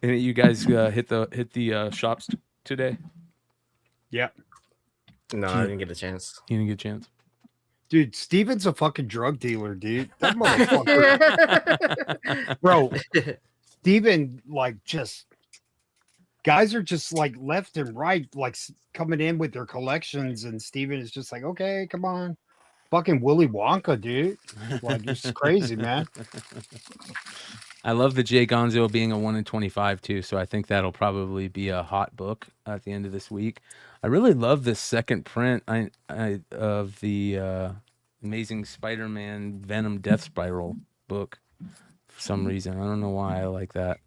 S5: Any of you guys hit the shops today?
S13: Yeah.
S7: No, I didn't get a chance.
S5: You didn't get a chance.
S13: Dude, Steven's a fucking drug dealer, dude. That motherfucker. Bro, Steven, guys are just left and right, coming in with their collections, and Steven is just like, okay, come on. Fucking Willy Wonka, dude. It's crazy, man.
S5: I love the Jay Gonzo being a 1 in 25 too, so I think that'll probably be a hot book at the end of this week. I really love this second print of the Amazing Spider-Man Venom Death Spiral book for some reason. I don't know why I like that.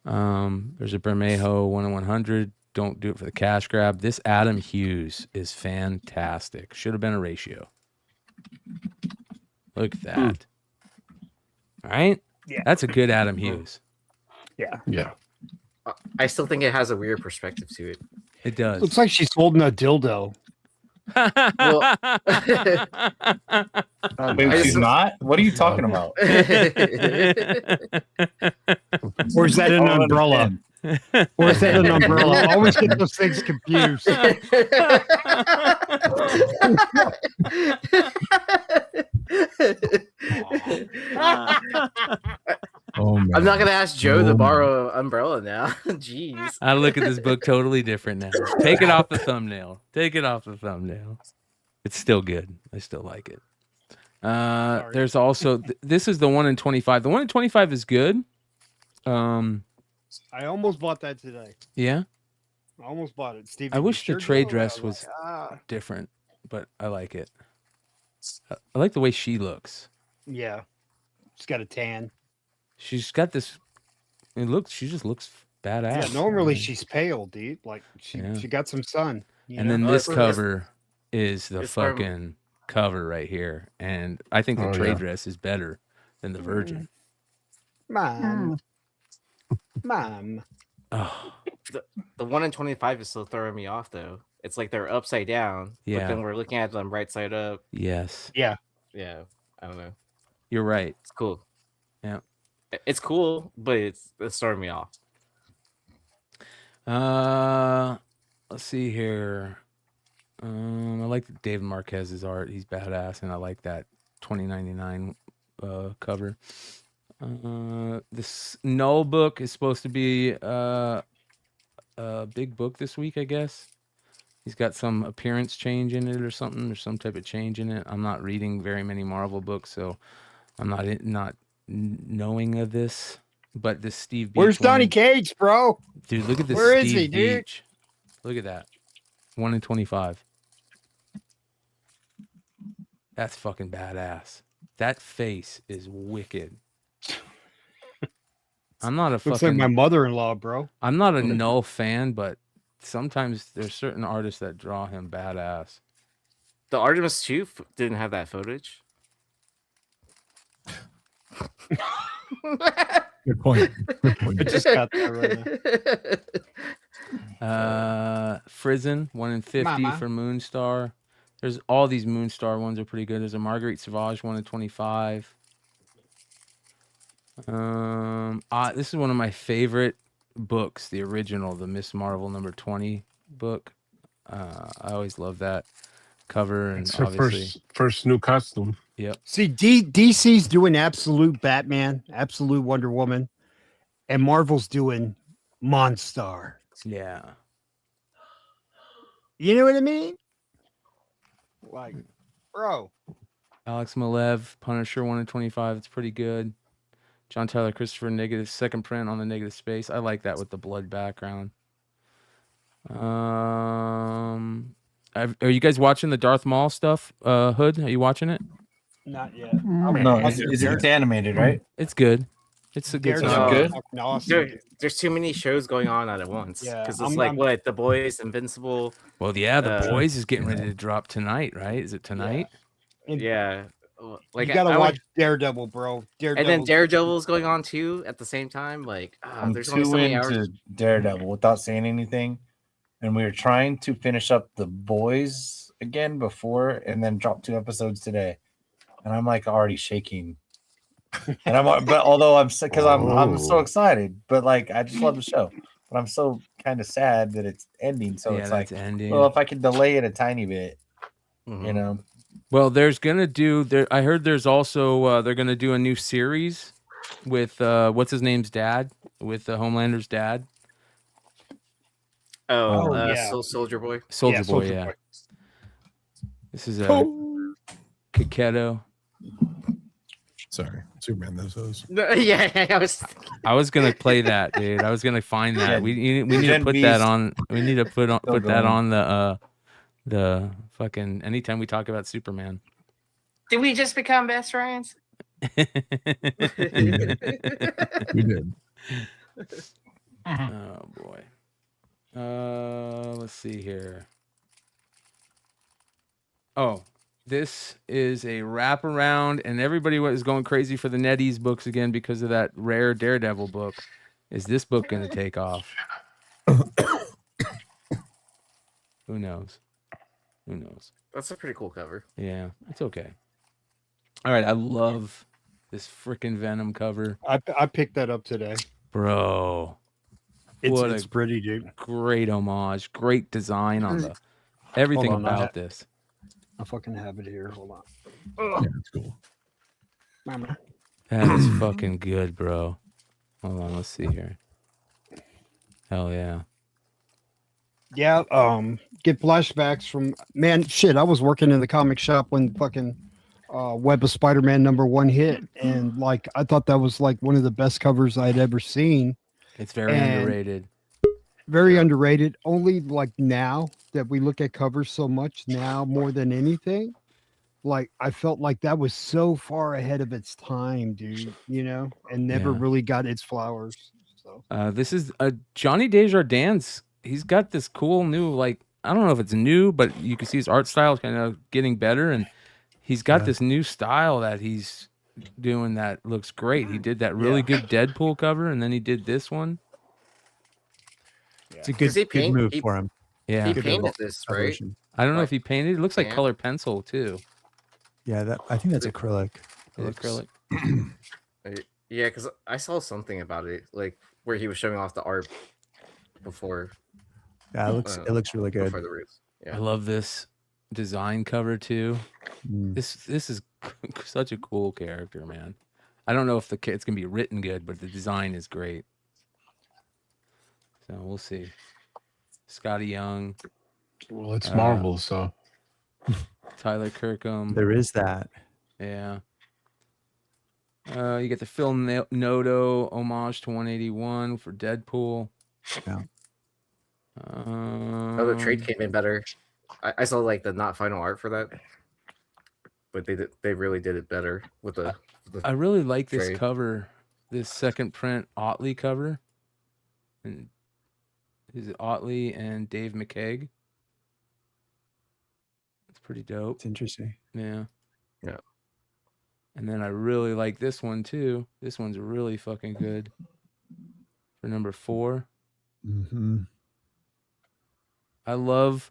S5: There's a Bermejo 1 in 100. Don't do it for the cash grab. This Adam Hughes is fantastic. Should have been a ratio. Look at that. All right?
S13: Yeah.
S5: That's a good Adam Hughes.
S13: Yeah.
S10: Yeah.
S7: I still think it has a weird perspective to it.
S5: It does.
S13: Looks like she's holding a dildo.
S7: Well,
S9: Wait, she's not? What are you talking about?
S13: Or is that an umbrella? Or is that an umbrella? I always get those things confused.
S8: Oh, man.
S7: I'm not gonna ask Joe to borrow an umbrella now. Jeez.
S5: I look at this book totally different now. Take it off the thumbnail. Take it off the thumbnail. It's still good. I still like it. There's also this is the 1 in 25. The 1 in 25 is good.
S13: I almost bought that today.
S5: Yeah.
S13: I almost bought it. Steve,
S5: I wish the
S13: sure
S5: trade
S13: do.
S5: dress
S13: I
S5: was
S13: like,
S5: different, but I like it. I like the way she looks.
S13: yeah. She's got a tan.
S5: She's got this. She just looks badass.
S13: Yeah, normally she's pale, dude. She got some sun.
S5: And then this cover is the
S7: it's from-
S5: fucking cover right here, and I think the trade dress is better than the Virgin.
S13: Mom.
S5: Oh,
S7: The 1 in 25 is still throwing me off though. It's like they're upside down.
S5: Yeah.
S7: But then we're looking at them right side up.
S5: yes,
S13: Yeah.
S7: Yeah. I don't know.
S5: you're right.
S7: It's cool.
S5: Yeah.
S7: It's cool, but it's throwing me off.
S5: Let's see here. I like David Marquez's art. He's badass, and I like that 2099 cover. This Null book is supposed to be a big book this week, I guess. He's got some appearance change in it or something. There's some type of change in it. I'm not reading very many Marvel books, so I'm not knowing of this. But this Steve Beach
S13: Where's Donny
S5: one-
S13: Cates, bro?
S5: Dude, look at this
S13: Where is
S5: Steve
S13: he, dude?
S5: Beach. Look at that. 1 in 25. That's fucking badass. That face is wicked. I'm not a
S13: Looks like
S5: fucking
S13: my mother-in-law, bro.
S5: I'm not a Null fan, but sometimes there's certain artists that draw him badass.
S7: The Artemis 2 didn't have that footage.
S8: Good point. Good point.
S13: I just got that right now.
S5: Frizen 1 in 50
S13: Mama.
S5: for Moonstar. There's all these Moonstar ones are pretty good. There's a Marguerite Sauvage 1 in 25. This is one of my favorite books, the original, the Miss Marvel number 20 book. I always love that cover, and
S10: It's her
S5: obviously
S10: first new costume.
S5: Yep.
S13: See, DC's doing absolute Batman, absolute Wonder Woman, and Marvel's doing Monstar.
S5: Yeah.
S13: You know what I mean? Like, bro.
S5: Alex Malev, Punisher 1 in 25. It's pretty good. John Tyler Christopher, negative second print on the negative space. I like that with the blood background. Are you guys watching the Darth Maul stuff? Hood, are you watching it?
S13: Not yet.
S9: No, it's animated, right?
S5: It's good. It's a good.
S7: There's too many shows going on at once.
S13: Yeah,
S7: Because it's what The Boys, Invincible.
S5: Well, yeah, The Boys is getting ready to drop tonight, right? Is it tonight?
S7: Yeah. Like
S13: you gotta watch Daredevil, bro.
S7: And then Daredevil's going on too at the same time. Like,
S9: I'm
S7: there's only
S9: too
S7: so many
S9: into
S7: hours.
S9: Daredevil without saying anything, and we were trying to finish up The Boys again before, and then drop 2 episodes today, and I'm like already shaking. And but although I'm because I'm so excited, but like I just love the show, but I'm so kind of sad that it's ending. So it's like,
S5: ending.
S9: well, if I could delay it a tiny bit, you know.
S5: Well, there's gonna do there. I heard there's also they're gonna do a new series with what's his name's dad, with Homelander's dad.
S7: Soldier Boy.
S5: Soldier Boy, yeah. This is Kaketo.
S8: Sorry, Superman. Those.
S7: Yeah,
S5: I was gonna play that, dude. I was gonna find that. We need to put that on. We need to put that on the fucking anytime we talk about Superman.
S15: Did we just become best friends?
S8: We did.
S5: Oh boy. Let's see here. Oh, this is a wraparound, and everybody was going crazy for the NetEase books again because of that rare Daredevil book. Is this book going to take off? Who knows? Who knows?
S7: That's a pretty cool cover.
S5: Yeah, it's okay. All right, I love this freaking Venom cover.
S13: I picked that up today.
S5: Bro.
S13: It's pretty, dude.
S5: Great homage. Great design on the everything about this.
S13: I fucking have it here. Hold on.
S8: Yeah, it's cool.
S13: Mama.
S5: That is fucking good, bro. Hold on, let's see here. Hell yeah.
S13: Yeah, get flashbacks from shit. I was working in the comic shop when fucking Web of Spider-Man #1 hit, and like I thought that was like one of the best covers I'd ever seen.
S5: It's very underrated.
S13: Very underrated. Only like now that we look at covers so much now more than anything. Like I felt like that was so far ahead of its time, dude, you know, and never really got its flowers. So
S5: this is Johnny Desjardins. He's got this cool new, like, I don't know if it's new, but you can see his art style is kind of getting better, and he's got this new style that he's doing that looks great. He did that really good Deadpool cover, and then he did this one.
S6: It's a good move for him.
S5: Yeah,
S7: he painted this, right?
S5: I don't know if he painted. It looks like color pencil too.
S6: Yeah, I think that's acrylic.
S5: Acrylic.
S7: Yeah, because I saw something about it, like where he was showing off the art before.
S6: Yeah, it looks really good.
S7: Before the roots. Yeah.
S5: I love this design cover too. This is such a cool character, man. I don't know if it's gonna be written good, but the design is great. So we'll see. Scotty Young.
S10: Well, it's Marvel, so
S5: Tyler Kirkham.
S6: There is that.
S5: Yeah. You get the Phil Noto homage to 181 for Deadpool.
S6: Yeah.
S7: The trade came in better. I saw like the not final art for that, but they really did it better with the
S5: I really like this
S7: trade.
S5: cover, this second print Otley cover. And is it Otley and Dave McKeag? It's pretty dope.
S6: It's interesting.
S5: Yeah.
S7: Yeah.
S5: And then I really like this one too. This one's really fucking good. For number 4.
S6: Mm-hmm.
S5: I love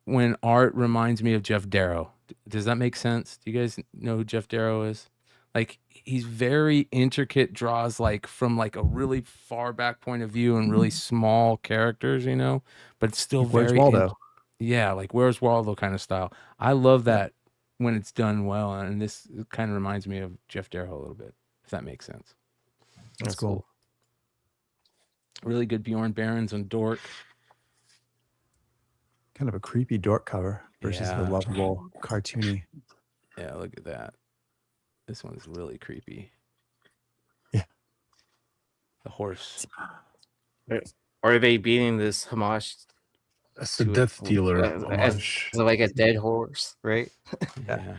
S5: when art reminds me of Jeff Darrow. Does that make sense? Do you guys know who Jeff Darrow is? Like, he's very intricate, draws like from like a really far back point of view and really small characters, you know, but it's still
S6: Where's
S5: very
S6: Waldo?
S5: yeah, like Where's Waldo kind of style. I love that when it's done well, and this kind of reminds me of Jeff Darrow a little bit, if that makes sense.
S6: That's cool.
S5: Really good Bjorn Barons on Dork.
S6: Kind of a creepy Dork cover versus the
S5: Yeah.
S6: lovable cartoony.
S5: Yeah, look at that. This one's really creepy.
S6: Yeah.
S5: The horse.
S7: Are they beating this homage?
S10: That's the Death Dealer
S7: As
S10: homage.
S7: like a dead horse, right?
S5: Yeah.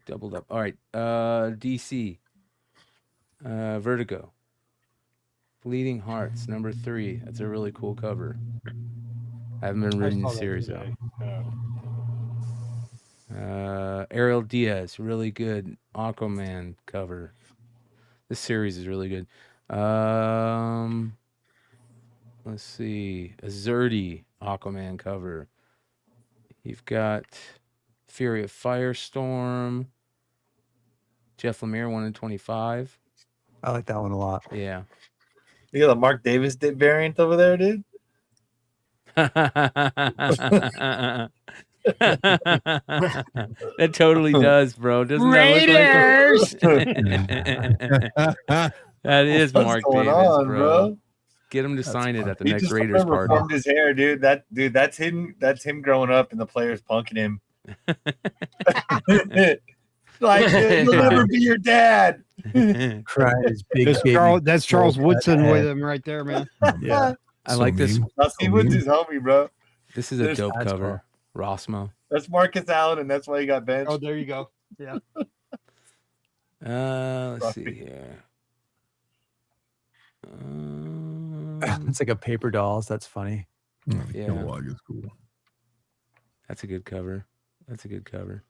S5: Doubled up. All right. DC. Vertigo. Bleeding Hearts, number 3. That's a really cool cover. I haven't been reading the series out. Ariel Diaz, really good Aquaman cover. This series is really good. Let's see. Azurdi Aquaman cover. You've got Fury of Firestorm. Jeff Lemire, 1 in 25.
S6: I like that one a lot.
S5: Yeah.
S9: You got the Mark Davis variant over there, dude.
S5: That totally does, bro. Doesn't
S13: Raiders!
S5: that look like that is
S9: What's
S5: Mark
S9: going
S5: Davis,
S9: on,
S5: bro. Get him to sign it at the
S9: He
S5: next
S9: just
S5: Raiders party.
S9: reformed his hair, dude. That's him. That's him growing up, and the players punking him. Like, he'll never be your dad.
S6: Crying his big baby.
S13: That's Charles
S6: Full
S13: Woodson
S6: head.
S13: with him right there, man.
S6: Yeah.
S5: I like this.
S9: He was his homie, bro.
S5: This is a
S9: There's-
S5: dope
S9: That's
S5: cover. Rossmo.
S9: That's Marcus Allen, and that's why he got benched.
S13: Oh, there you go. Yeah.
S5: Let's see here.
S6: It's like a paper dolls. That's funny.
S5: Yeah.
S8: Catalog is cool.
S5: That's a good cover. That's a good cover.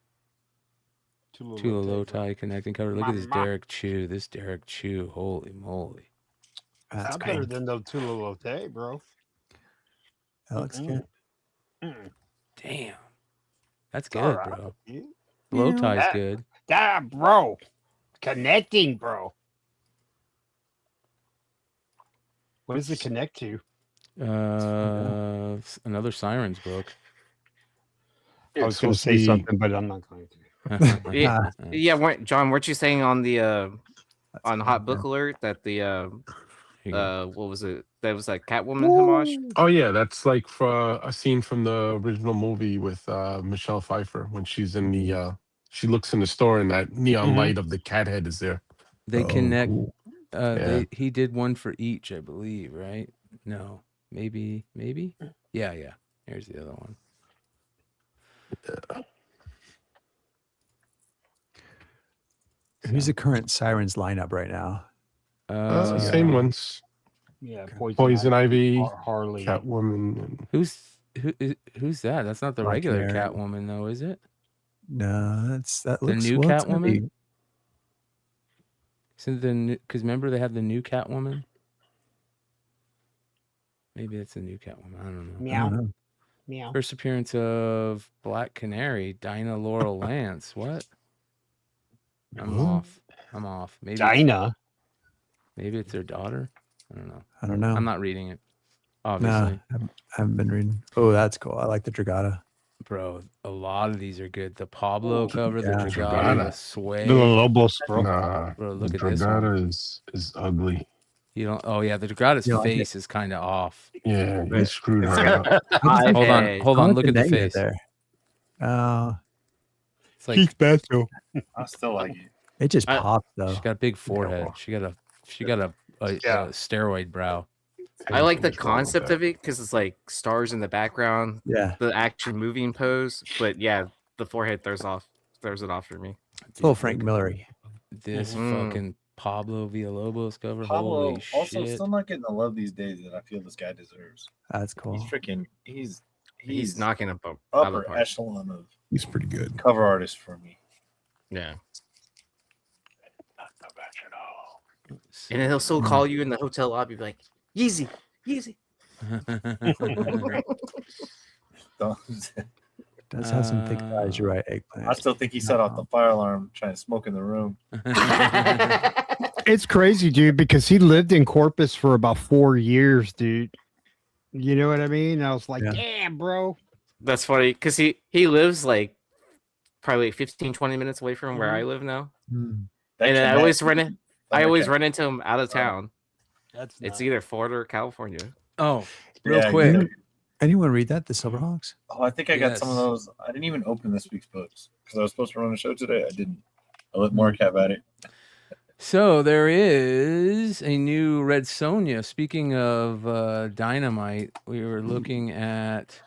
S13: Tula
S5: Tula
S13: Lote,
S5: Loti connecting cover. Look at this Derek Chew. This Derek Chew. Holy moly.
S6: That's
S13: Not better than the Tula Lote, bro.
S6: That looks good.
S5: Damn. That's
S13: It's
S5: good,
S13: all right.
S5: bro.
S13: Yeah.
S5: Loti's good.
S13: Bro. Connecting, bro. What does it connect to?
S5: Another Sirens book.
S13: I was going to say something, but I'm not going to.
S7: Yeah, John, weren't you saying on the on Hot Book Alert that the what was it? That was like Catwoman homage.
S10: Oh yeah, that's like for a scene from the original movie with Michelle Pfeiffer when she's in the she looks in the store and that neon light of the cat head is there.
S5: They connect.
S10: Cool. Yeah.
S5: He did one for each, I believe, right? No, maybe. Yeah. Here's the other one.
S6: Who's the current Sirens lineup right now?
S10: Same ones.
S13: Yeah,
S10: Poison Ivy,
S13: Harley,
S10: Catwoman. And...
S5: Who's that? That's not the
S6: Black
S5: regular
S6: Canary.
S5: Catwoman, though, is it?
S6: No, that
S5: The
S6: looks
S5: new
S6: well, it's gonna
S5: Catwoman?
S6: be-
S5: Isn't the new? Because remember they have the new Catwoman. Maybe it's the new Catwoman. I don't know.
S13: Meow. Meow.
S5: First appearance of Black Canary, Dinah Laurel Lance. What? I'm off. Maybe
S13: Dinah.
S5: Maybe it's their daughter. I don't know.
S6: I don't know.
S5: I'm not reading it.
S6: No,
S5: Obviously,
S6: I haven't been reading. Oh, that's cool. I like the Dragata.
S5: bro. A lot of these are good. The Pablo cover, the
S6: yeah.
S5: Dragata, the Sway.
S10: Lobos, bro.
S5: Bro, look at this one.
S10: Dragata is ugly.
S5: You don't. Oh yeah, the Dragata's
S6: You don't like
S5: face is kind of off.
S10: Yeah, they screwed her up.
S5: Hold on. Look at the
S6: negative
S5: face.
S6: there.
S5: It's like
S6: special.
S9: I still like it.
S6: It just pops though.
S5: she got a big forehead. She got a steroid brow.
S7: I like the concept of it because it's like stars in the background.
S6: Yeah.
S7: The action moving pose, but yeah, the forehead throws it off for me.
S6: It's a little Frank Millery.
S5: This
S7: Mhm.
S5: fucking Pablo Villalobos cover.
S9: Pablo
S5: Holy
S9: also
S5: shit.
S9: still not getting the love these days that I feel this guy deserves.
S6: That's cool.
S7: He's knocking up out of the
S9: upper
S7: park.
S9: echelon of
S8: He's pretty good.
S9: cover artist for me.
S7: Yeah. And then he'll still call you in the hotel lobby, be like, Yeezy, Yeezy.
S6: Does have some thick thighs, you're right, Eggplant.
S9: I still think he set off the fire alarm trying to smoke in the room.
S13: It's crazy, dude, because he lived in Corpus for about 4 years, dude. You know what I mean? I was like, damn, bro.
S7: That's funny because he lives like probably 15, 20 minutes away from where I live now. And I always run into him out of town. It's either Florida or California.
S5: Oh, real quick.
S6: Anyone read that? The Silverhawks?
S9: Oh, I think I got some of those. I didn't even open this week's books because I was supposed to run a show today. I didn't. I let Mark have at it.
S5: So there is a new Red Sonja. Speaking of Dynamite, we were looking at.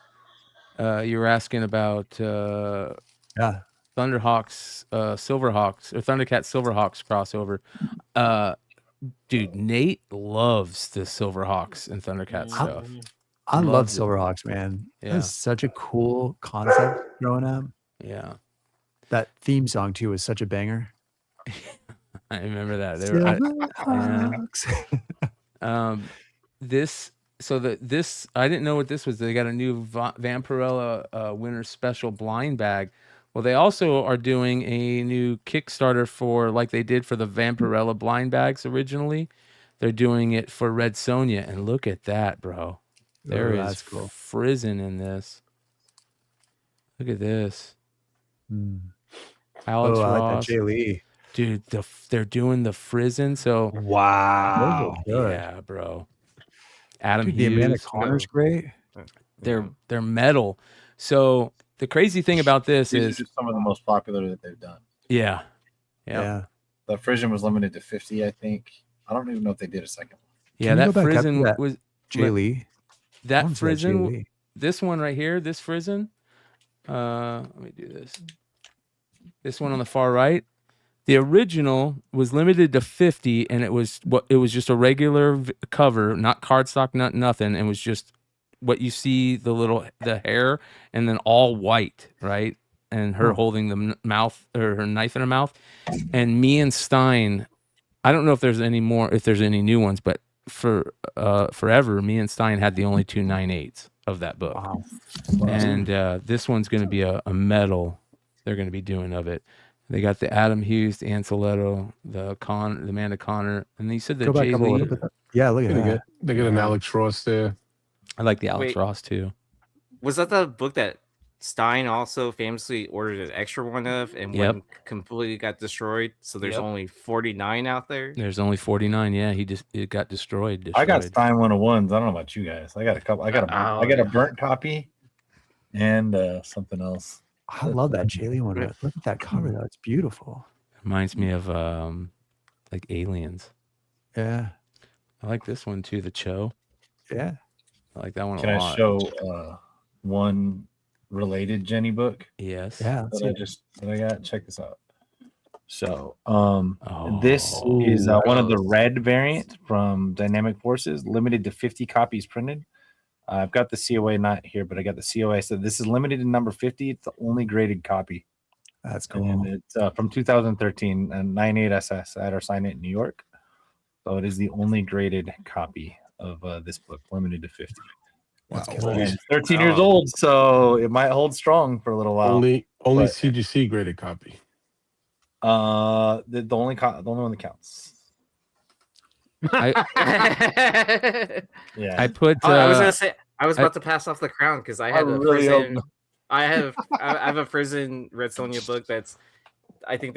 S5: You were asking about Thunderhawks, Silverhawks, or Thundercat Silverhawks crossover. Dude, Nate loves the Silverhawks and Thundercat stuff.
S6: I love Silverhawks, man.
S5: Yeah.
S6: That's such a cool concept growing up.
S5: Yeah.
S6: That theme song too was such a banger.
S5: I remember that. They were, this I didn't know what this was. They got a new Vampirella winter special blind bag. Well, they also are doing a new Kickstarter for, like they did for the Vampirella blind bags originally. They're doing it for Red Sonja, and look at that, bro. There is frizzing in this. Look at this. Alex
S6: I
S5: Ross.
S6: like that Jay Lee.
S5: Dude, they're doing the frizzing. So
S6: wow,
S5: yeah, bro. Adam
S6: Dude,
S5: Hughes.
S6: the Amanda Connor's great.
S5: They're metal. So the crazy thing about this
S9: These
S5: is
S9: are just some of the most popular that they've done.
S5: yeah.
S9: The Frisian was limited to 50, I think. I don't even know if they did a second one.
S5: Yeah, that Frizzin was
S6: Jay Lee.
S5: That Frizzin, this one right here, this Frizzin. Let me do this. This one on the far right. The original was limited to 50, and it was just a regular cover, not cardstock, not nothing. It was just what you see, the hair, and then all white, right? And her holding the mouth or her knife in her mouth. And me and Stein, I don't know if there's any more, if there's any new ones, but for forever, me and Stein had the only 2 9/8 of that book.
S6: Wow.
S5: And this one's going to be a metal. They're going to be doing of it. They got the Adam Hughes, the Anceletto, the Amanda Connor, and they said that Jay Lee.
S6: Yeah, look at that.
S10: They get an Alex Ross there.
S5: I like the Alex Ross too.
S7: Was that the book that Stein also famously ordered an extra one of, and one completely got destroyed? So there's only 49 out there.
S5: There's only 49. Yeah, it got destroyed.
S9: I got Stein 101s. I don't know about you guys. I got a couple. I got a burnt copy and something else.
S6: I love that Jay Lee one. Look at that cover though. It's beautiful.
S5: Reminds me of like Aliens.
S6: Yeah.
S5: I like this one too, the Cho.
S6: Yeah.
S5: I like that one
S9: Can
S5: a
S9: I
S5: lot.
S9: show one related Jenny book?
S5: Yes.
S6: Yeah.
S9: That I got. Check this out. So this is one of the red variant from Dynamic Forces, limited to 50 copies printed. I've got the COA not here, but I got the COA. So this is limited to number 50. It's the only graded copy.
S6: That's cool.
S9: And it's from 2013, and 98 SS at our sign it in New York. So it is the only graded copy of this book, limited to 50.
S8: Wow.
S9: And it's 13 years old, so it might hold strong for a little while.
S10: Only CGC graded copy.
S9: The only one that counts.
S5: Yeah.
S7: I put. I was gonna say I was about to pass off the crown because I had I have a Prison Red Sonja book that's. I think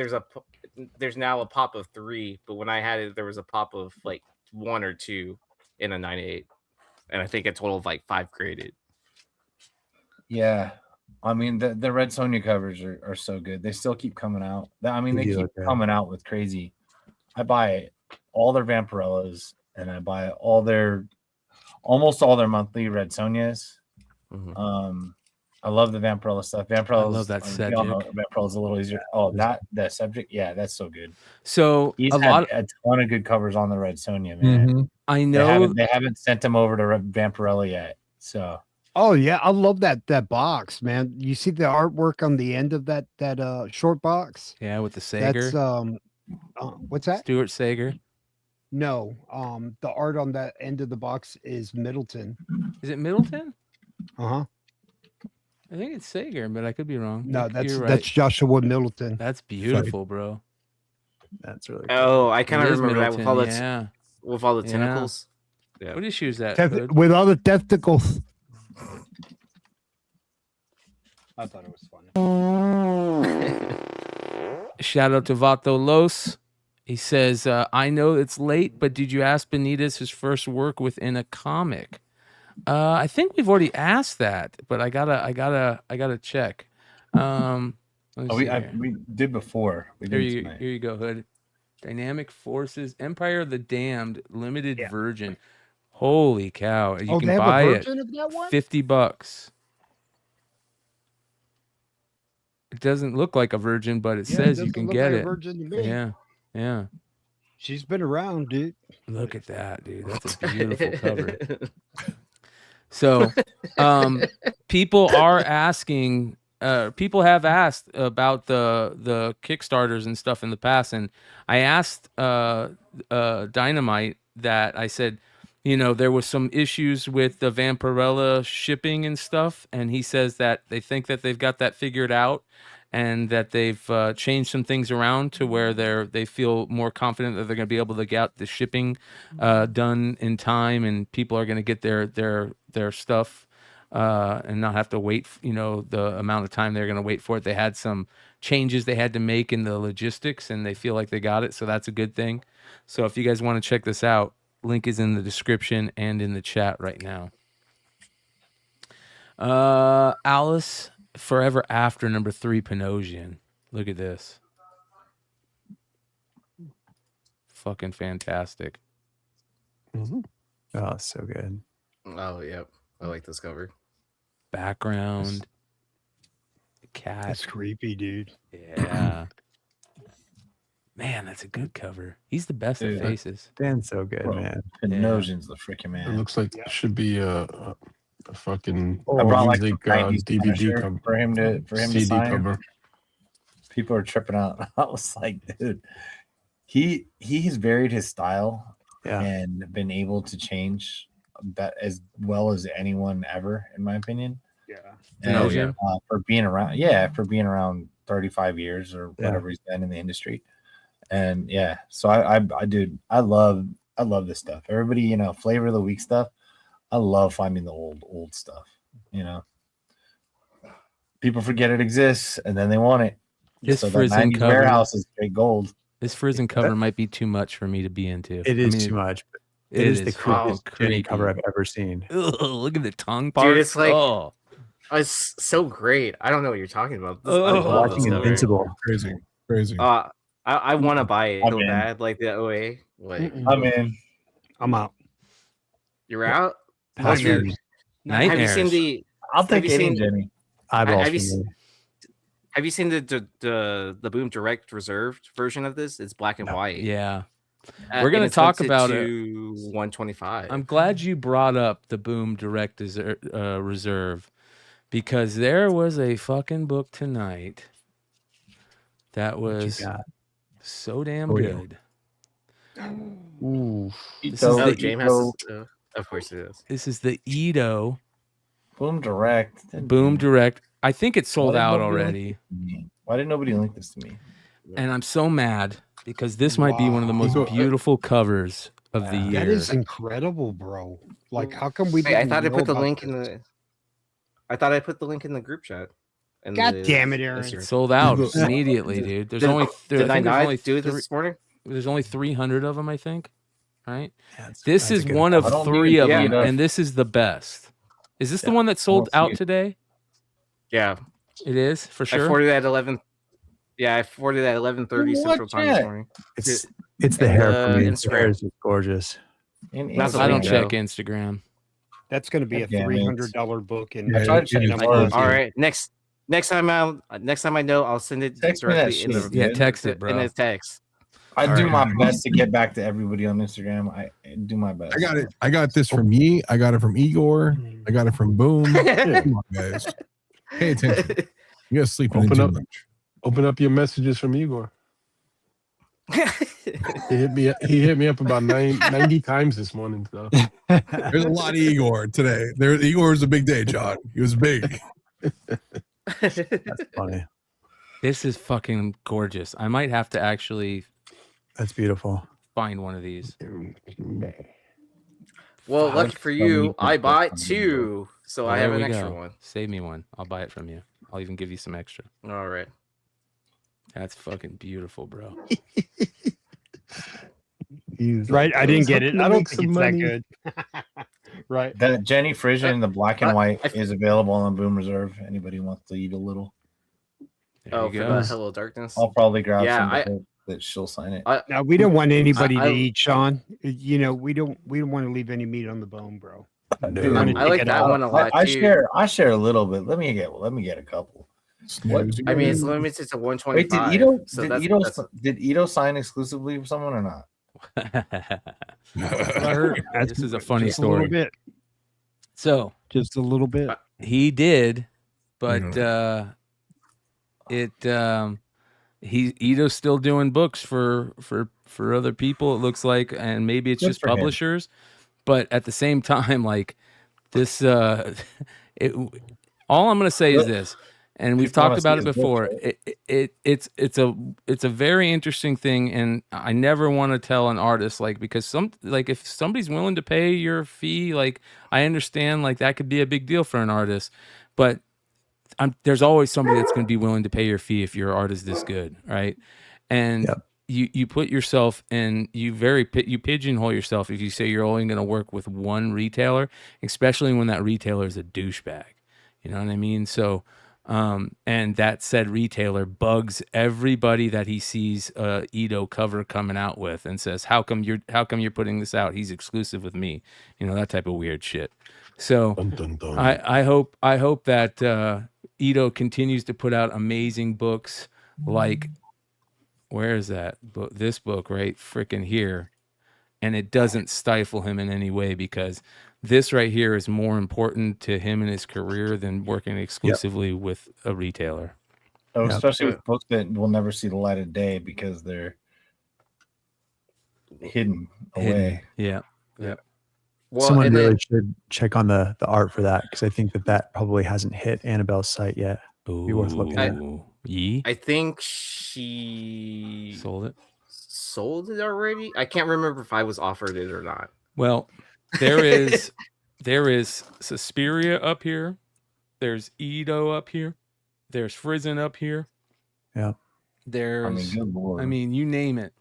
S7: there's now a pop of 3, but when I had it, there was a pop of like 1 or 2 in a 9/8, and I think a total of like 5 graded.
S9: Yeah, I mean the Red Sonja covers are so good. They still keep coming out. I mean they keep coming out with crazy. I buy all their Vampirellas, and I buy almost all their monthly Red Sonjas. I love the Vampirella stuff. Vampirella,
S5: I love that
S9: Vampirella's a little easier. Oh, that subject, yeah, that's so good.
S5: So
S9: He's had a ton of good covers on the Red Sonja, man.
S5: I know
S9: they haven't sent him over to Vampirella yet. So
S13: Oh yeah, I love that box, man. You see the artwork on the end of that short box?
S5: Yeah, with the Sager.
S13: That's what's that?
S5: Stuart Sager.
S13: No, the art on that end of the box is Middleton.
S5: Is it Middleton?
S13: Uh-huh.
S5: I think it's Sager, but I could be wrong.
S13: No,
S5: You're right.
S13: that's Joshua Middleton.
S5: That's beautiful, bro.
S6: That's really
S7: cool. Oh, I kind of
S5: It is
S7: remember that with all
S5: Middleton,
S7: with all the
S5: Yeah.
S7: tentacles. Yeah.
S5: What issue is that? Hood?
S13: With all the testicles.
S16: I thought it was funny.
S5: Shout out to Vato Los. He says, I know it's late, but did you ask Benitez his first work within a comic? I think we've already asked that, but I gotta check.
S9: we did before.
S5: Here you go, Hood. Dynamic Forces, Empire of the Damned, limited version. Holy cow! You can
S13: they have
S5: buy
S13: a
S5: it.
S13: version of that one?
S5: $50. It doesn't look like a virgin, but it says you can get it. Yeah, yeah.
S13: She's been around, dude.
S5: Look at that, dude. That's a beautiful cover. So, people are asking. People have asked about the Kickstarters and stuff in the past, and I asked Dynamite that. I said, you know, there was some issues with the Vampirella shipping and stuff, and he says that they think that they've got that figured out, and that they've changed some things around to where they feel more confident that they're going to be able to get the shipping done in time, and people are going to get their stuff and not have to wait, you know, the amount of time they're going to wait for it. They had some changes they had to make in the logistics, and they feel like they got it, so that's a good thing. So if you guys want to check this out, link is in the description and in the chat right now. Alice Forever After #3 Panosian. Look at this. Fucking fantastic.
S6: Oh, so good.
S7: Oh, yep. I like this cover.
S5: Background. Cat.
S13: That's creepy, dude.
S5: Yeah. Man, that's a good cover. He's the best at faces.
S6: Dan's so good, man.
S9: Panosian's the freaking man.
S10: It looks like it should be a fucking
S9: I brought like
S10: music
S9: a 90s
S10: DVD
S9: shirt
S10: cover
S9: for him to
S10: CD
S9: sign.
S10: cover.
S9: People are tripping out. I was like, dude, he has varied his style and been able to change that as well as anyone ever, in my opinion.
S16: Yeah.
S9: And, for being around 35 years or whatever he's been in the industry. And yeah, so I love this stuff. Everybody, you know, flavor of the week stuff. I love finding the old stuff. You know, people forget it exists and then they want it.
S5: This
S9: so
S5: Frizzen cover,
S9: Warehouse is straight gold.
S5: This Frizzen cover might be too much for me to be into.
S6: It is too much. But it is the creepiest cover I've ever seen.
S5: Ugh, look at the tongue part.
S7: Dude, it's like it's so great. I don't know what you're talking about. I love
S6: Watching
S7: this cover.
S6: Invincible.
S8: Crazy.
S7: I want to buy it so
S9: in.
S7: bad, like the OA. Like,
S9: I'm in.
S13: I'm out.
S7: You're out.
S6: Nightmares.
S7: Have you seen the?
S9: I'll take
S7: have you
S9: any
S7: seen-
S9: Jenny.
S6: Eyeballs
S7: have you
S6: for
S7: seen-
S6: me.
S7: Have you seen the Boom Direct reserved version of this? It's black and white.
S5: Yeah.
S7: And
S5: We're going to
S7: it's
S5: talk
S7: limited
S5: about
S7: to
S5: it.
S7: 125.
S5: I'm glad you brought up the Boom Direct Reserve, because there was a fucking book tonight that was so damn good.
S13: Ooh.
S5: This is the
S7: James has of course it is.
S5: This is the Edo
S9: Boom Direct.
S5: Boom Direct. I think it's sold
S9: Why didn't
S5: out
S9: nobody link
S5: already.
S9: this to me? Why didn't nobody link this to me?
S5: And I'm so mad because this might be one of the most beautiful covers of the year.
S13: That is incredible, bro. Like, how come we?
S7: Wait, I
S13: didn't
S7: thought I
S13: know
S7: put the
S13: about
S7: link
S13: this?
S7: in the. I thought I put the link in the group chat. And
S13: God damn it, Aaron!
S5: It's sold out immediately, dude. There's only
S7: Did I
S5: think
S7: not
S5: there's only
S7: do it this morning?
S5: There's only 300 of them, I think. Right?
S6: That's
S5: This is
S6: good.
S5: one
S9: I
S5: of
S9: don't
S5: 3
S9: need
S5: of
S9: it.
S5: them,
S9: Yeah.
S5: and this is the best. Is this the one that sold
S9: I don't
S5: out
S9: see it.
S5: today?
S7: Yeah,
S5: It is for
S7: I
S5: sure.
S7: forwarded at 11. Yeah, I forwarded at 11:30
S9: What
S7: Central Time this
S9: chat?
S7: morning.
S6: It's the hair for me. The
S7: Instagram.
S6: hair is just gorgeous.
S7: Not the
S5: I don't
S7: link,
S5: check
S7: though.
S5: Instagram.
S13: That's going to be a
S9: God damn it.
S13: $300 book. And
S9: I tried to change
S13: in a
S9: the
S13: month.
S7: All right, next time I know, I'll send it
S9: Text me that
S7: directly in
S9: shit,
S7: the
S9: dude.
S5: text it, bro.
S7: in a text.
S9: I
S7: All
S9: do
S7: right.
S9: my best to get back to everybody on Instagram. I do my best.
S8: I got it. I got this from me. I got it from Igor. I got it from Boom. Come on, guys. Pay attention. You gotta sleep in the gym lunch.
S10: Open up your messages from Igor. He hit me up about 90 times this morning. So
S8: There's a lot of Igor today. Igor was a big day, John. He was big.
S6: That's funny.
S5: This is fucking gorgeous. I might have to actually
S6: That's beautiful.
S5: find one of these.
S7: Well, lucky for you, I bought two, so I
S5: There
S7: have an
S5: we
S7: extra
S5: go.
S7: one.
S5: Save me one. I'll buy it from you. I'll even give you some extra.
S7: All right.
S5: That's fucking beautiful, bro.
S13: Right? I didn't get it. I don't
S10: Make
S13: think
S10: some
S13: it's
S10: money.
S13: that good. Right.
S9: That Jenny Frisian in the black and white is available on Boom Reserve. Anybody wants to eat a little?
S5: There
S7: Oh,
S5: you
S7: for
S5: go.
S7: the Hello Darkness.
S9: I'll probably grab
S7: Yeah,
S9: some
S7: I-
S9: to hope that she'll sign it.
S13: Now we don't want anybody
S7: I-
S13: to eat, Sean. You know, we don't want to leave any meat on the bone, bro.
S9: Dude,
S13: wanna
S7: I like
S13: take it
S7: that
S13: out.
S7: one a lot
S9: I
S7: too.
S9: share a little bit. Let me get a couple. What?
S7: I mean, it's limited to
S9: Wait,
S7: 125.
S9: did Ito
S7: so
S9: did
S7: that's,
S9: Ito
S7: that's
S9: did Ito sign exclusively with someone or not?
S5: I heard. This is a funny
S13: Just a little
S5: story.
S13: bit.
S5: So
S13: Just a little bit.
S5: he did, but Ito's still doing books for other people, it looks like, and maybe it's
S9: Good
S5: just
S9: for him.
S5: publishers. But at the same time, like this, all I'm gonna say is this, and we've
S9: People wanna
S5: talked
S9: see
S5: about it
S9: his books,
S5: before. It's a very interesting thing, and I never want to tell an artist because if somebody's willing to pay your fee, like I understand, like that could be a big deal for an artist, but there's always somebody that's going to be willing to pay your fee if your art is this good, right? And you put yourself in, you pigeonhole yourself if you say you're only going to work with one retailer, especially when that retailer is a douchebag. You know what I mean? So, and that said retailer bugs everybody that he sees Ito cover coming out with and says, how come you're putting this out? He's exclusive with me. You know, that type of weird shit. So
S10: Dun, dun, dun.
S5: I hope that Ito continues to put out amazing books like, where is that book? This book right freaking here. And it doesn't stifle him in any way, because this right here is more important to him in his career than working exclusively with a retailer.
S9: Oh, especially with books that will never see the light of day because they're hidden away.
S5: Yeah. Yep.
S7: well,
S6: Someone
S7: and
S6: really
S7: then,
S6: should check on the art for that, because I think that probably hasn't hit Annabelle's site yet. Be worth looking at.
S5: Yee
S7: I think she
S5: sold it.
S7: sold it already. I can't remember if I was offered it or not.
S5: Well, there is Suspiria up here. There's Ito up here. There's Frizen up here.
S6: Yeah.
S5: There's,
S9: good Lord.
S5: you name it.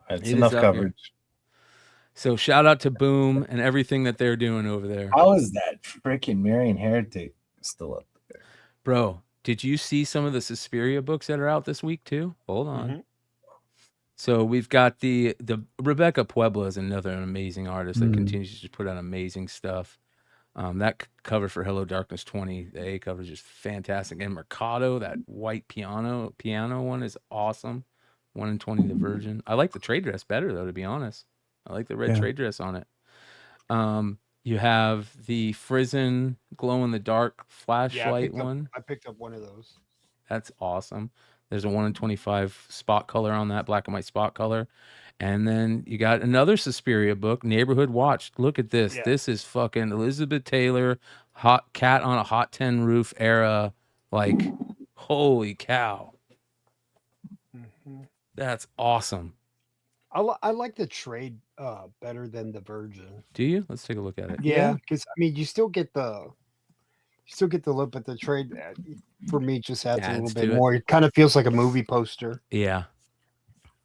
S9: It's
S5: It
S9: enough
S5: is up here.
S9: coverage.
S5: So shout out to Boom and everything that they're doing over there.
S9: How is that freaking Marion Heretic still up there?
S5: Bro, did you see some of the Suspiria books that are out this week too? Hold on. So we've got the Rebecca Puebla is another amazing artist that continues to put out amazing stuff. That cover for Hello Darkness 20, the A cover is just fantastic. And Mercado, that white piano one is awesome. 1 in 20 the Virgin. I like the trade dress better though, to be honest. I like the red trade dress on it. You have the Frizen glow in the dark flashlight one.
S13: I picked up one of those.
S5: That's awesome. There's a 1 in 25 spot color on that, black and white spot color. And then you got another Suspiria book, Neighborhood Watch. Look at this.
S13: Yeah.
S5: This is fucking Elizabeth Taylor, hot cat on a hot 10 roof era. Like, holy cow. That's awesome.
S13: I like the trade better than the Virgin.
S5: Do you? Let's take a look at it.
S13: Yeah, because you still get the look, but the trade for me just adds a
S5: Adds
S13: little
S5: to
S13: bit
S5: it.
S13: more. It kind of feels like a movie poster.
S5: Yeah.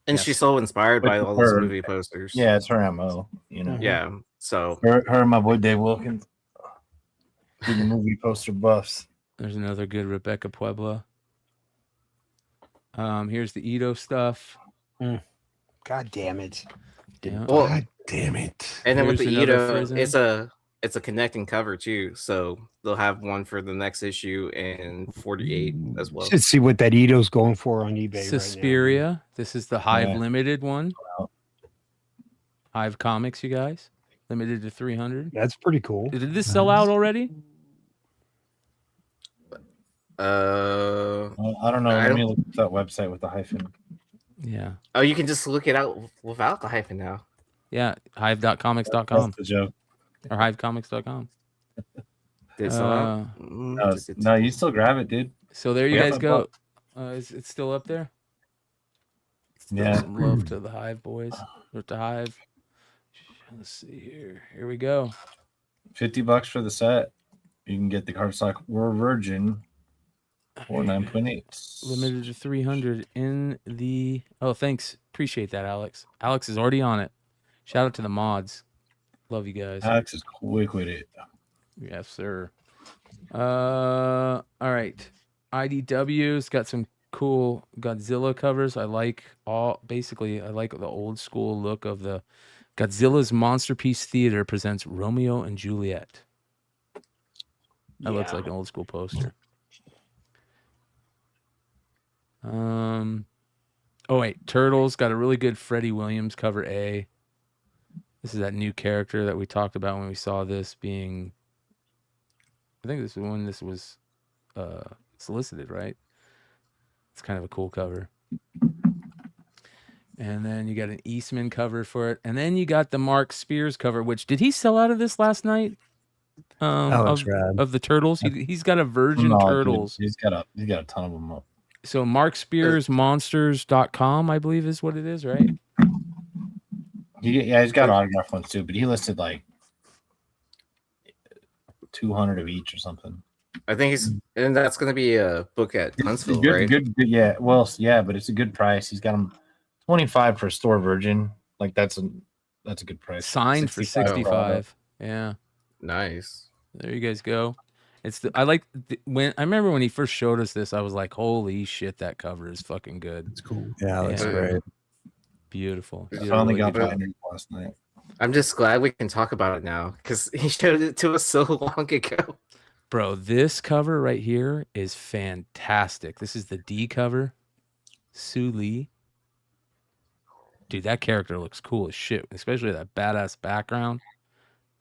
S7: And she's so inspired by all those
S9: Her-
S7: movie posters.
S9: Yeah, it's her MO. You know.
S7: Yeah. So
S9: Her and my boy Dave Wilkins, do the movie poster buffs.
S5: There's another good Rebecca Puebla. Here's the Ito stuff.
S13: God damn it!
S5: Yeah.
S7: Well,
S10: God damn it.
S7: and then with
S5: Here's
S7: the
S5: another
S7: Ito,
S5: Frizen.
S7: it's a it's a connecting cover too. So they'll have one for the next issue and 48 as well.
S13: Should see what that Ito's going for on eBay right now.
S5: Suspiria. This is the Hive
S9: Yeah.
S5: limited one. Hive Comics, you guys. Limited to 300.
S13: That's pretty cool.
S5: Did this sell out already?
S9: Well, I don't know. Let me look at that website with the hyphen.
S5: Yeah.
S7: Oh, you can just look it out without the hyphen now.
S5: Yeah. Hive.comics.com.
S9: That's the joke.
S5: Or hivecomics.com.
S7: Did it sell out?
S9: No, you still grab it, dude.
S5: So there you
S9: We
S5: guys
S9: haven't
S5: go.
S9: bought-
S5: Is it still up there? Still
S9: Yeah.
S5: some love to the Hive boys. Or to Hive. Let's see here. Here we go.
S9: $50 for the set. You can get the cardstock War Virgin for 9.8.
S5: Limited to 300 in the. Oh, thanks. Appreciate that, Alex. Alex is already on it. Shout out to the mods. Love you guys.
S9: Alex is quick with it.
S5: Yes, sir. All right. IDW's got some cool Godzilla covers. I like I like the old school look of the Godzilla's Monster Piece Theater presents Romeo and Juliet. That looks like an old school poster. Oh wait, Turtles got a really good Freddie Williams cover A. This is that new character that we talked about when we saw this being. I think this is when this was solicited, right? It's kind of a cool cover. And then you got an Eastman cover for it, and then you got the Mark Spears cover. Which did he sell out of this last night?
S6: looks rad.
S5: Of the Turtles, he's got a Virgin
S9: No, dude,
S5: Turtles.
S9: He's got a ton of them up.
S5: So Mark Spears Monsters.com, I believe is what it is, right?
S9: He's got autograph ones too, but he listed like 200 of each or something.
S7: I think and that's going to be a book at Huntsville,
S9: good,
S7: right?
S9: Good, yeah. Well, yeah, but it's a good price. He's got them 25 for store Virgin. Like that's a good price.
S5: Signed for 65. Yeah.
S7: Nice.
S5: There you guys go. When I remember when he first showed us this, I was like, holy shit, that cover is fucking good.
S6: It's cool. Yeah, that's great.
S5: Beautiful.
S9: I finally got that last night.
S7: I'm just glad we can talk about it now because he showed it to us so long ago.
S5: Bro, this cover right here is fantastic. This is the D cover. Sue Lee. Dude, that character looks cool as shit, especially that badass background.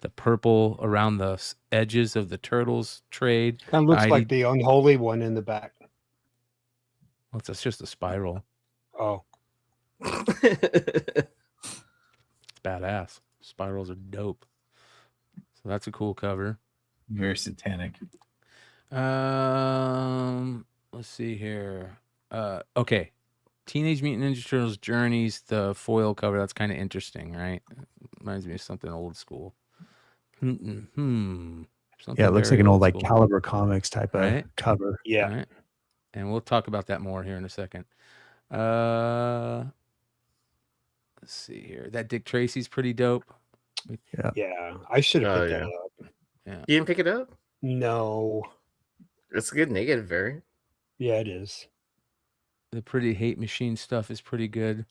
S5: The purple around the edges of the Turtles trade.
S13: Kind of looks like the unholy one in the back.
S5: Well, it's just a spiral.
S13: Oh.
S5: It's badass. Spirals are dope. So that's a cool cover.
S9: Very satanic.
S5: Let's see here. Okay. Teenage Mutant Ninja Turtles Journeys, the foil cover. That's kind of interesting, right? Reminds me of something old school. Something
S6: Yeah, it looks like
S5: very
S6: an old like
S5: school.
S6: Caliber Comics type of
S5: Right?
S6: cover.
S13: Yeah.
S5: Right? And we'll talk about that more here in a second. Let's see here. That Dick Tracy's pretty dope.
S13: Yeah, I should have picked that up.
S5: Yeah.
S7: You didn't pick it up?
S13: No.
S7: It's a good negative variant.
S13: Yeah, it is.
S5: The Pretty Hate Machine stuff is pretty good.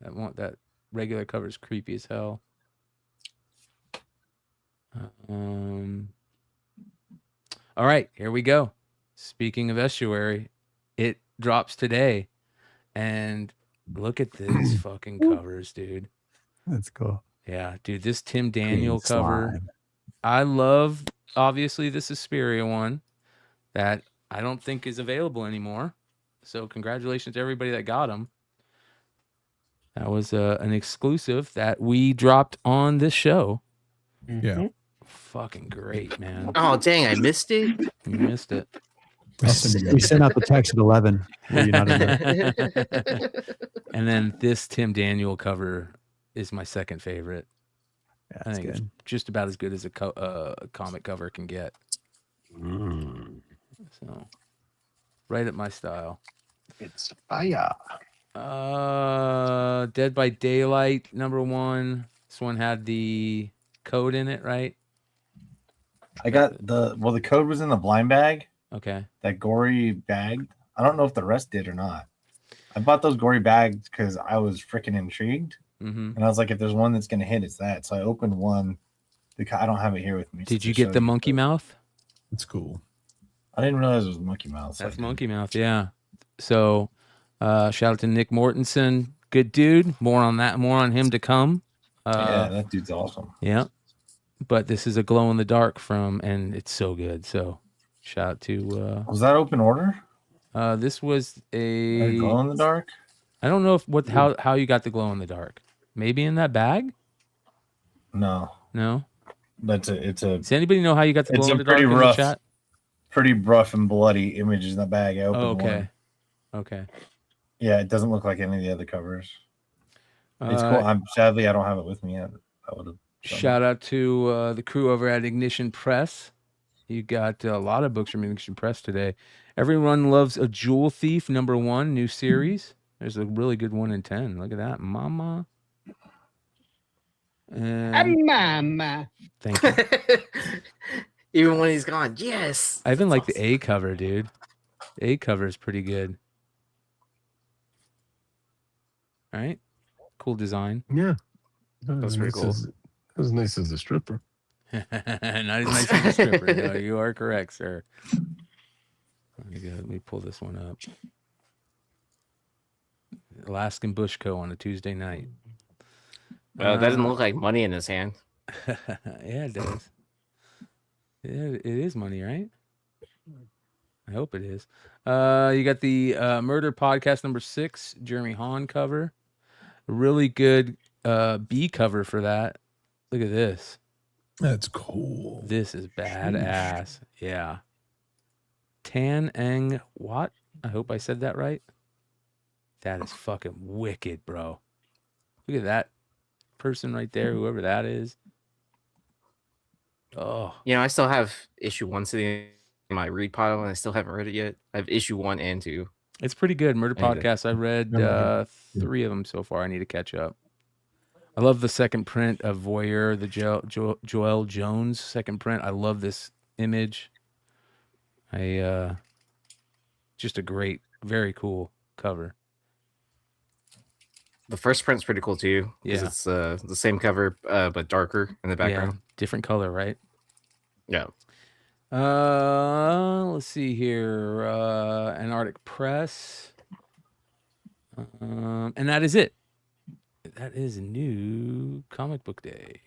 S5: That regular cover is creepy as hell. All right, here we go. Speaking of estuary, it drops today, and look at these fucking covers, dude.
S6: That's cool.
S5: Yeah, dude, this Tim Daniel
S6: Green
S5: cover.
S6: slime.
S5: I love, obviously, the Suspiria one that I don't think is available anymore. So congratulations to everybody that got them. That was an exclusive that we dropped on this show.
S8: Yeah.
S5: Fucking great, man.
S7: Oh, dang, I missed it.
S5: You missed it.
S6: We sent out the text at 11. Were you not in there?
S5: And then this Tim Daniel cover is my second favorite.
S6: Yeah,
S5: I think it's just about as good as a comic cover can get. So, right at my style.
S13: It's fire.
S5: Dead by Daylight #1. This one had the code in it, right?
S9: I got the code was in the blind bag.
S5: Okay.
S9: That gory bag. I don't know if the rest did or not. I bought those gory bags because I was freaking intrigued.
S5: Mm-hmm.
S9: And I was like, if there's one that's going to hit, it's that. So I opened one I don't have it here with me.
S5: Did
S9: to
S5: you
S9: show
S5: get the monkey mouth?
S8: That's cool.
S9: I didn't realize it was Monkey Mouth.
S5: That's Monkey Mouth, yeah. So shout out to Nick Mortensen. Good dude. More on him to come.
S9: Yeah, that dude's awesome.
S5: Yeah. But this is a glow in the dark and it's so good. So shout out to
S9: was that open order?
S5: This was a
S9: glow in the dark?
S5: I don't know how you got the glow in the dark. Maybe in that bag?
S9: No. It's a
S5: Does anybody know how you got the glow in the dark
S9: pretty
S5: in
S9: rough,
S5: the chat?
S9: pretty rough and bloody images in the bag. I opened one.
S5: Okay.
S9: Yeah, it doesn't look like any of the other covers. It's cool. Sadly I don't have it with me yet. I would have.
S5: Shout out to the crew over at Ignition Press. You got a lot of books from Ignition Press today. Everyone Loves a Jewel Thief, #1, new series. There's a really good 1 in 10. Look at that, mama. And
S13: mama.
S5: Thank you.
S7: Even when he's gone, yes.
S5: I even like the A cover, dude. The A cover is pretty good. All right. Cool design.
S10: Yeah.
S7: That's pretty cool.
S10: As nice as a stripper.
S5: Not as nice as a stripper. No, you are correct, sir. Let me pull this one up. Alaskan Bush Co. on a Tuesday night.
S7: Well, that doesn't look like money in his hand.
S5: Yeah, it does. Yeah, it is money, right? I hope it is. You got the Murder Podcast #6, Jeremy Hahn cover. Really good B cover for that. Look at this.
S8: That's cool.
S5: This is badass. Yeah. Tan Eng Wat. I hope I said that right. That is fucking wicked, bro. Look at that person right there, whoever that is. Oh.
S7: You know, I still have issue 1 sitting in my read pile, and I still haven't read it yet. I have issue 1 and 2.
S5: It's pretty good. Murder
S7: And,
S5: Podcast. I read 3 of them so far. I need to catch up. I love the second print of Voyeur, the Joel Jones second print. I love this image. Just a great, very cool cover.
S7: The first print's pretty cool too.
S5: Yeah.
S7: It's the same cover, but darker in the background.
S5: Yeah, different color, right?
S7: Yeah.
S5: Let's see here. Antarctic Press. And that is it. That is new comic book day.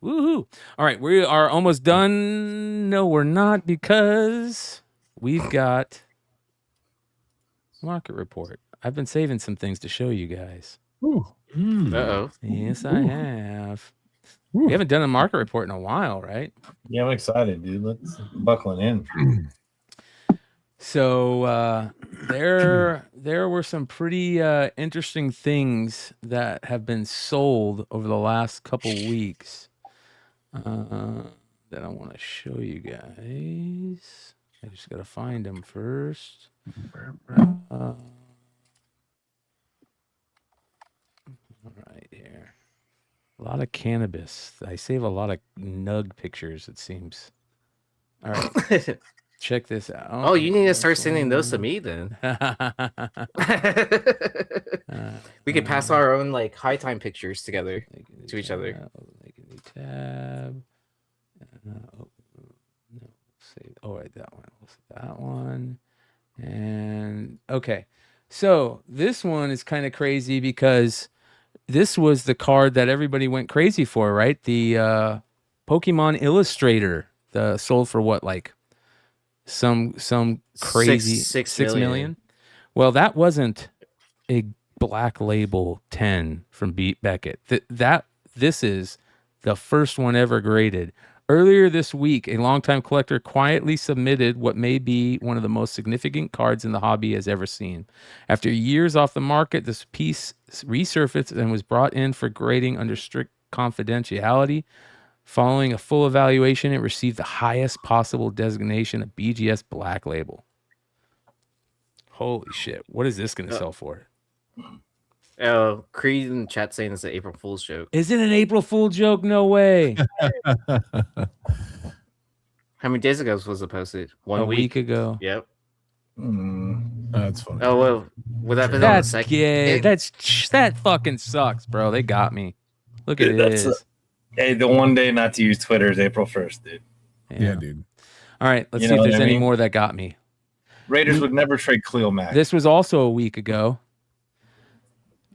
S5: Woohoo! All right, we are almost done. No, we're not, because we've got market report. I've been saving some things to show you guys.
S7: Uh-oh.
S5: Yes, I have. We haven't done a market report in a while, right?
S9: Yeah, I'm excited, dude. Let's buckling in.
S5: So there were some pretty interesting things that have been sold over the last couple weeks that I want to show you guys. I just got to find them first. All right, here. A lot of cannabis. I save a lot of nug pictures, it seems. All right. Check this out.
S7: Oh, you need to start sending those to me then. We could pass our own like high time pictures together to each other.
S5: Make a new tab. No, save. Oh, right, that one. We'll save that one. And okay, so this one is kind of crazy because this was the card that everybody went crazy for, right? The Pokemon Illustrator, sold for what, like some crazy
S7: 6
S5: 6 million. Well, that wasn't a Black Label 10 from Beat Beckett. This is the first one ever graded. Earlier this week, a longtime collector quietly submitted what may be one of the most significant cards in the hobby has ever seen. After years off the market, this piece resurfaced and was brought in for grading under strict confidentiality. Following a full evaluation, it received the highest possible designation of BGS Black Label. Holy shit. What is this going to sell for?
S7: Oh, Creed in the chat saying it's an April Fool's joke.
S5: Is it an April Fool joke? No way.
S7: How many days ago was it posted? 1 week?
S5: A week ago.
S7: Yep.
S8: That's funny.
S7: Oh, well, would that be on the
S5: That's
S7: second?
S5: gay. That fucking sucks, bro. They got me. Look at
S9: Dude,
S5: this.
S9: Hey, the one day not to use Twitter is April 1st, dude.
S8: Yeah, dude.
S5: All right, let's
S9: You
S5: see
S9: know
S5: if
S9: what
S5: there's
S9: I
S5: any
S9: mean?
S5: more that got me.
S9: Raiders would never trade Khalil Mack.
S5: This was also a week ago.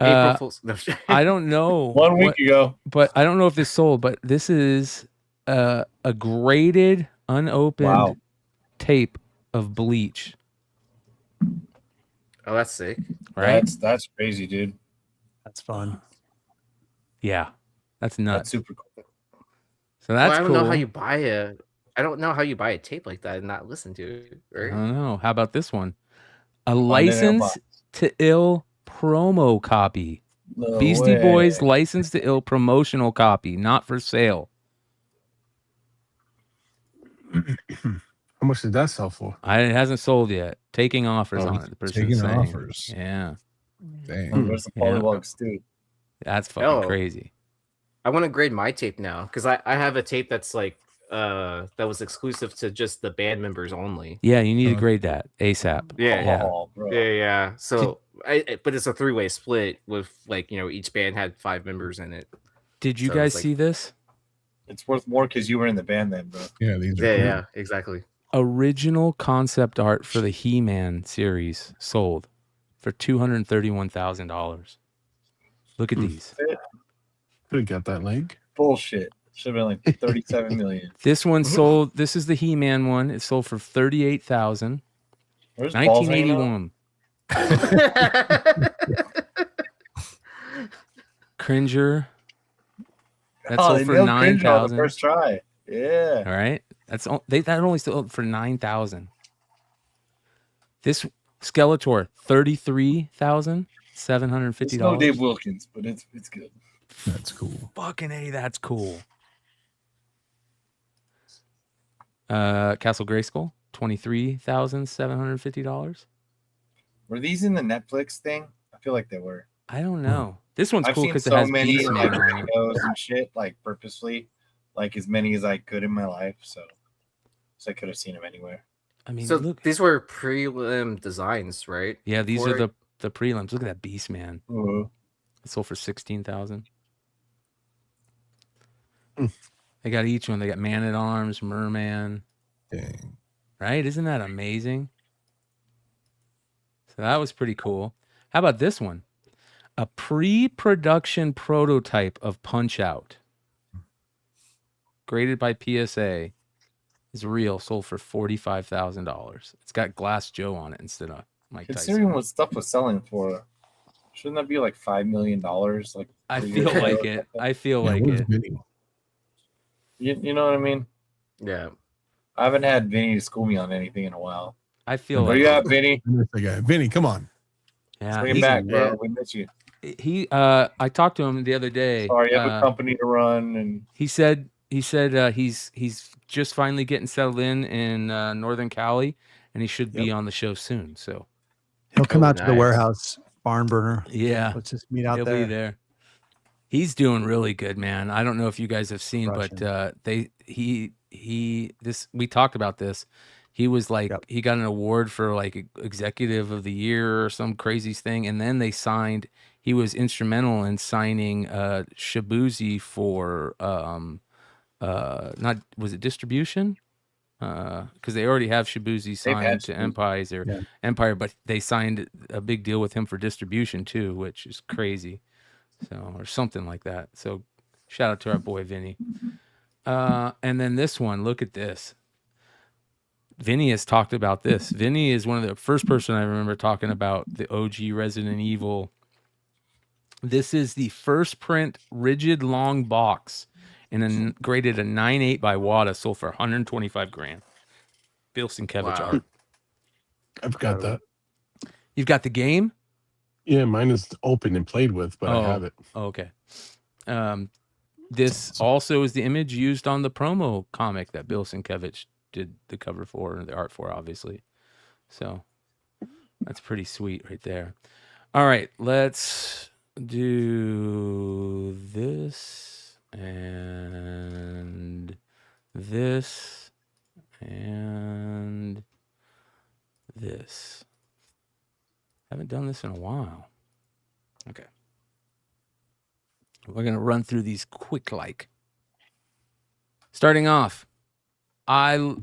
S7: April Fool's. No.
S5: I don't know.
S9: 1 week ago.
S5: But I don't know if this sold, but this is a graded, unopened tape of Bleach.
S7: Oh, that's sick.
S5: Right?
S9: That's crazy, dude.
S6: That's fun.
S5: Yeah. That's nuts.
S9: That's super cool.
S5: So that's
S7: I don't
S5: cool.
S7: know how you buy a tape like that and not listen to it. Right?
S5: I don't know. How about this one? A
S9: Find it in a
S5: license
S9: box.
S5: to ill promo copy.
S9: No
S5: Beastie
S9: way.
S5: Boys license to ill promotional copy, not for sale.
S10: How much did that sell for?
S5: It hasn't sold yet. Taking offers
S10: Oh,
S5: on it. The person
S8: taking
S5: saying.
S8: offers.
S5: Yeah.
S8: Dang.
S9: Where's the
S5: Yeah.
S9: Pollywogs, dude?
S5: That's fucking
S7: Oh.
S5: crazy.
S7: I want to grade my tape now because I have a tape that's like that was exclusive to just the band members only.
S5: Yeah, you need to grade that ASAP.
S7: Yeah.
S9: Oh, bro.
S7: Yeah. So but it's a 3-way split with like, you know, each band had 5 members in it.
S5: Did you
S7: So
S5: guys
S7: it's like-
S5: see this?
S9: It's worth more because you were in the band then, bro.
S8: Yeah, these are
S7: Yeah,
S8: cool.
S7: yeah, exactly.
S5: Original concept art for the He-Man series sold for $231,000. Look at these.
S10: Could have got that leg.
S9: Bullshit. Should have been like 37 million.
S5: This one sold. This is the He-Man one. It sold for $38,000.
S9: Where's balls hanging out?
S5: 1981. Cringer. That
S9: Oh,
S5: sold
S9: they
S5: for
S9: nailed Cringer on the
S5: $9,000.
S9: first try. Yeah.
S5: All right. That only sold for $9,000. This Skeletor, $33,750.
S9: It's no Dave Wilkins, but it's good.
S8: That's cool.
S5: Fucking A, that's cool. Castle Grayskull, $23,750.
S9: Were these in the Netflix thing? I feel like they were.
S5: I don't know. This one's
S9: I've
S5: cool
S9: seen
S5: because it
S9: so
S5: has
S9: many
S5: Beastman
S9: like
S5: on it.
S9: videos and shit, like purposely, like as many as I could in my life. So I could have seen them anywhere.
S5: I mean,
S7: So
S5: look.
S7: these were prelim designs, right?
S5: Yeah, these
S7: For
S5: are
S7: it?
S5: the prelims. Look at that Beastman.
S9: Mhm.
S5: It sold for $16,000. They got each one. They got Man at Arms, Merman.
S8: Dang.
S5: Right? Isn't that amazing? So that was pretty cool. How about this one? A pre-production prototype of Punch-Out, graded by PSA, is real. Sold for $45,000. It's got Glass Joe on it instead of Mike
S9: Considering
S5: Tyson.
S9: what stuff was selling for, shouldn't that be like $5 million? Like
S5: I
S9: 3
S5: feel
S9: years ago
S5: like
S9: or
S5: it.
S9: something?
S5: I feel
S8: Yeah,
S5: like
S8: where's
S5: it.
S8: Vinny?
S9: You know what I mean?
S7: Yeah.
S9: I haven't had Vinny to school me on anything in a while.
S5: I feel
S9: Where
S5: like
S9: you at, Vinny?
S8: Vinny, come on.
S5: Yeah,
S9: Bring him
S5: he's-
S9: back, bro. We miss you.
S5: I talked to him the other day.
S9: Sorry, you have a company to run, and
S5: He said he's just finally getting settled in Northern Cali, and he should be on the show soon. So
S6: He'll come out to the
S7: nice.
S6: Warehouse barn burner.
S5: yeah,
S6: Let's just meet out
S5: he'll
S6: there.
S5: be there. He's doing really good, man. I don't know if you guys have seen, but we talked about this. He was like he got an award for like executive of the year or some crazy thing, and then they signed. He was instrumental in signing Shibuzi for not was it distribution? Because they already have Shibuzi signed to Empire, but they signed a big deal with him for distribution too, which is crazy. So or something like that. So shout out to our boy Vinny. And then this one, look at this. Vinny has talked about this. Vinny is one of the first person I remember talking about the OG Resident Evil. This is the first print rigid long box and graded a 9.8 by Wada, sold for $125,000. Bill Sienkiewicz art.
S10: I've got that.
S5: You've got the game?
S10: Yeah, mine is open and played with, but I have it.
S5: Oh, okay. This also is the image used on the promo comic that Bill Sienkiewicz did the cover for, or the art for, obviously. So that's pretty sweet right there. All right, let's do this and this and this. Haven't done this in a while. Okay. We're going to run through these quick like. Starting off, I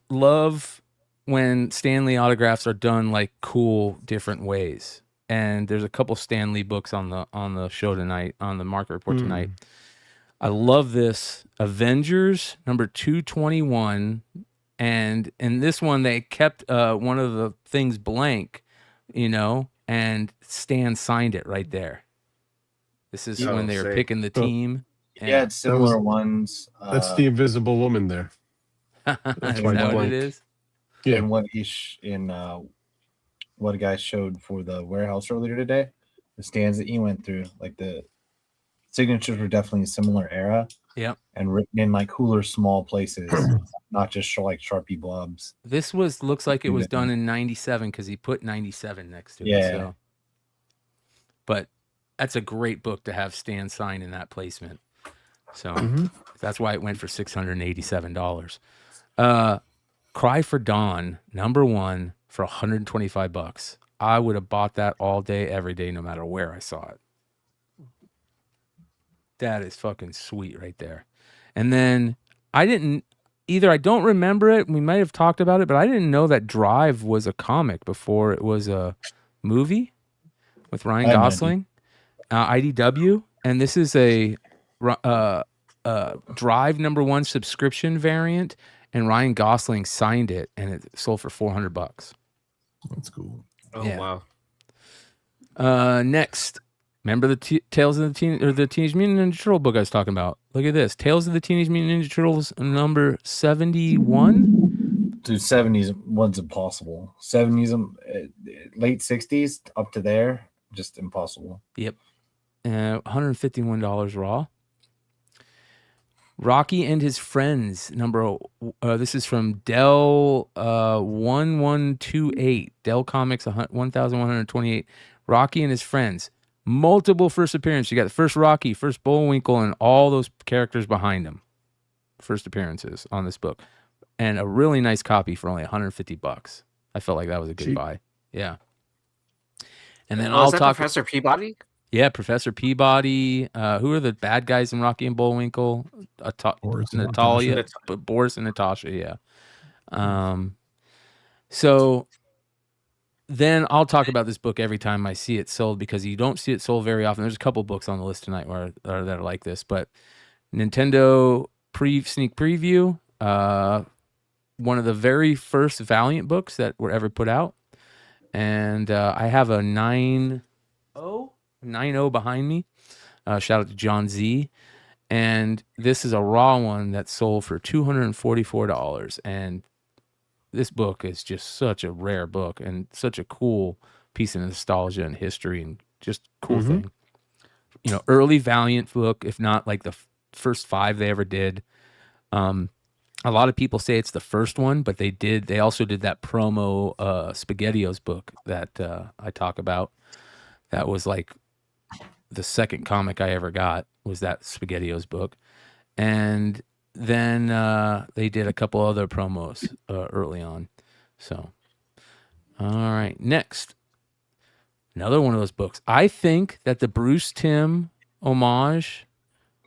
S5: love when Stan Lee autographs are done like cool different ways. And there's a couple Stan Lee books on the show tonight, on the market report tonight. I love this Avengers number 221, and in this one they kept one of the things blank, and Stan signed it right there. This is when they were picking the team.
S9: Yeah, it's similar ones.
S10: That's the Invisible Woman there.
S5: That's what it is.
S10: Yeah.
S9: And what what a guy showed for the warehouse earlier today, the stands that he went through, like the signatures were definitely a similar era.
S5: Yep.
S9: And written in like cooler, small places, not just like Sharpie blobs.
S5: This looks like it was done in 97 because he put 97 next to it.
S9: Yeah.
S5: So. But that's a great book to have Stan sign in that placement. So that's why it went for $687. Cry for Dawn, number 1 for $125. I would have bought that all day, every day, no matter where I saw it. That is fucking sweet right there. And then I don't remember it. We might have talked about it, but I didn't know that Drive was a comic before it was a movie with Ryan Gosling, IDW. And this is a Drive number 1 subscription variant, and Ryan Gosling signed it, and it sold for $400.
S8: That's cool.
S7: Oh,
S5: Yeah.
S7: wow.
S5: Next, remember the Tales of the Teenage Mutant Ninja Turtle book I was talking about? Look at this, Tales of the Teenage Mutant Ninja Turtles number 71.
S9: Dude, 70s one's impossible. 70s, late 60s up to there, just impossible.
S5: Yep. $151 raw. Rocky and His Friends number. This is from Dell 1128. Dell Comics 1128. Rocky and His Friends. Multiple first appearances. You got the first Rocky, first Bullwinkle, and all those characters behind him. First appearances on this book, and a really nice copy for only $150. I felt like that was a good buy. Yeah. And then I'll talk.
S7: Professor Peabody.
S5: Yeah, Professor Peabody. Who are the bad guys in Rocky and Bullwinkle? Natalia, Boris and Natasha. Yeah. So then I'll talk about this book every time I see it sold, because you don't see it sold very often. There's a couple books on the list tonight that are like this, but Nintendo sneak preview. One of the very first Valiant books that were ever put out, and I have a 9.0 behind me. Shout out to John Z. And this is a raw one that sold for $244. And this book is just such a rare book and such a cool piece of nostalgia and history and just cool thing. Early Valiant book, if not like the first 5 they ever did. A lot of people say it's the first one, but they also did that promo SpaghettiOs book that I talk about. That was like the second comic I ever got, was that SpaghettiOs book. And then they did a couple other promos early on. So, all right. Next, another one of those books. I think that the Bruce Timm homage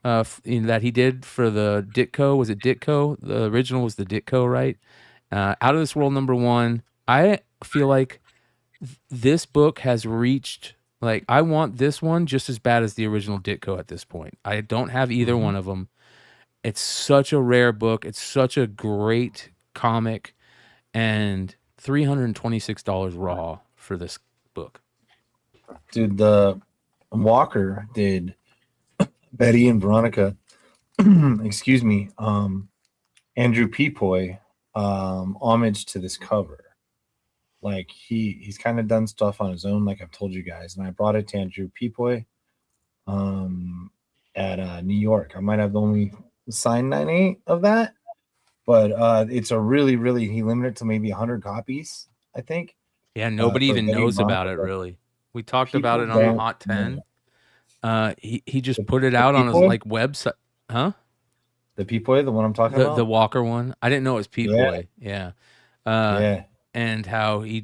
S5: that he did for the Ditko, was it Ditko? The original was the Ditko, right? Out of This World number 1. I feel like this book has reached... Like, I want this one just as bad as the original Ditko at this point. I don't have either one of them. It's such a rare book. It's such a great comic. And $326 raw for this book.
S9: Dude, the Walker did Betty and Veronica, excuse me, Andrew Peapoy, homage to this cover. Like he's kind of done stuff on his own, like I've told you guys, and I brought it to Andrew Peapoy at New York. I might have only signed 98 of that, but it's a really, he limited it to maybe 100 copies, I think.
S5: Yeah, nobody even knows about it, really. We talked about it on the Hot 10. He just put it out on his like website, huh?
S9: The Peapoy, the one I'm talking about,
S5: the Walker one. I didn't know it was Peapoy. Yeah.
S9: Yeah.
S5: And how he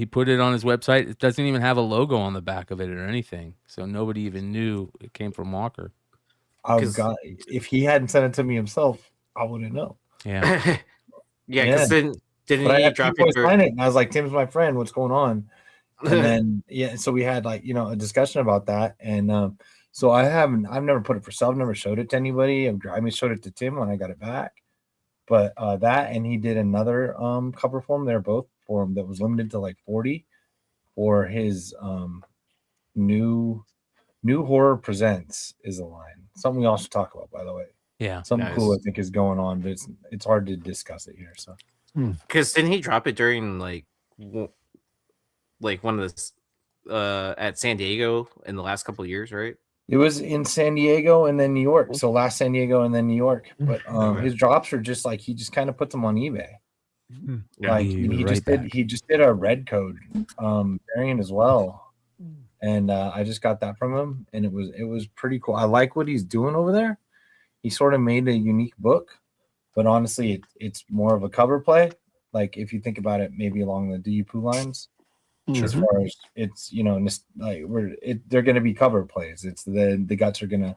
S5: put it on his website. It doesn't even have a logo on the back of it or anything, so nobody even knew it came from Walker.
S9: If he hadn't sent it to me himself, I wouldn't know.
S5: Yeah.
S7: Yeah, because didn't
S9: But I
S7: he
S9: had
S7: drop
S9: people
S7: it?
S9: sign it, and I was like, Tim's my friend. What's going on? And then so we had like a discussion about that, and so I've never put it for sale. I've never showed it to anybody. I showed it to Tim when I got it back. But that, and he did another cover for him. They're both for him that was limited to like 40 for his new horror presents is a line. Something we all should talk about, by the way.
S5: Yeah,
S9: something cool I think is going on, but it's hard to discuss it here. So
S7: because didn't he drop it during like one of the at San Diego in the last couple of years, right?
S9: it was in San Diego and then New York. So last San Diego and then New York. But his drops are just like he just kind of puts them on eBay. Like he just did a red code variant as well, and I just got that from him, and it was pretty cool. I like what he's doing over there. He sort of made a unique book, but honestly, it's more of a cover play. Like if you think about it, maybe along the DU lines, as far as it's like they're going to be cover plays. It's the guts are going to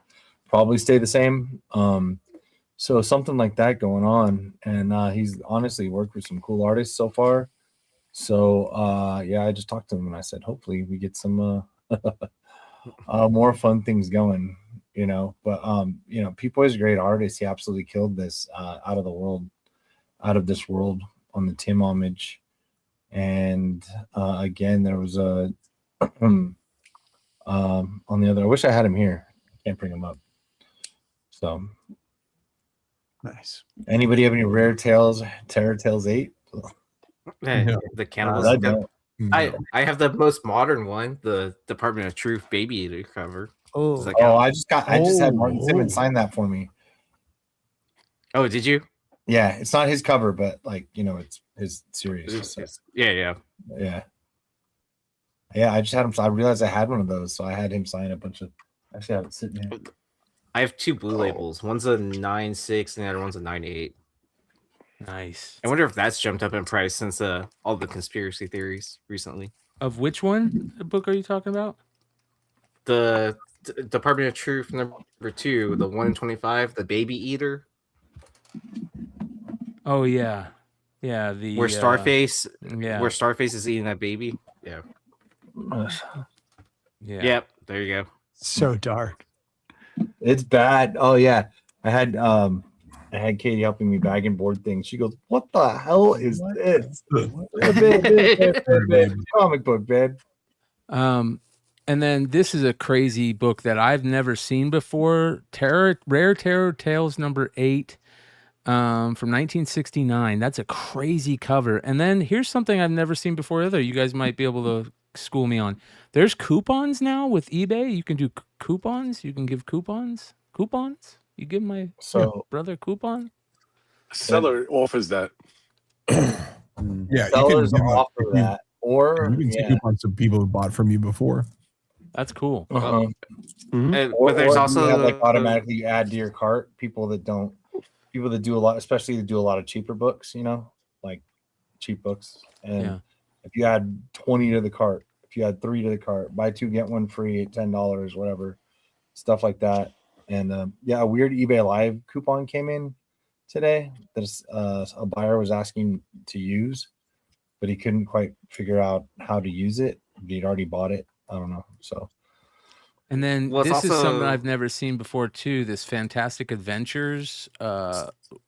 S9: probably stay the same. So something like that going on, and he's honestly worked with some cool artists so far. So I just talked to him and I said, hopefully we get some more fun things going, But People is a great artist. He absolutely killed this out of this world on the Tim homage. And again, there was a on the other. I wish I had him here. I can't bring him up. So.
S6: Nice.
S9: Anybody have any rare tales? Terror Tales 8?
S7: The cannibals. I have the most modern one, the Department of Truth Baby Eater cover.
S9: I just had Martin Simmons sign that for me.
S7: Oh, did you?
S9: Yeah, it's not his cover, but it's his series.
S7: Yeah.
S9: I just had him. So I realized I had one of those, so I had him sign a bunch of. Actually, I have it sitting here.
S7: I have two blue labels. One's a 9.6 and the other one's a 9.8.
S5: Nice.
S7: I wonder if that's jumped up in price since all the conspiracy theories recently.
S5: Of which one book are you talking about?
S7: The Department of Truth number 2, the 1 in 25, the Baby Eater.
S5: Oh yeah.
S7: Where Starface, where Starface is eating that baby. Yeah. Yep. There you go.
S6: So dark.
S9: It's bad. Oh yeah, I had Katie helping me bag and board things. She goes, "What the hell is this?" Comic book, babe.
S5: And then this is a crazy book that I've never seen before. Rare Terror Tales number 8, from 1969. That's a crazy cover. And then here's something I've never seen before either. You guys might be able to school me on. There's coupons now with eBay. You can do coupons. You can give coupons. You give my brother a coupon.
S10: Seller offers that.
S8: Yeah,
S9: sellers offer that, or
S8: you can see coupons to people who bought from you before.
S5: That's cool.
S9: Or
S7: there's also
S9: have, like automatically add to your cart people that do a lot, especially that do a lot of cheaper books. Like cheap books, and if you add 20 to the cart. If you add 3 to the cart, buy 2 get 1 free at $10, whatever, stuff like that. And a weird eBay Live coupon came in today that a buyer was asking to use, but he couldn't quite figure out how to use it. He'd already bought it. I don't know. So,
S5: and then this is something I've never seen before too. This Fantastic Adventures,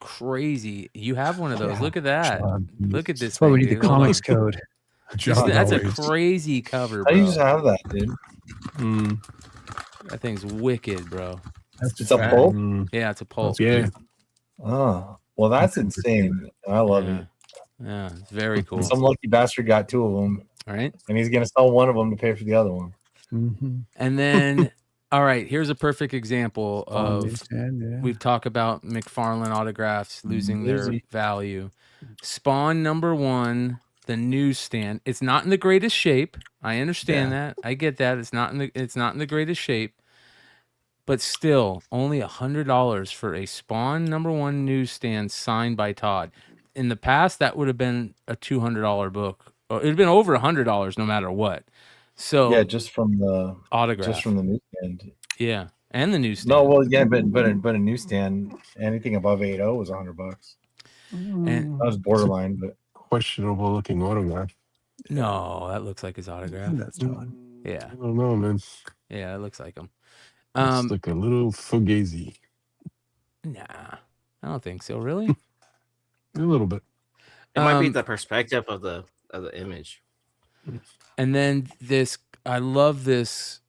S5: crazy. You have one of those. Look at that. Look at this.
S6: That's why we need the comics code.
S5: That's a crazy cover, bro.
S9: How do you just have that, dude?
S5: That thing's wicked, bro.
S9: It's a pulp?
S5: Yeah, it's a pulp.
S10: Yeah.
S9: Oh, well, that's insane. I love it.
S5: Yeah, it's very cool.
S9: Some lucky bastard got 2 of them.
S5: All right.
S9: And he's going to sell one of them to pay for the other one.
S5: And then, all right, here's a perfect example of we've talked about McFarlane autographs losing their value. Spawn number 1. The newsstand. It's not in the greatest shape. I understand that. I get that. It's not in the greatest shape. But still, only $100 for a Spawn number 1 newsstand signed by Todd. In the past, that would have been a $200 book. It would have been over $100 no matter what. So
S9: just from the
S5: autograph.
S9: Just from the newsstand.
S5: Yeah. And the newsstand.
S9: No, well, yeah, but a newsstand, anything above 8.0 was $100.
S5: And
S9: that was borderline, but
S10: questionable looking autograph.
S5: No, that looks like his autograph.
S6: That's John.
S5: Yeah.
S10: I don't know, man.
S5: Yeah, it looks like him.
S10: It's like a little fugazi.
S5: Nah, I don't think so. Really?
S10: A little bit.
S7: It might be the perspective of the image.
S5: And then I love this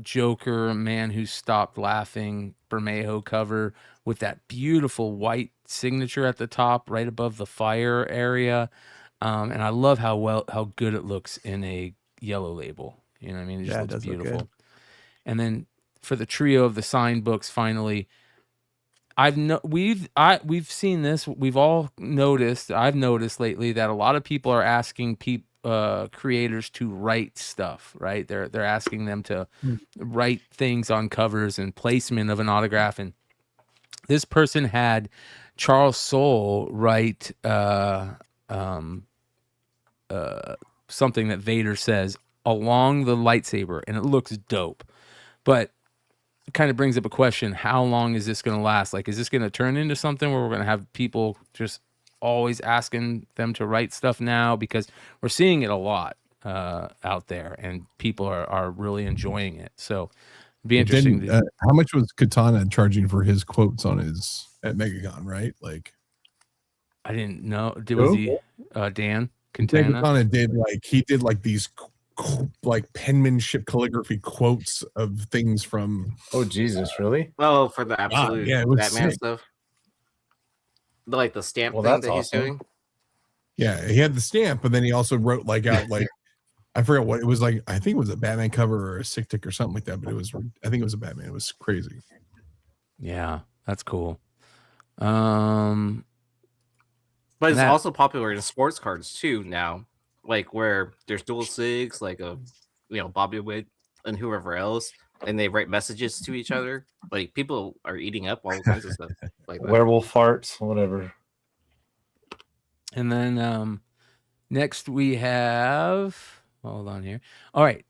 S5: Joker Man Who Stopped Laughing Bermejo cover with that beautiful white signature at the top, right above the fire area. And I love how good it looks in a yellow label. You know what I mean? It just looks beautiful. And then for the trio of the signed books, finally, we've seen this. We've all noticed. I've noticed lately that a lot of people are asking creators to write stuff. Right? They're asking them to write things on covers and placement of an autograph. And this person had Charles Soule write something that Vader says along the lightsaber, and it looks dope. But it kind of brings up a question: how long is this going to last? Like, is this going to turn into something where we're going to have people just always asking them to write stuff now? Because we're seeing it a lot out there, and people are really enjoying it. So it'd be interesting.
S8: How much was Katana charging for his quotes on his at MegaCon? Right, like
S5: I didn't know. Was he Dan
S8: Katana did these like penmanship calligraphy quotes of things from.
S9: Oh Jesus, really?
S7: Oh, for the absolute
S8: yeah, it was
S7: Batman
S8: sick.
S7: stuff. Like the stamp thing
S9: that's
S7: that he's
S9: awesome.
S7: doing.
S8: Yeah, he had the stamp, but then he also wrote I forgot what it was like. I think it was a Batman cover or a sick tick or something like that. But I think it was a Batman. It was crazy.
S5: Yeah, that's cool.
S7: But it's also popular in sports cards too now, like where there's dual sigs, like Bobby Witt and whoever else, and they write messages to each other. Like people are eating up all kinds of stuff like that.
S9: Werewolf farts, whatever.
S5: And then next we have, hold on here. All right.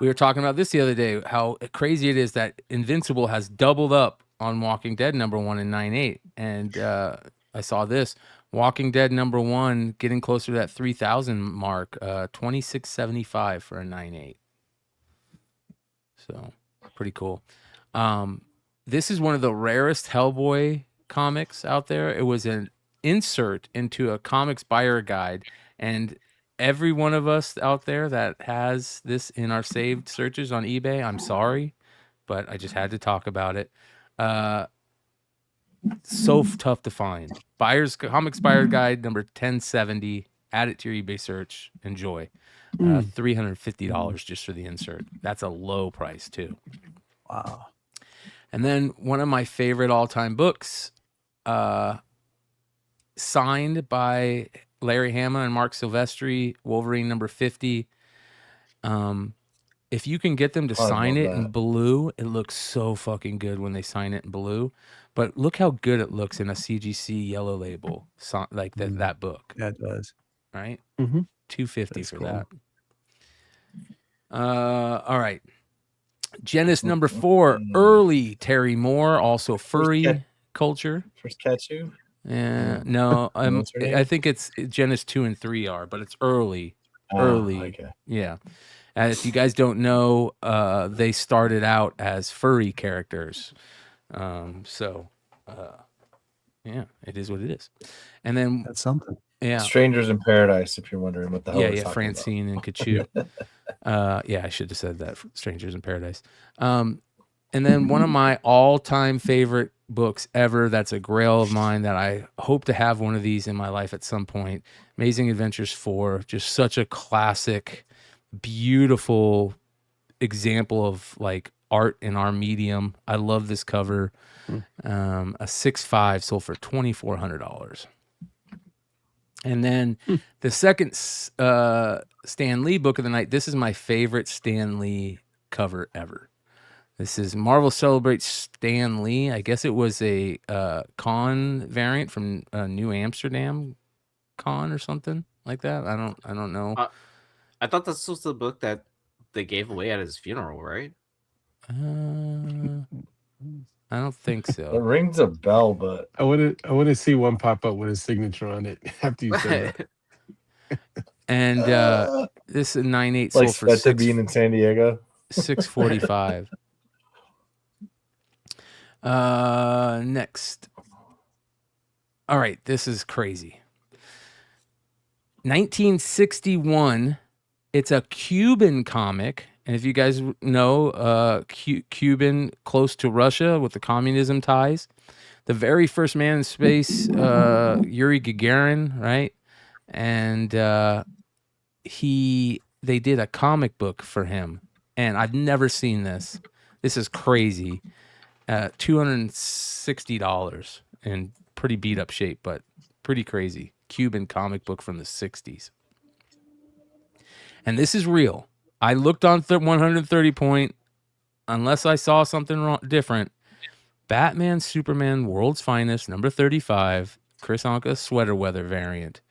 S5: We were talking about this the other day, how crazy it is that Invincible has doubled up on Walking Dead #1 in 9.8. And I saw this. Walking Dead #1 getting closer to that 3,000 mark, 26.75 for a 9.8. So pretty cool. This is one of the rarest Hellboy comics out there. It was an insert into a comics buyer guide, and every one of us out there that has this in our saved searches on eBay, I'm sorry, but I just had to talk about it. So tough to find. Comics buyer guide number 1070. Add it to your eBay search. Enjoy. $350 just for the insert. That's a low price too.
S6: Wow.
S5: And then one of my favorite all-time books, signed by Larry Hama and Mark Silvestri, Wolverine number 50. If you can get them to sign it in blue, it looks so fucking good when they sign it in blue. But look how good it looks in a CGC yellow label, like that book.
S6: Yeah, it does.
S5: Right?
S6: Mm-hmm.
S5: $250 for that. All right. Genus number 4, early Terry Moore, also furry culture.
S9: First Catchu?
S5: Yeah, no, I think it's Genus 2 and 3 are, but it's early.
S9: Okay.
S5: Yeah. If you guys don't know, they started out as furry characters. Yeah, it is what it is. And then
S6: that's something.
S5: Yeah.
S9: Strangers in Paradise, if you're wondering what the hell we're talking
S5: Francine
S9: about.
S5: and Kachu. I should have said that. Strangers in Paradise. And then one of my all-time favorite books ever, that's a grail of mine that I hope to have one of these in my life at some point, Amazing Adventures 4, just such a classic, beautiful example of like art in our medium. I love this cover. A 6.5 sold for $2,400. And then the second Stan Lee book of the night, this is my favorite Stan Lee cover ever. This is Marvel Celebrates Stan Lee. I guess it was a con variant from New Amsterdam Con or something like that. I don't know.
S7: I thought this was the book that they gave away at his funeral, right?
S5: I don't think
S9: It
S5: so.
S9: rings a bell, but
S10: I want to see one pop up with his signature on it after you say that.
S5: And this is 9.8
S9: like
S5: sold for
S9: Sveta being in San Diego.
S5: $6.45. Next. All right, this is crazy. 1961. It's a Cuban comic, and if you guys know, Cuban, close to Russia with the communism ties. The very first man in space, Yuri Gagarin, right? And they did a comic book for him, and I've never seen this. This is crazy. $260 in pretty beat up shape, but pretty crazy. Cuban comic book from the 60s. And this is real. I looked on 130 point, unless I saw something wrong, different. Batman, Superman, World's Finest, number 35, Chris Anka sweater weather variant,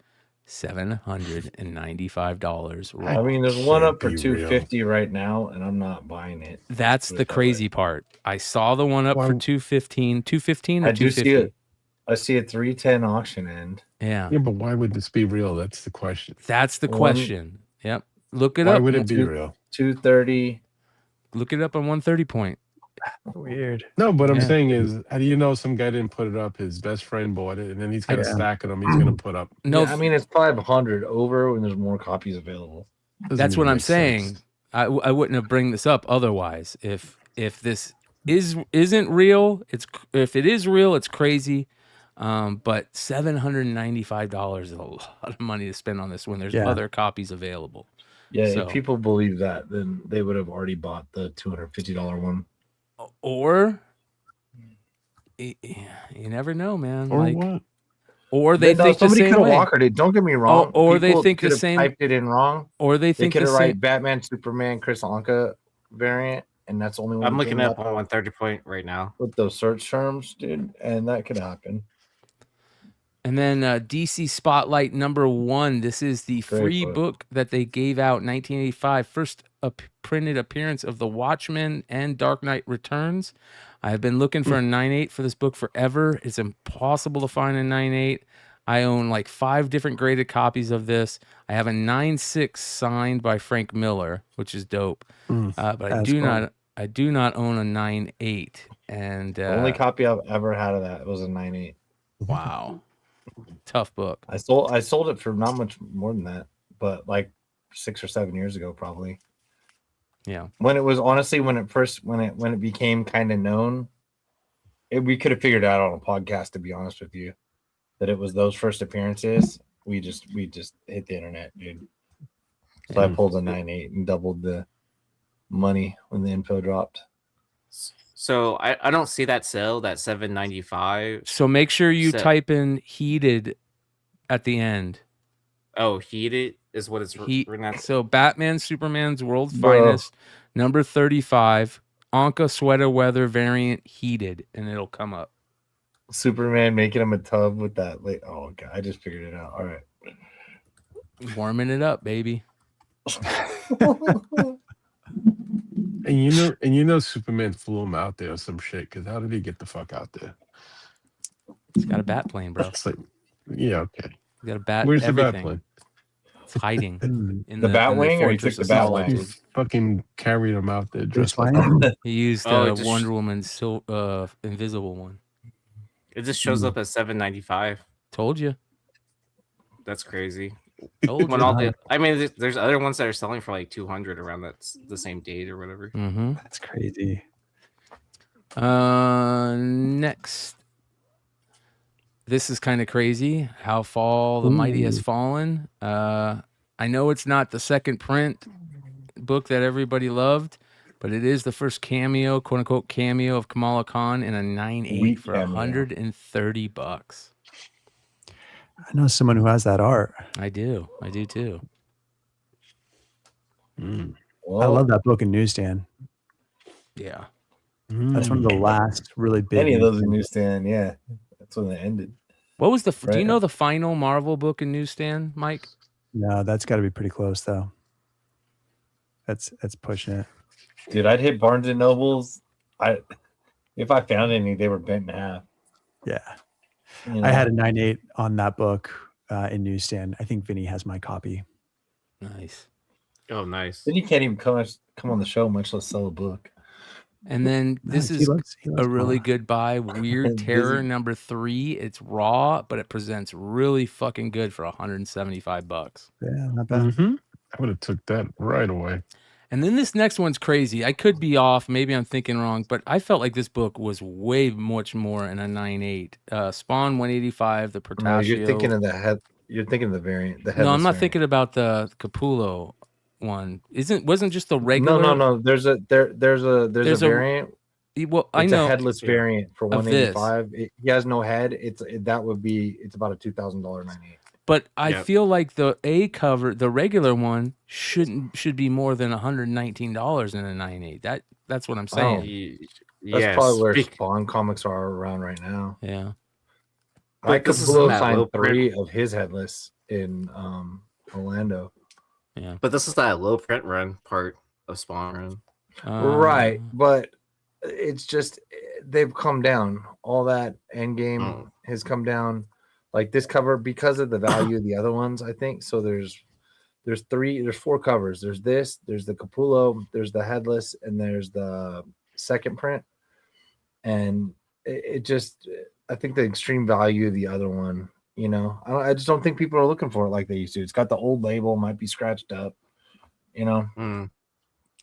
S5: $795.
S9: I mean, there's one up for $250 right now, and I'm not buying it.
S5: That's the crazy part. I saw the one up for $215. $215 or
S9: I do see
S5: $250?
S9: it. I see a 310 auction end.
S5: Yeah.
S10: Yeah, but why would this be real? That's the question.
S5: That's the question. Yep. Look it
S10: Why
S5: up.
S10: would it be real?
S9: 230.
S5: Look it up on 130 point.
S6: Weird.
S10: No, but I'm
S5: Yeah.
S10: saying is, how do you know some guy didn't put it up? His best friend bought it, and then he's got a
S9: Yeah.
S10: stack of them. He's going to put up.
S5: No,
S9: Yeah, I mean, it's 500 over when there's more copies available.
S5: That's what I'm saying. I wouldn't have bring this up otherwise. If this isn't real, if it is real, it's crazy. But $795 is a lot of money to spend on this when there's other copies available.
S9: Yeah,
S5: So-
S9: if people believe that, then they would have already bought the $250 one.
S5: Or you never know, man.
S10: Or
S5: like,
S10: what?
S5: Or they
S9: No,
S5: think the
S9: somebody
S5: same
S9: could have
S5: way.
S9: walkered it. Don't get me wrong.
S5: Or they
S9: People
S5: think the
S9: could have
S5: same.
S9: typed it in wrong.
S5: Or they
S9: They
S5: think
S9: could
S5: the
S9: have
S5: same.
S9: write Batman, Superman, Chris Anka variant, and that's the only one.
S7: I'm
S9: that
S7: looking
S9: came
S7: up on 130 point right now.
S9: with those search terms, dude, and that could happen.
S5: And then DC Spotlight #1. This is the
S9: Great
S5: free
S9: book.
S5: book that they gave out in 1985. First printed appearance of The Watchmen and Dark Knight Returns. I have been looking for a 9.8 for this book forever. It's impossible to find a 9.8. I own like 5 different graded copies of this. I have a 9.6 signed by Frank Miller, which is dope. But I
S6: That's
S5: do
S6: cool.
S5: not own a 9.8. And
S9: The only copy I've ever had of that was a 9.8.
S5: wow. Tough book.
S9: I sold it for not much more than that, but like 6 or 7 years ago, probably.
S5: Yeah.
S9: When it was honestly when it became kind of known, we could have figured out on a podcast, to be honest with you, that it was those first appearances. We just hit the internet, dude. So I pulled a 9.8 and doubled the money when the info dropped.
S7: So I don't see that sale, that $795.
S5: So make sure you
S7: So-
S5: type in heated at the end.
S7: Oh, heated is what it's
S5: Heat.
S7: written at.
S5: So Batman, Superman's World's
S9: Bro.
S5: Finest, number 35, Anka sweater weather variant heated, and it'll come up.
S9: Superman making him a tub with that. Like, oh god, I just figured it out. All right.
S5: Warming it up, baby.
S10: And you know, Superman flew him out there or some shit. Because how did he get the fuck out there?
S5: He's got a bat plane, bro.
S10: It's like, yeah, okay.
S5: He's got a bat.
S10: Where's the
S5: everything.
S10: bat plane?
S5: It's hiding in
S9: The Batwing, or he
S5: Fortress
S9: took
S5: of
S9: the Batwing?
S5: Solitude.
S10: He fucking carried him out there
S6: Bruce
S10: dressed like
S6: Wayne?
S5: He used
S7: Oh, it just-
S5: Wonder Woman's invisible one.
S7: It just shows up as $795.
S5: Told you.
S7: That's crazy.
S5: Told
S7: When
S5: you.
S7: all the, I mean, there's other ones that are selling for like 200 around that's the same date or whatever.
S5: Mm-hmm.
S6: That's crazy.
S5: Next. This is kind of crazy. How Fall the Mighty Has Fallen. I know it's not the second print book that everybody loved, but it is the first cameo, quote unquote cameo of Kamala Khan in a 9.8
S9: Sweet
S5: for
S9: cameo.
S5: $130.
S6: I know someone who has that art.
S5: I do too.
S6: I
S9: Well,
S6: love that book in newsstand.
S5: Yeah.
S6: That's one of the last really big.
S9: any of those in
S6: newsstand-
S9: newsstand, yeah. That's when they ended.
S5: What was the? Do you
S9: Right.
S5: know the final Marvel book in newsstand, Mike?
S6: No, that's got to be pretty close though. That's pushing it.
S9: Dude, I'd hit Barnes and Nobles. If I found any, they were bent in half.
S6: Yeah.
S9: You
S6: I had a
S9: know?
S6: 9.8 on that book in newsstand. I think Vinny has my copy.
S5: Nice.
S7: Oh, nice.
S9: Then you can't even come on the show, much less sell a book.
S5: And then this
S6: Nice.
S5: is
S6: He loves
S5: a really
S6: Mama.
S5: good buy. Weird Terror number 3. It's raw, but it presents really fucking good for $175.
S6: Yeah, not bad.
S10: I would have took that right away.
S5: And then this next one's crazy. I could be off. Maybe I'm thinking wrong, but I felt like this book was way much more in a 9.8. Spawn 185, the Portaccio.
S9: No, you're thinking of the head. You're thinking of the variant. The
S5: No, I'm not
S9: headless
S5: thinking about the Capullo one. Wasn't just the regular?
S9: No. There's a variant.
S5: Well, I
S9: It's
S5: know
S9: a headless variant for
S5: of this.
S9: 185. He has no head. It's about a $2,000 9.8.
S5: But I feel like the A cover, the regular one, should be more than $119 in a 9.8. That's what I'm saying.
S9: That's probably where Spawn comics are around right now.
S5: Yeah.
S9: I could
S7: this is in that
S9: sign
S7: low
S9: 3
S7: print.
S9: of his headless in Orlando.
S5: Yeah.
S7: But this is that low print run part of Spawn run.
S9: Right, but it's just they've come down. All that Endgame has come down. Like this cover because of the value of the other ones, I think. So there's 4 covers. There's this, there's the Capullo, there's the headless, and there's the second print. And it just, I think the extreme value of the other one, you know, I just don't think people are looking for it like they used to. It's got the old label, might be scratched up, you know.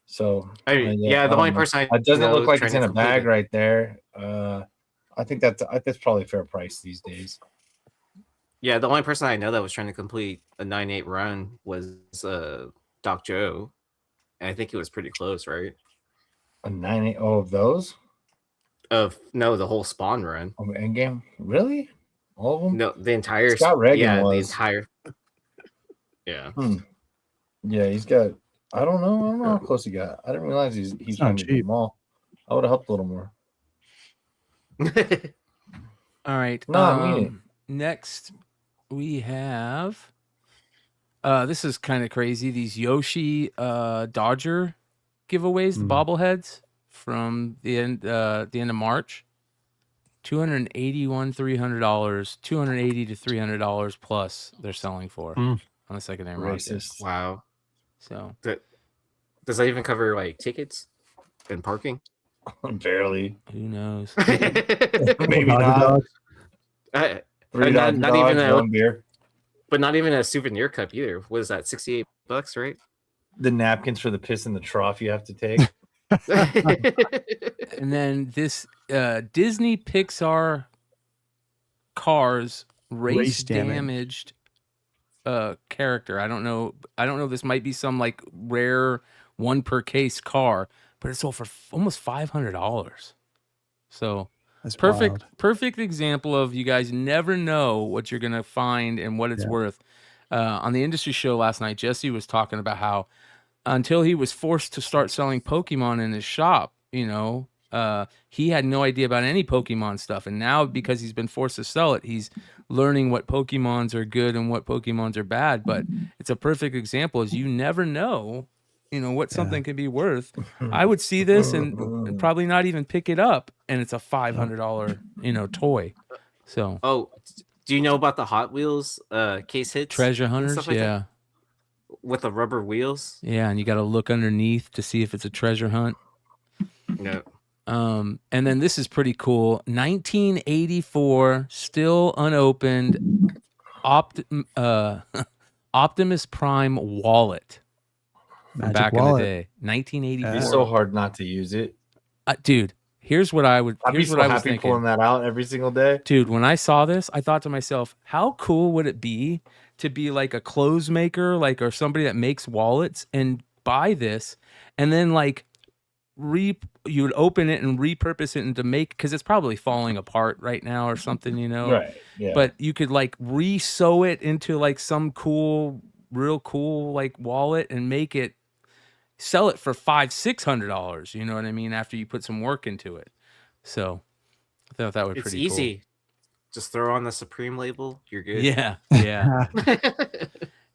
S9: So
S7: the only person
S9: it doesn't
S7: know
S9: look like
S7: trying
S9: it's
S7: to
S9: in a
S7: complete
S9: bag
S7: it.
S9: right there. I think that's probably a fair price these days.
S7: Yeah, the only person I know that was trying to complete a 9.8 run was Doc Joe. And I think it was pretty close, right?
S9: A 9.8 of those?
S7: No, the whole Spawn run.
S9: Of Endgame? Really? All of them?
S7: No, the entire
S9: Scott Reagan
S7: the
S9: was.
S7: entire. Yeah.
S9: Yeah, he's got. I don't know how close he got. I didn't realize he's
S6: not
S9: trying to do
S6: cheap.
S9: them all. I would have helped a little more.
S5: All right.
S9: No, I mean it.
S5: Next, we have. This is kind of crazy. These Yoshi Dodger giveaways, the bobbleheads from the end of March. $281, $300, $280 to $300 plus they're selling for on the secondary market.
S9: Racist.
S7: Wow.
S5: So
S7: does that even cover like tickets and parking?
S9: Barely.
S5: Who knows?
S9: Maybe not.
S7: Not even
S9: one beer.
S7: but not even a souvenir cup either. What is that? $68, right?
S9: The napkins for the piss in the trough you have to take.
S5: And then this Disney Pixar Cars race damaged character. I don't know. This might be some like rare one per case car, but it's sold for almost $500. So
S6: That's
S5: perfect example of you guys never know what you're gonna find and what it's worth. On the industry show last night, Jesse was talking about how until he was forced to start selling Pokemon in his shop, you know, he had no idea about any Pokemon stuff. And now because he's been forced to sell it, he's learning what Pokemons are good and what Pokemons are bad. But it's a perfect example is you never know, you know, what something can be worth. I would see this and probably not even pick it up. And it's a $500, you know, toy. So,
S7: do you know about the Hot Wheels case hits?
S5: treasure
S7: and
S5: hunters.
S7: stuff like
S5: Yeah.
S7: that? With the rubber wheels.
S5: Yeah. And you got to look underneath to see if it's a treasure hunt.
S7: No.
S5: And then this is pretty cool. 1984, still unopened, Optimus Prime wallet from
S6: Magic
S5: back
S6: wallet.
S5: in the day. 1984.
S9: It's so hard not to use it.
S5: Dude, here's what I would.
S9: I'd be
S5: Here's
S9: so
S5: what I was
S9: happy
S5: thinking.
S9: pulling that out every single day.
S5: Dude, when I saw this, I thought to myself, how cool would it be to be like a clothes maker, like or somebody that makes wallets and buy this, and then like you would open it and repurpose it into make because it's probably falling apart right now or something, you know.
S9: Right. Yeah.
S5: But you could like re-sew it into like some cool, real cool like wallet and make it sell it for $500-$600. You know what I mean? After you put some work into it. So I thought that was
S7: It's
S5: pretty
S7: easy.
S5: cool.
S7: Just throw on the Supreme label. You're good.
S5: Yeah. Yeah.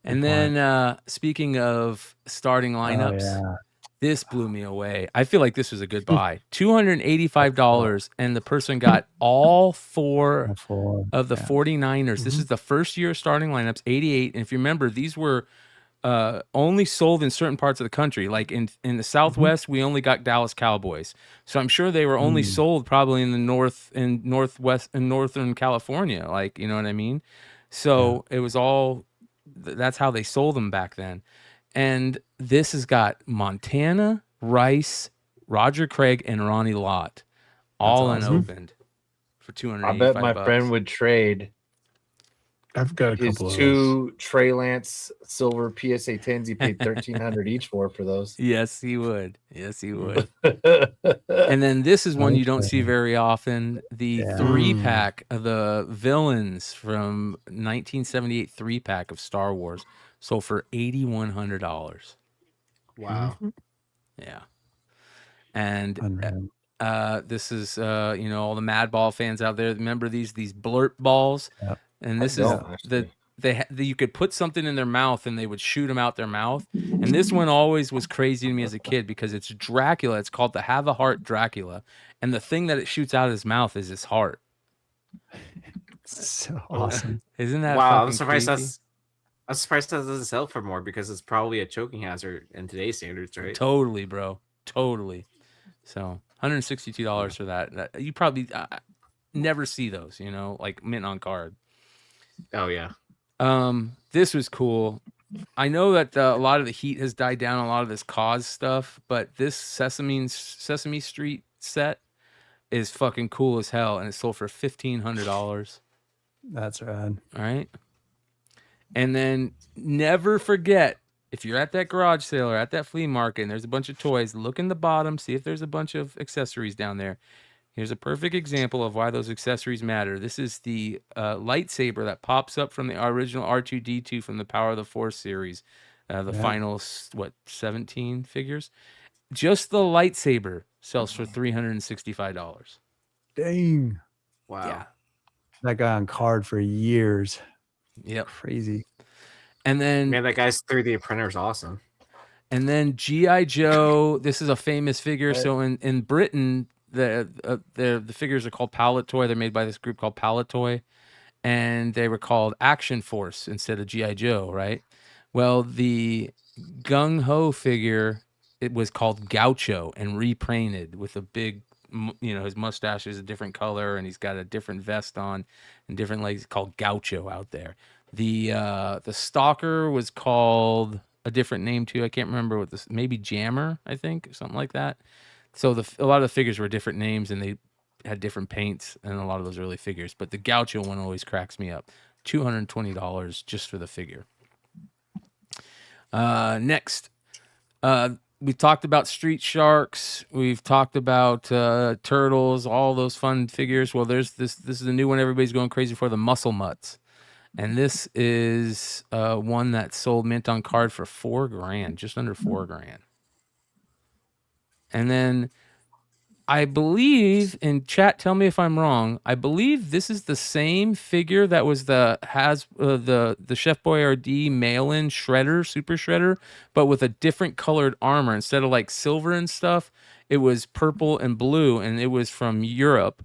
S5: And then speaking of starting lineups, This blew me away. I feel like this was a good buy. $285, and the person got all four of the 49ers. This is the first year of starting lineups, 88. And if you remember, these were only sold in certain parts of the country. Like in the Southwest, we only got Dallas Cowboys. So I'm sure they were only sold probably in the North and Northwest and Northern California. Like, you know what I mean? So it was all, that's how they sold them back then. And this has got Montana, Rice, Roger Craig, and Ronnie Lott all unopened for $285.
S9: I bet my friend would trade.
S10: I've got a
S9: his
S10: couple of
S9: two Trey Lance silver PSA 10s. He paid $1,300 each for those.
S5: Yes, he would. Yes, he would. And then this is one you don't see very often. The 3-pack of the villains from 1978 3-pack of Star Wars sold for $8,100.
S7: Wow.
S5: Yeah. And this is all the Madball fans out there. Remember these blurt balls?
S6: Yep.
S5: And this is you could put something in their mouth and they would shoot them out their mouth. And this one always was crazy to me as a kid because it's Dracula. It's called the Have a Heart Dracula. And the thing that it shoots out of his mouth is his heart.
S6: So awesome.
S5: Isn't that
S7: wow?
S5: I'm
S7: surprised that doesn't sell for more because it's probably a choking hazard in today's standards, right?
S5: Totally, bro. Totally. So $162 for that. You probably never see those, like mint on card.
S7: Oh yeah.
S5: This was cool. I know that a lot of the heat has died down, a lot of this cause stuff, but this Sesame Street set is fucking cool as hell, and it sold for $1,500.
S6: That's rad.
S5: All right. And then never forget, if you're at that garage sale or at that flea market and there's a bunch of toys, look in the bottom, see if there's a bunch of accessories down there. Here's a perfect example of why those accessories matter. This is the lightsaber that pops up from the original R2-D2 from the Power of the Force series. Final, 17 figures? Just the lightsaber sells for $365.
S6: Dang.
S7: Wow.
S5: Yeah.
S6: That guy on card for years.
S5: Yep.
S6: Crazy.
S5: And then...
S7: Man, that guy's 3D printer is awesome.
S5: And then G.I. Joe, this is a famous figure. So in Britain... The figures are called Pallet Toy. They're made by this group called Pallet Toy, and they were called Action Force instead of G.I. Joe, right? Well, the Gung Ho figure, it was called Gaucho and repainted with a big, his mustache is a different color and he's got a different vest on and different legs, called Gaucho out there. The Stalker was called a different name too. I can't remember what this, maybe Jammer, I think, something like that. So a lot of the figures were different names and they had different paints and a lot of those early figures. But the Gaucho one always cracks me up. $220 just for the figure. Next, we talked about Street Sharks. We've talked about Turtles, all those fun figures. Well, there's this is a new one everybody's going crazy for, the Muscle Mutts. And this is one that sold mint on card for $4,000, just under $4,000. And then I believe, in chat, tell me if I'm wrong, I believe this is the same figure that was the Chef Boyardee mail-in shredder, super shredder, but with a different colored armor. Instead of like silver and stuff, it was purple and blue, and it was from Europe.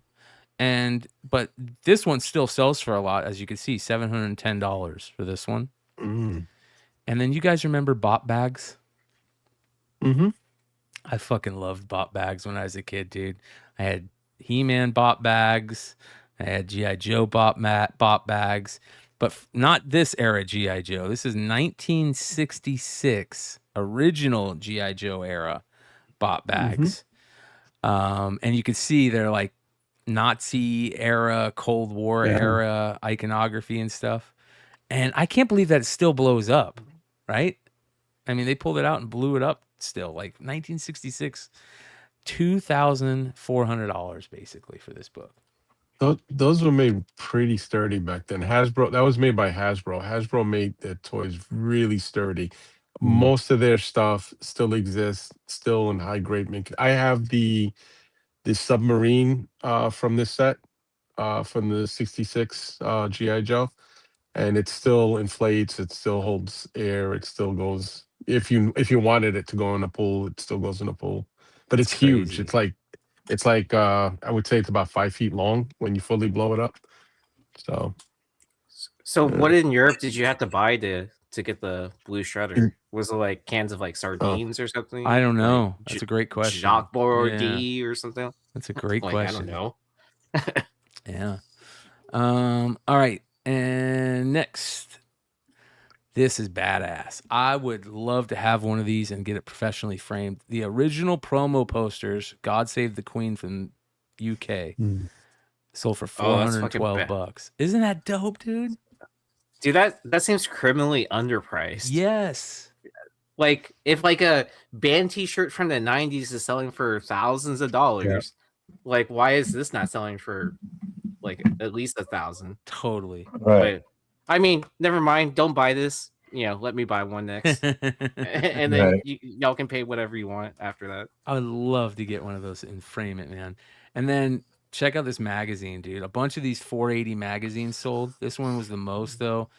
S5: But this one still sells for a lot, as you can see, $710 for this one. And then you guys remember bot bags?
S10: Mm-hmm.
S5: I fucking loved bot bags when I was a kid, dude. I had He-Man bot bags. I had G.I. Joe bot bags. But not this era G.I. Joe. This is 1966 original G.I. Joe era bot bags. And you can see they're like Nazi era, Cold War era iconography and stuff. And I can't believe that it still blows up, right? I mean, they pulled it out and blew it up still, like 1966, $2,400 basically for this book.
S10: Those were made pretty sturdy back then. Hasbro, that was made by Hasbro. Hasbro made their toys really sturdy. Most of their stuff still exists, still in high grade make. I have the submarine from this set, from the 66 G.I. Joe, and it still inflates, it still holds air, it still goes If you wanted it to go in the pool, it still goes in the pool. But it's huge.
S5: crazy.
S10: It's like I would say it's about 5 feet long when you fully blow it up. So
S7: what in Europe did you have to buy to get the blue shredder? Was it like cans of like sardines or something?
S5: I don't know.
S7: Like,
S5: That's a great question.
S7: Jacques Bordy or something.
S5: That's a great
S7: Like,
S5: question.
S7: I don't know.
S5: Yeah. All right. And next. This is badass. I would love to have one of these and get it professionally framed. The original promo posters, God Save the Queen from UK, sold for $412. Isn't that dope, dude?
S7: Dude, that seems criminally underpriced.
S5: Yes.
S7: Like if like a band T-shirt from the 90s is selling for thousands of dollars, like why is this not selling for like at least 1,000?
S5: Totally.
S9: Right.
S7: But, I mean, never mind. Don't buy this. Let me buy one next, and then y'all can pay whatever you want after that.
S5: I would love to get one of those and frame it, man. And then check out this magazine, dude. A bunch of these 480 magazines sold. This one was the most though.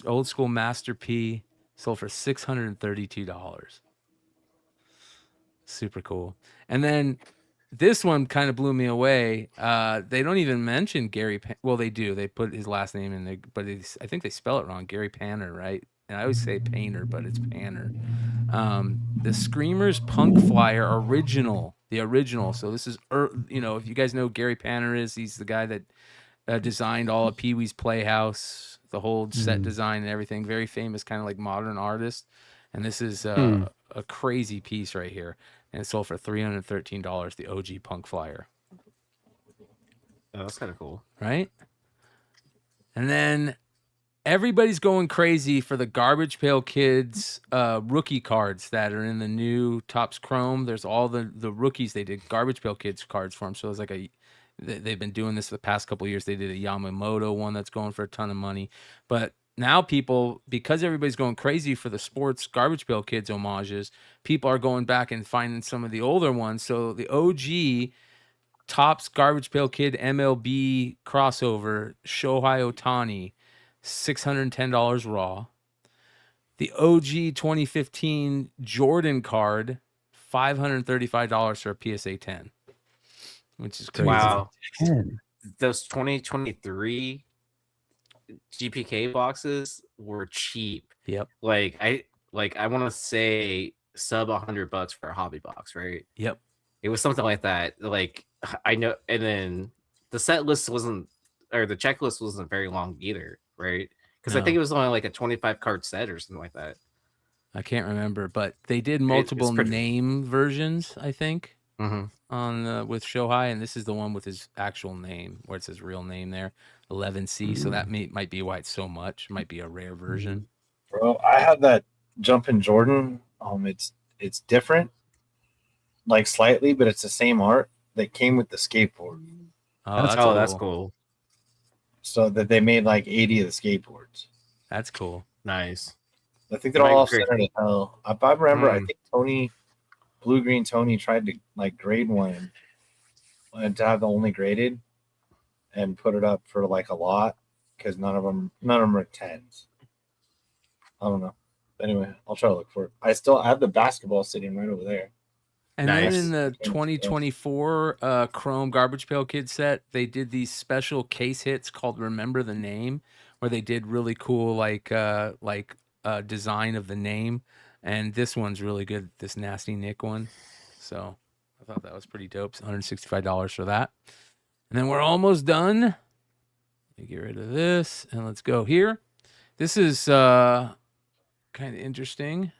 S5: Old school Master P sold for $632. Super cool. And then this one kind of blew me away. They don't even mention Gary. Well, they do. They put his last name in there, but I think they spell it wrong. Gary Panner, right? And I always say Painter, but it's Panner. The Screamers Punk Flyer original, the original. So this is, if you guys know who Gary Panner is, he's the guy that designed all of Pee-wee's Playhouse, the whole set design and everything. Very famous, kind of like modern artist. And this is a crazy piece right here. And it sold for $313, the OG Punk Flyer.
S7: Oh, that's kind of cool.
S5: Right? And then everybody's going crazy for the Garbage Pail Kids rookie cards that are in the new Topps Chrome. There's all the rookies. They did Garbage Pail Kids cards for them. So it's like they've been doing this for the past couple of years. They did a Yamamoto one that's going for a ton of money. But now people, because everybody's going crazy for the sports Garbage Pail Kids homages, people are going back and finding some of the older ones. So the OG Topps Garbage Pail Kid MLB crossover, Shohei Ohtani, $610 raw. The OG 2015 Jordan card, $535 for a PSA 10, which is crazy.
S7: Wow. Those 2023 GPK boxes were cheap.
S5: Yep.
S7: Like I want to say sub $100 for a hobby box, right?
S5: Yep.
S7: It was something like that. Like I know, and then the set list wasn't, or the checklist wasn't very long either, right? Because I think it was only like a 25 card set or something like that.
S5: I can't remember, but they did multiple name versions, I think, on with Shohei, and this is the one with his actual name, where it says real name there, 11C. So that might be why it's so much. Might be a rare version.
S9: Bro, I have that Jumpin' Jordan. It's different, like slightly, but it's the same art that came with the skateboard.
S5: Oh,
S7: that's cool.
S9: So that they made like 80 of the skateboards.
S5: That's cool.
S7: Nice.
S9: I think they're all centered in hell. If I remember, I think Blue Green Tony tried to like grade one and to have the only graded and put it up for like a lot because none of them are 10s. I don't know. Anyway, I'll try to look for it. I have the basketball sitting right over there.
S5: And then in the 2024 Chrome Garbage Pail Kid set, they did these special case hits called Remember the Name, where they did really cool design of the name. And this one's really good, this Nasty Nick one. So I thought that was pretty dope. $165 for that. And then we're almost done. Let me get rid of this and let's go here. This is kind of interesting.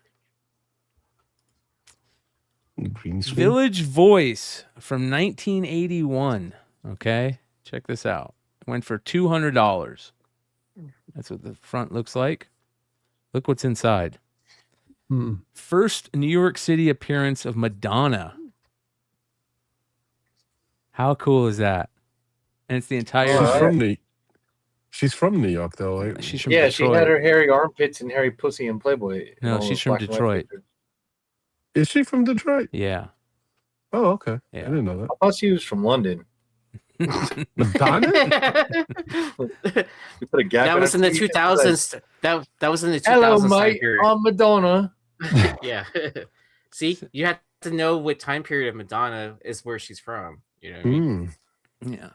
S5: Village Voice from 1981. Okay, check this out. Went for $200. That's what the front looks like. Look what's inside. First New York City appearance of Madonna. How cool is that? And it's the entire.
S10: She's from New York, though. Right?
S5: She's from
S9: Detroit. She had her hairy armpits and hairy pussy in Playboy.
S5: No, she's from Detroit.
S10: Is she from Detroit?
S5: Yeah.
S10: Oh, okay.
S5: Yeah.
S10: I didn't know that.
S9: I thought she was from London.
S10: Madonna?
S9: You put a gap
S7: that was in the 2000s. That was in the 2000s.
S9: Hello, mate. I'm Madonna.
S7: Yeah. See, you have to know what time period of Madonna is where she's from. You know what I mean?
S5: Yeah.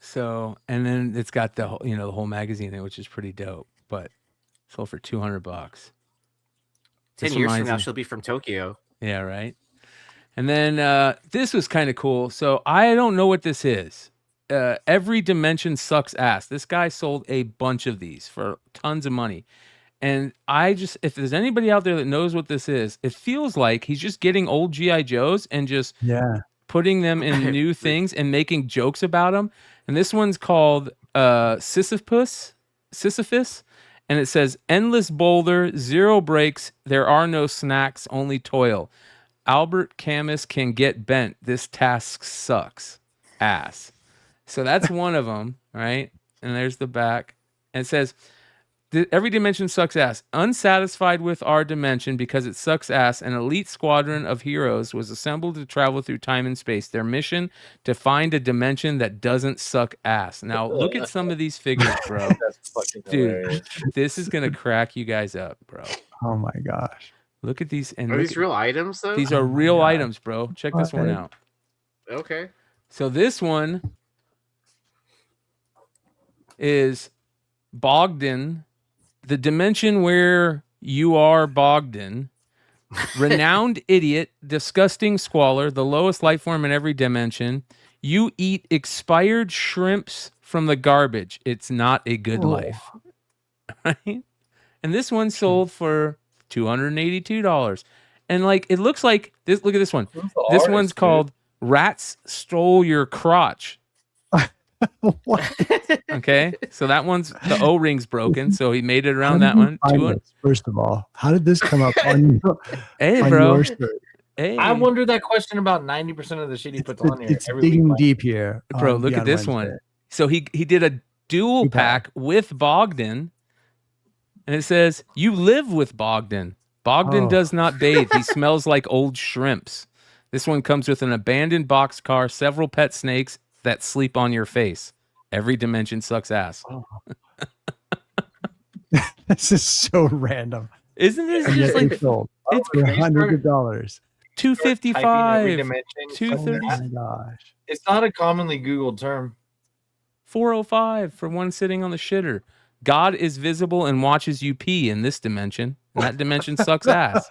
S5: So, and then it's got the whole, the whole magazine in it, which is pretty dope. But sold for $200.
S7: 10
S5: This
S7: years from
S5: reminds
S7: now,
S5: me-
S7: she'll be from Tokyo.
S5: Yeah, right. And then this was kind of cool. So I don't know what this is. Every Dimension sucks ass. This guy sold a bunch of these for tons of money. And if there's anybody out there that knows what this is, it feels like he's just getting old G.I. Joes and just putting them in new things and making jokes about them. And this one's called Sisyphus. And it says, endless boulder, zero breaks, there are no snacks, only toil. Albert Camus can get bent. This task sucks ass. So that's one of them, right? And there's the back. And it says, every dimension sucks ass. Unsatisfied with our dimension because it sucks ass, an elite squadron of heroes was assembled to travel through time and space. Their mission, to find a dimension that doesn't suck ass. Now, look at some of these figures, bro. Dude, this is going to crack you guys up, bro.
S6: Oh, my gosh.
S5: Look at these. And
S7: Are these real items, though?
S5: These are real items, bro. Check this one out.
S7: Okay.
S5: So this one is Bogdan, the dimension where you are Bogdan, renowned idiot, disgusting squalor, the lowest life form in every dimension. You eat expired shrimps from the garbage. It's not a good life. Right? And this one sold for $282. And like it looks like this. Look at this one. This one's called Rats Stole Your Crotch. Okay, so that one's the O-ring's broken, so he made it around that one.
S6: First of all, how did this come up on you?
S5: Hey, bro.
S17: Hey. I wonder that question about 90% of the shit he puts on here.
S6: It's digging deep here,
S5: bro. Look at this one. So he did a dual pack with Bogdan, and it says, "You live with Bogdan. Bogdan does not bathe. He smells like old shrimps." This one comes with an abandoned boxcar, several pet snakes that sleep on your face. Every dimension sucks ass.
S6: This is so random.
S5: Isn't this just like
S6: it's $100?
S5: $255, $230.
S6: Oh my gosh!
S17: It's not a commonly Googled term.
S5: $405 for one sitting on the shitter. God is visible and watches you pee in this dimension. And that dimension sucks ass.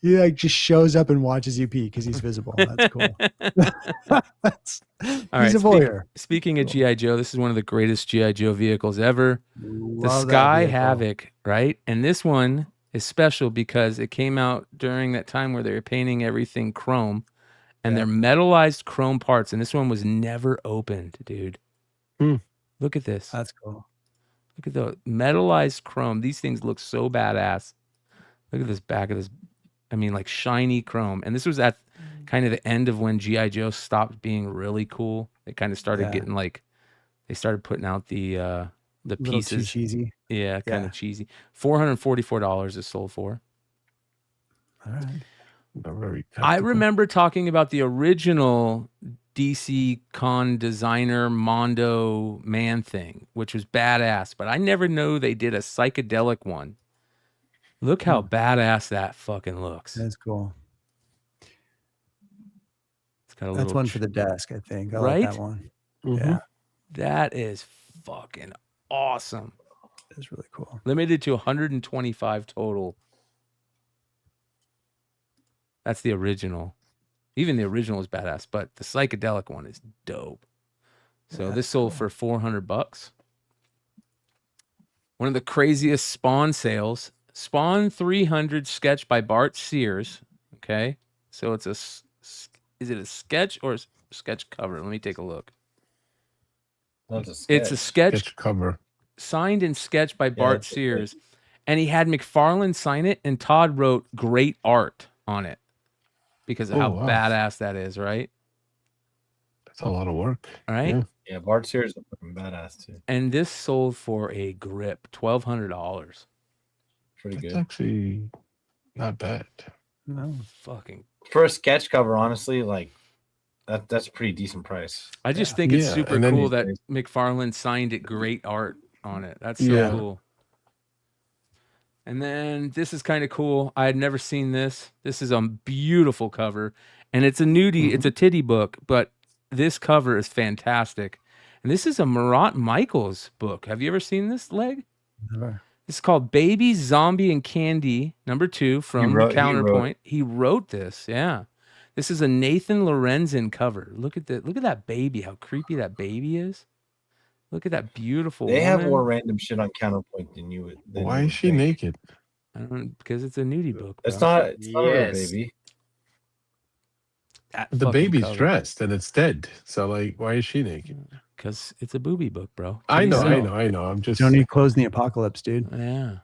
S6: He like just shows up and watches you pee because he's visible. That's cool. He's a voyeur.
S5: Speaking of G.I. Joe, this is one of the greatest G.I. Joe vehicles ever. The Sky Havoc, right? And this one is special because it came out during that time where they were painting everything chrome, and they're metallized chrome parts. And this one was never opened, dude. Look at this.
S6: That's cool.
S5: Look at the metallized chrome. These things look so badass. Look at this back of this. I mean, like shiny chrome. And this was at kind of the end of when G.I. Joe stopped being really cool. They kind of started getting like, they started putting out the pieces.
S6: Too cheesy.
S5: Yeah, kind of cheesy. $444 is sold for.
S6: All right.
S10: Very
S5: I remember talking about the original DC Con designer Mondo Man thing, which was badass, but I never knew they did a psychedelic one. Look how badass that fucking looks.
S6: That's cool.
S5: It's got a
S6: That's
S5: little
S6: one for the desk, I think. I
S5: right?
S6: like that one. Yeah.
S5: That is fucking awesome.
S6: That's really cool.
S5: Limited to 125 total. That's the original. Even the original is badass, but the psychedelic one is dope. So this sold for $400. One of the craziest Spawn sales. Spawn 300 sketch by Bart Sears. Okay. So it's is it a sketch or a sketch cover? Let me take a look. It's a sketch
S10: cover.
S5: Signed and sketched by Bart Sears. And he had McFarlane sign it, and Todd wrote "great art" on it because of how badass that is, right?
S10: That's a lot of work.
S5: All right.
S17: Yeah, Bart Sears is fucking badass too.
S5: And this sold for a grip, $1,200.
S17: Pretty
S10: That's
S17: good.
S10: actually not bad.
S6: No.
S5: Fucking.
S17: For a sketch cover, honestly, like that's a pretty decent price.
S5: I just think it's super cool that McFarlane signed it "great art" on it. That's so cool. And then this is kind of cool. I had never seen this. This is a beautiful cover, and it's a nudie. It's a titty book, but this cover is fantastic. And this is a Marat Michaels book. Have you ever seen this, Leg?
S6: Never.
S5: It's called Baby, Zombie, and Candy, #2 from Counterpoint. He wrote this. Yeah. This is a Nathan Lorenzen cover. Look at that baby. How creepy that baby is. Look at that beautiful
S17: They have
S5: woman.
S17: more random shit on Counterpoint than you would.
S10: Why is she naked?
S5: I don't, because it's a nudie book.
S17: It's
S5: bro.
S17: not. It's not a baby.
S5: That
S10: The
S5: fucking
S10: baby's
S5: cover.
S10: dressed and it's dead. So like, why is she naked?
S5: Because it's a booby book, bro.
S10: I know.
S5: Titties out.
S10: I'm just.
S6: Don't need clothes in the apocalypse, dude.
S5: Yeah.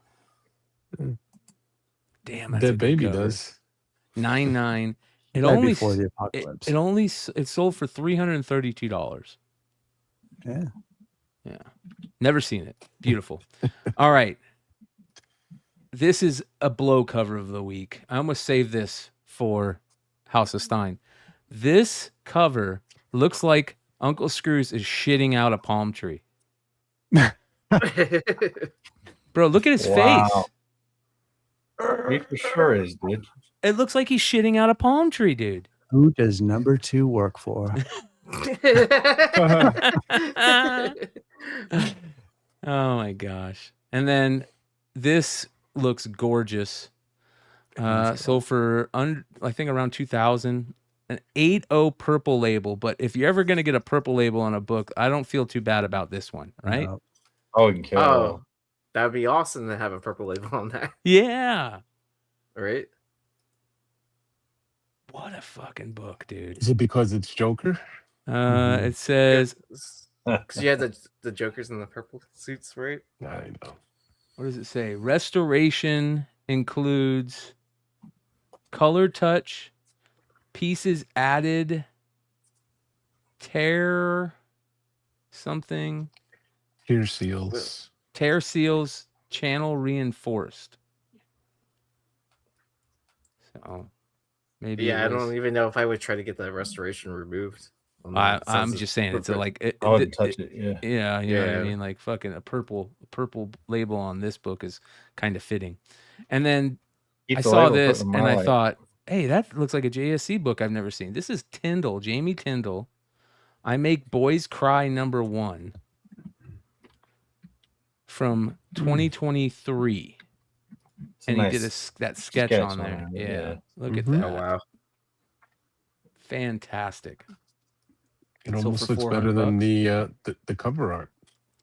S5: Damn, that's
S10: Dead
S5: a good
S10: baby
S5: cover.
S10: does.
S5: 9.9. It
S6: Right
S5: only
S6: before the apocalypse.
S5: it sold for $332.
S6: Yeah.
S5: Yeah. Never seen it. Beautiful. All right. This is a blow cover of the week. I almost saved this for House of Stein. This cover looks like Uncle Scrooge is shitting out a palm tree. Bro, look at his face.
S17: He for sure is, dude.
S5: It looks like he's shitting out a palm tree, dude.
S6: Who does #2 work for?
S5: Oh my gosh. And then this looks gorgeous. So for I think around 2000, an 8.0 purple label. But if you're ever gonna get a purple label on a book, I don't feel too bad about this one, right?
S6: No.
S17: Oh, you can kill.
S7: Oh, that'd be awesome to have a purple label on that.
S5: Yeah.
S7: Right?
S5: What a fucking book, dude.
S10: Is it because it's Joker?
S5: It says
S7: Because you had the Jokers in the purple suits, right?
S10: I know.
S5: what does it say? Restoration includes color touch, pieces added, tear something,
S10: Tear seals.
S5: tear seals, channel reinforced. So maybe
S7: Yeah, I
S5: it was-
S7: don't even know if I would try to get that restoration removed.
S5: I'm just saying it's like
S17: I wouldn't touch it. Yeah.
S5: yeah, you know what I
S7: Yeah.
S5: mean. Like fucking a purple label on this book is kind of fitting. And then
S17: Keep
S5: I
S17: the
S5: saw
S17: label, put
S5: this
S17: them
S5: and I
S17: on.
S5: thought, hey, that looks like a JSC book I've never seen. This is Tyndall, Jamie Tyndall. I Make Boys Cry #1 from 2023.
S17: It's a
S5: And he did
S17: nice
S5: that sketch on there.
S17: it,
S5: Yeah. Look at
S10: Mhm.
S5: that.
S7: Oh wow.
S5: Fantastic.
S10: It
S5: sold
S10: almost
S5: for
S10: looks better than
S5: $400.
S10: the cover art.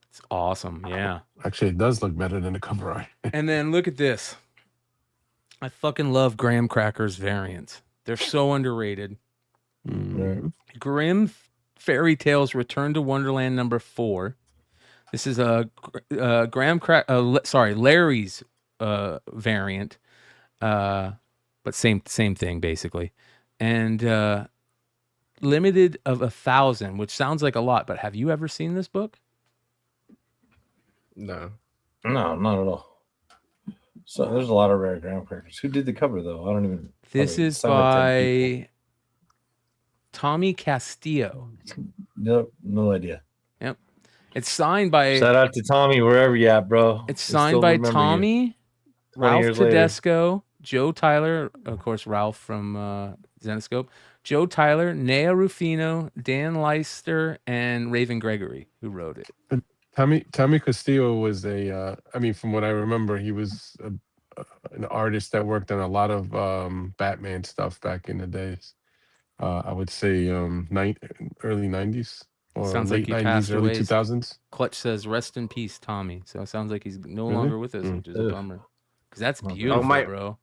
S5: It's awesome. Yeah.
S10: Actually, it does look better than the cover art.
S5: And then look at this. I fucking love graham crackers variants. They're so underrated. Grimm Fairy Tales Return to Wonderland #4. This is a Larry's variant, but same thing basically, and limited of 1,000, which sounds like a lot. But have you ever seen this book?
S7: No.
S17: No, not at all. So there's a lot of rare graham crackers. Who did the cover though? I don't even.
S5: This
S17: probably
S5: is
S17: sound like 10 people.
S5: by Tommy Castillo.
S17: Nope, no idea.
S5: Yep, it's signed by.
S17: Shout out to Tommy wherever you at, bro.
S5: It's
S17: We
S5: signed
S17: still
S5: by
S17: remember you.
S5: Tommy,
S17: 20
S5: Ralph
S17: years later.
S5: Tedesco, Joe Tyler, of course, Ralph from Zenoscope, Joe Tyler, Nea Rufino, Dan Leister, and Raven Gregory, who wrote it.
S10: Tommy Castillo was I mean, from what I remember, he was an artist that worked on a lot of Batman stuff back in the days. I would say early 90s or
S5: Sounds
S10: late
S5: like he
S10: 90s,
S5: passed
S10: early
S5: away.
S10: 2000s.
S5: Clutch says, "Rest in peace, Tommy." So it sounds like he's no
S10: Really?
S5: longer with us, which is a
S17: Ugh.
S5: bummer. Because that's beautiful, bro.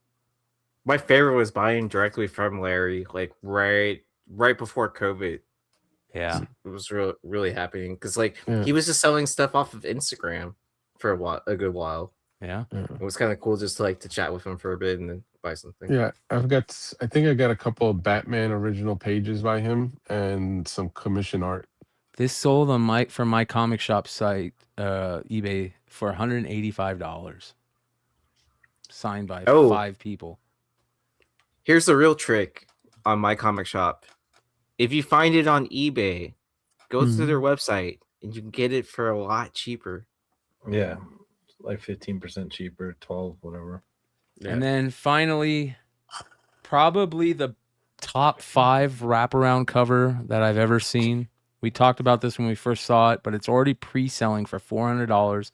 S7: My favorite was buying directly from Larry, like right before COVID.
S5: Yeah,
S7: it was really happening because like
S10: Yeah.
S7: he was just selling stuff off of Instagram for a good while.
S5: Yeah,
S7: it was kind of cool just to chat with him for a bit and then buy something.
S10: Yeah, I think I got a couple of Batman original pages by him and some commission art.
S5: This sold on my comic shop site, eBay, for $185. Signed by 5 people.
S7: Here's the real trick on my comic shop. If you find it on eBay, go to their website and you can get it for a lot cheaper.
S17: Yeah. like 15% cheaper, 12, whatever.
S5: And then finally, probably the top 5 wraparound cover that I've ever seen. We talked about this when we first saw it, but it's already pre-selling for $400.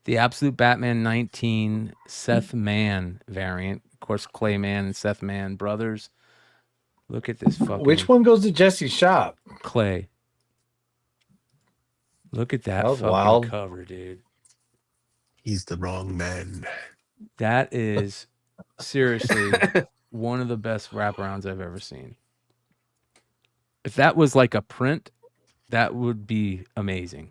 S5: The Absolute Batman 19 Seth Mann variant. Of course, Clayman and Seth Mann brothers. Look at this fucking...
S17: Which one goes to Jesse's shop?
S5: Clay. Look at that
S17: was
S5: fucking
S17: wild.
S5: cover, dude.
S10: He's the wrong man.
S5: That is seriously one of the best wraparounds I've ever seen. If that was like a print, that would be amazing.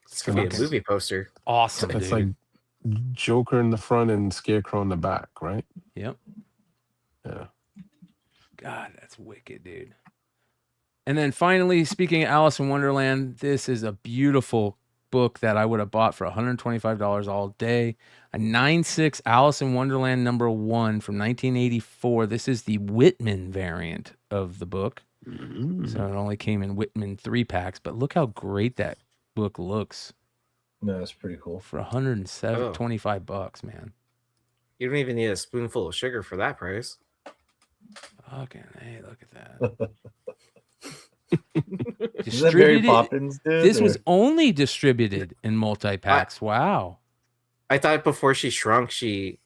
S7: It's gonna be a movie poster.
S5: Awesome,
S10: It's
S5: dude.
S10: like Joker in the front and Scarecrow in the back, right?
S5: Yep.
S10: Yeah.
S5: God, that's wicked, dude. And then finally, speaking of Alice in Wonderland, this is a beautiful book that I would have bought for $125 all day. A 9.6 Alice in Wonderland #1 from 1984. This is the Whitman variant of the book. So it only came in Whitman 3-packs, but look how great that book looks.
S17: No, that's pretty cool.
S5: For $125, man.
S7: You don't even need a spoonful of sugar for that price.
S5: Fucking hey, look at that.
S17: Is that Mary
S5: Distributed-
S17: Poppins, dude?
S5: This was
S17: or-
S5: only distributed in multi-packs. Wow.
S7: I thought before she shrunk, she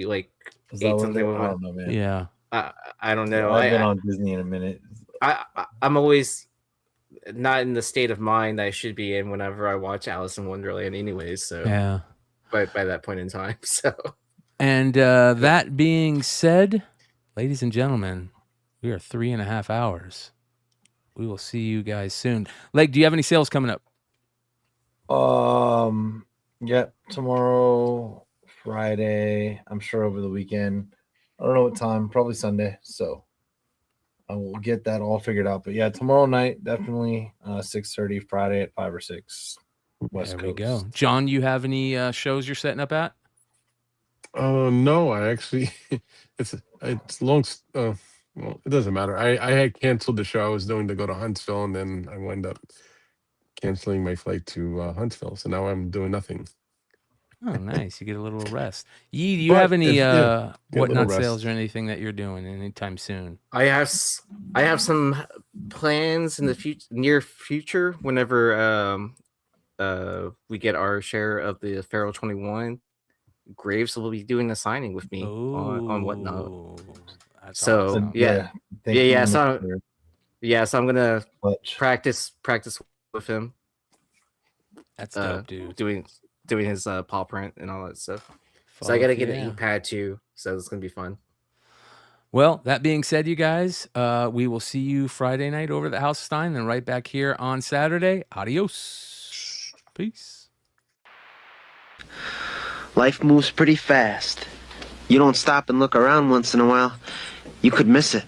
S7: like
S17: Is that
S7: ate
S17: what
S7: something
S17: they-
S7: with
S17: I don't know, man.
S5: Yeah.
S7: I don't know.
S17: I've been on Disney in a minute.
S7: I'm always not in the state of mind I should be in whenever I watch Alice in Wonderland, anyways. So
S5: Yeah.
S7: But by that point in time, so
S5: And that being said, ladies and gentlemen, we are 3.5 hours. We will see you guys soon. Leg, do you have any sales coming up?
S17: Yeah, tomorrow, Friday. I'm sure over the weekend. I don't know what time. Probably Sunday. So I will get that all figured out. But yeah, tomorrow night definitely 6:30. Friday at 5 or 6. West
S5: There we
S17: Coast.
S5: go. John, you have any shows you're setting up at?
S10: No, I actually, it's long. Well, it doesn't matter. I had canceled the show I was doing to go to Huntsville, and then I wound up canceling my flight to Huntsville. So now I'm doing nothing.
S5: Oh, nice. You get a little rest. Yee, do you
S10: But
S5: have any
S10: get a little
S5: whatnot
S10: rest.
S5: sales or anything that you're doing anytime soon?
S7: I have some plans in the near future. Whenever we get our share of the Feral 21, Graves will be doing a signing with me on Whatnot. So
S5: awesome.
S7: yeah.
S17: Thank you,
S7: So
S17: Mr.
S7: so I'm gonna
S17: Clutch.
S7: practice with him.
S5: That's dope, dude.
S7: Doing his paw print and all that stuff. So I
S5: Fuck
S7: gotta get
S5: yeah.
S7: an ink pad too. So it's gonna be fun.
S5: Well, that being said, you guys, we will see you Friday night over at the House of Stein, then right back here on Saturday. Adios. Peace.
S18: Life moves pretty fast. You don't stop and look around once in a while, you could miss it.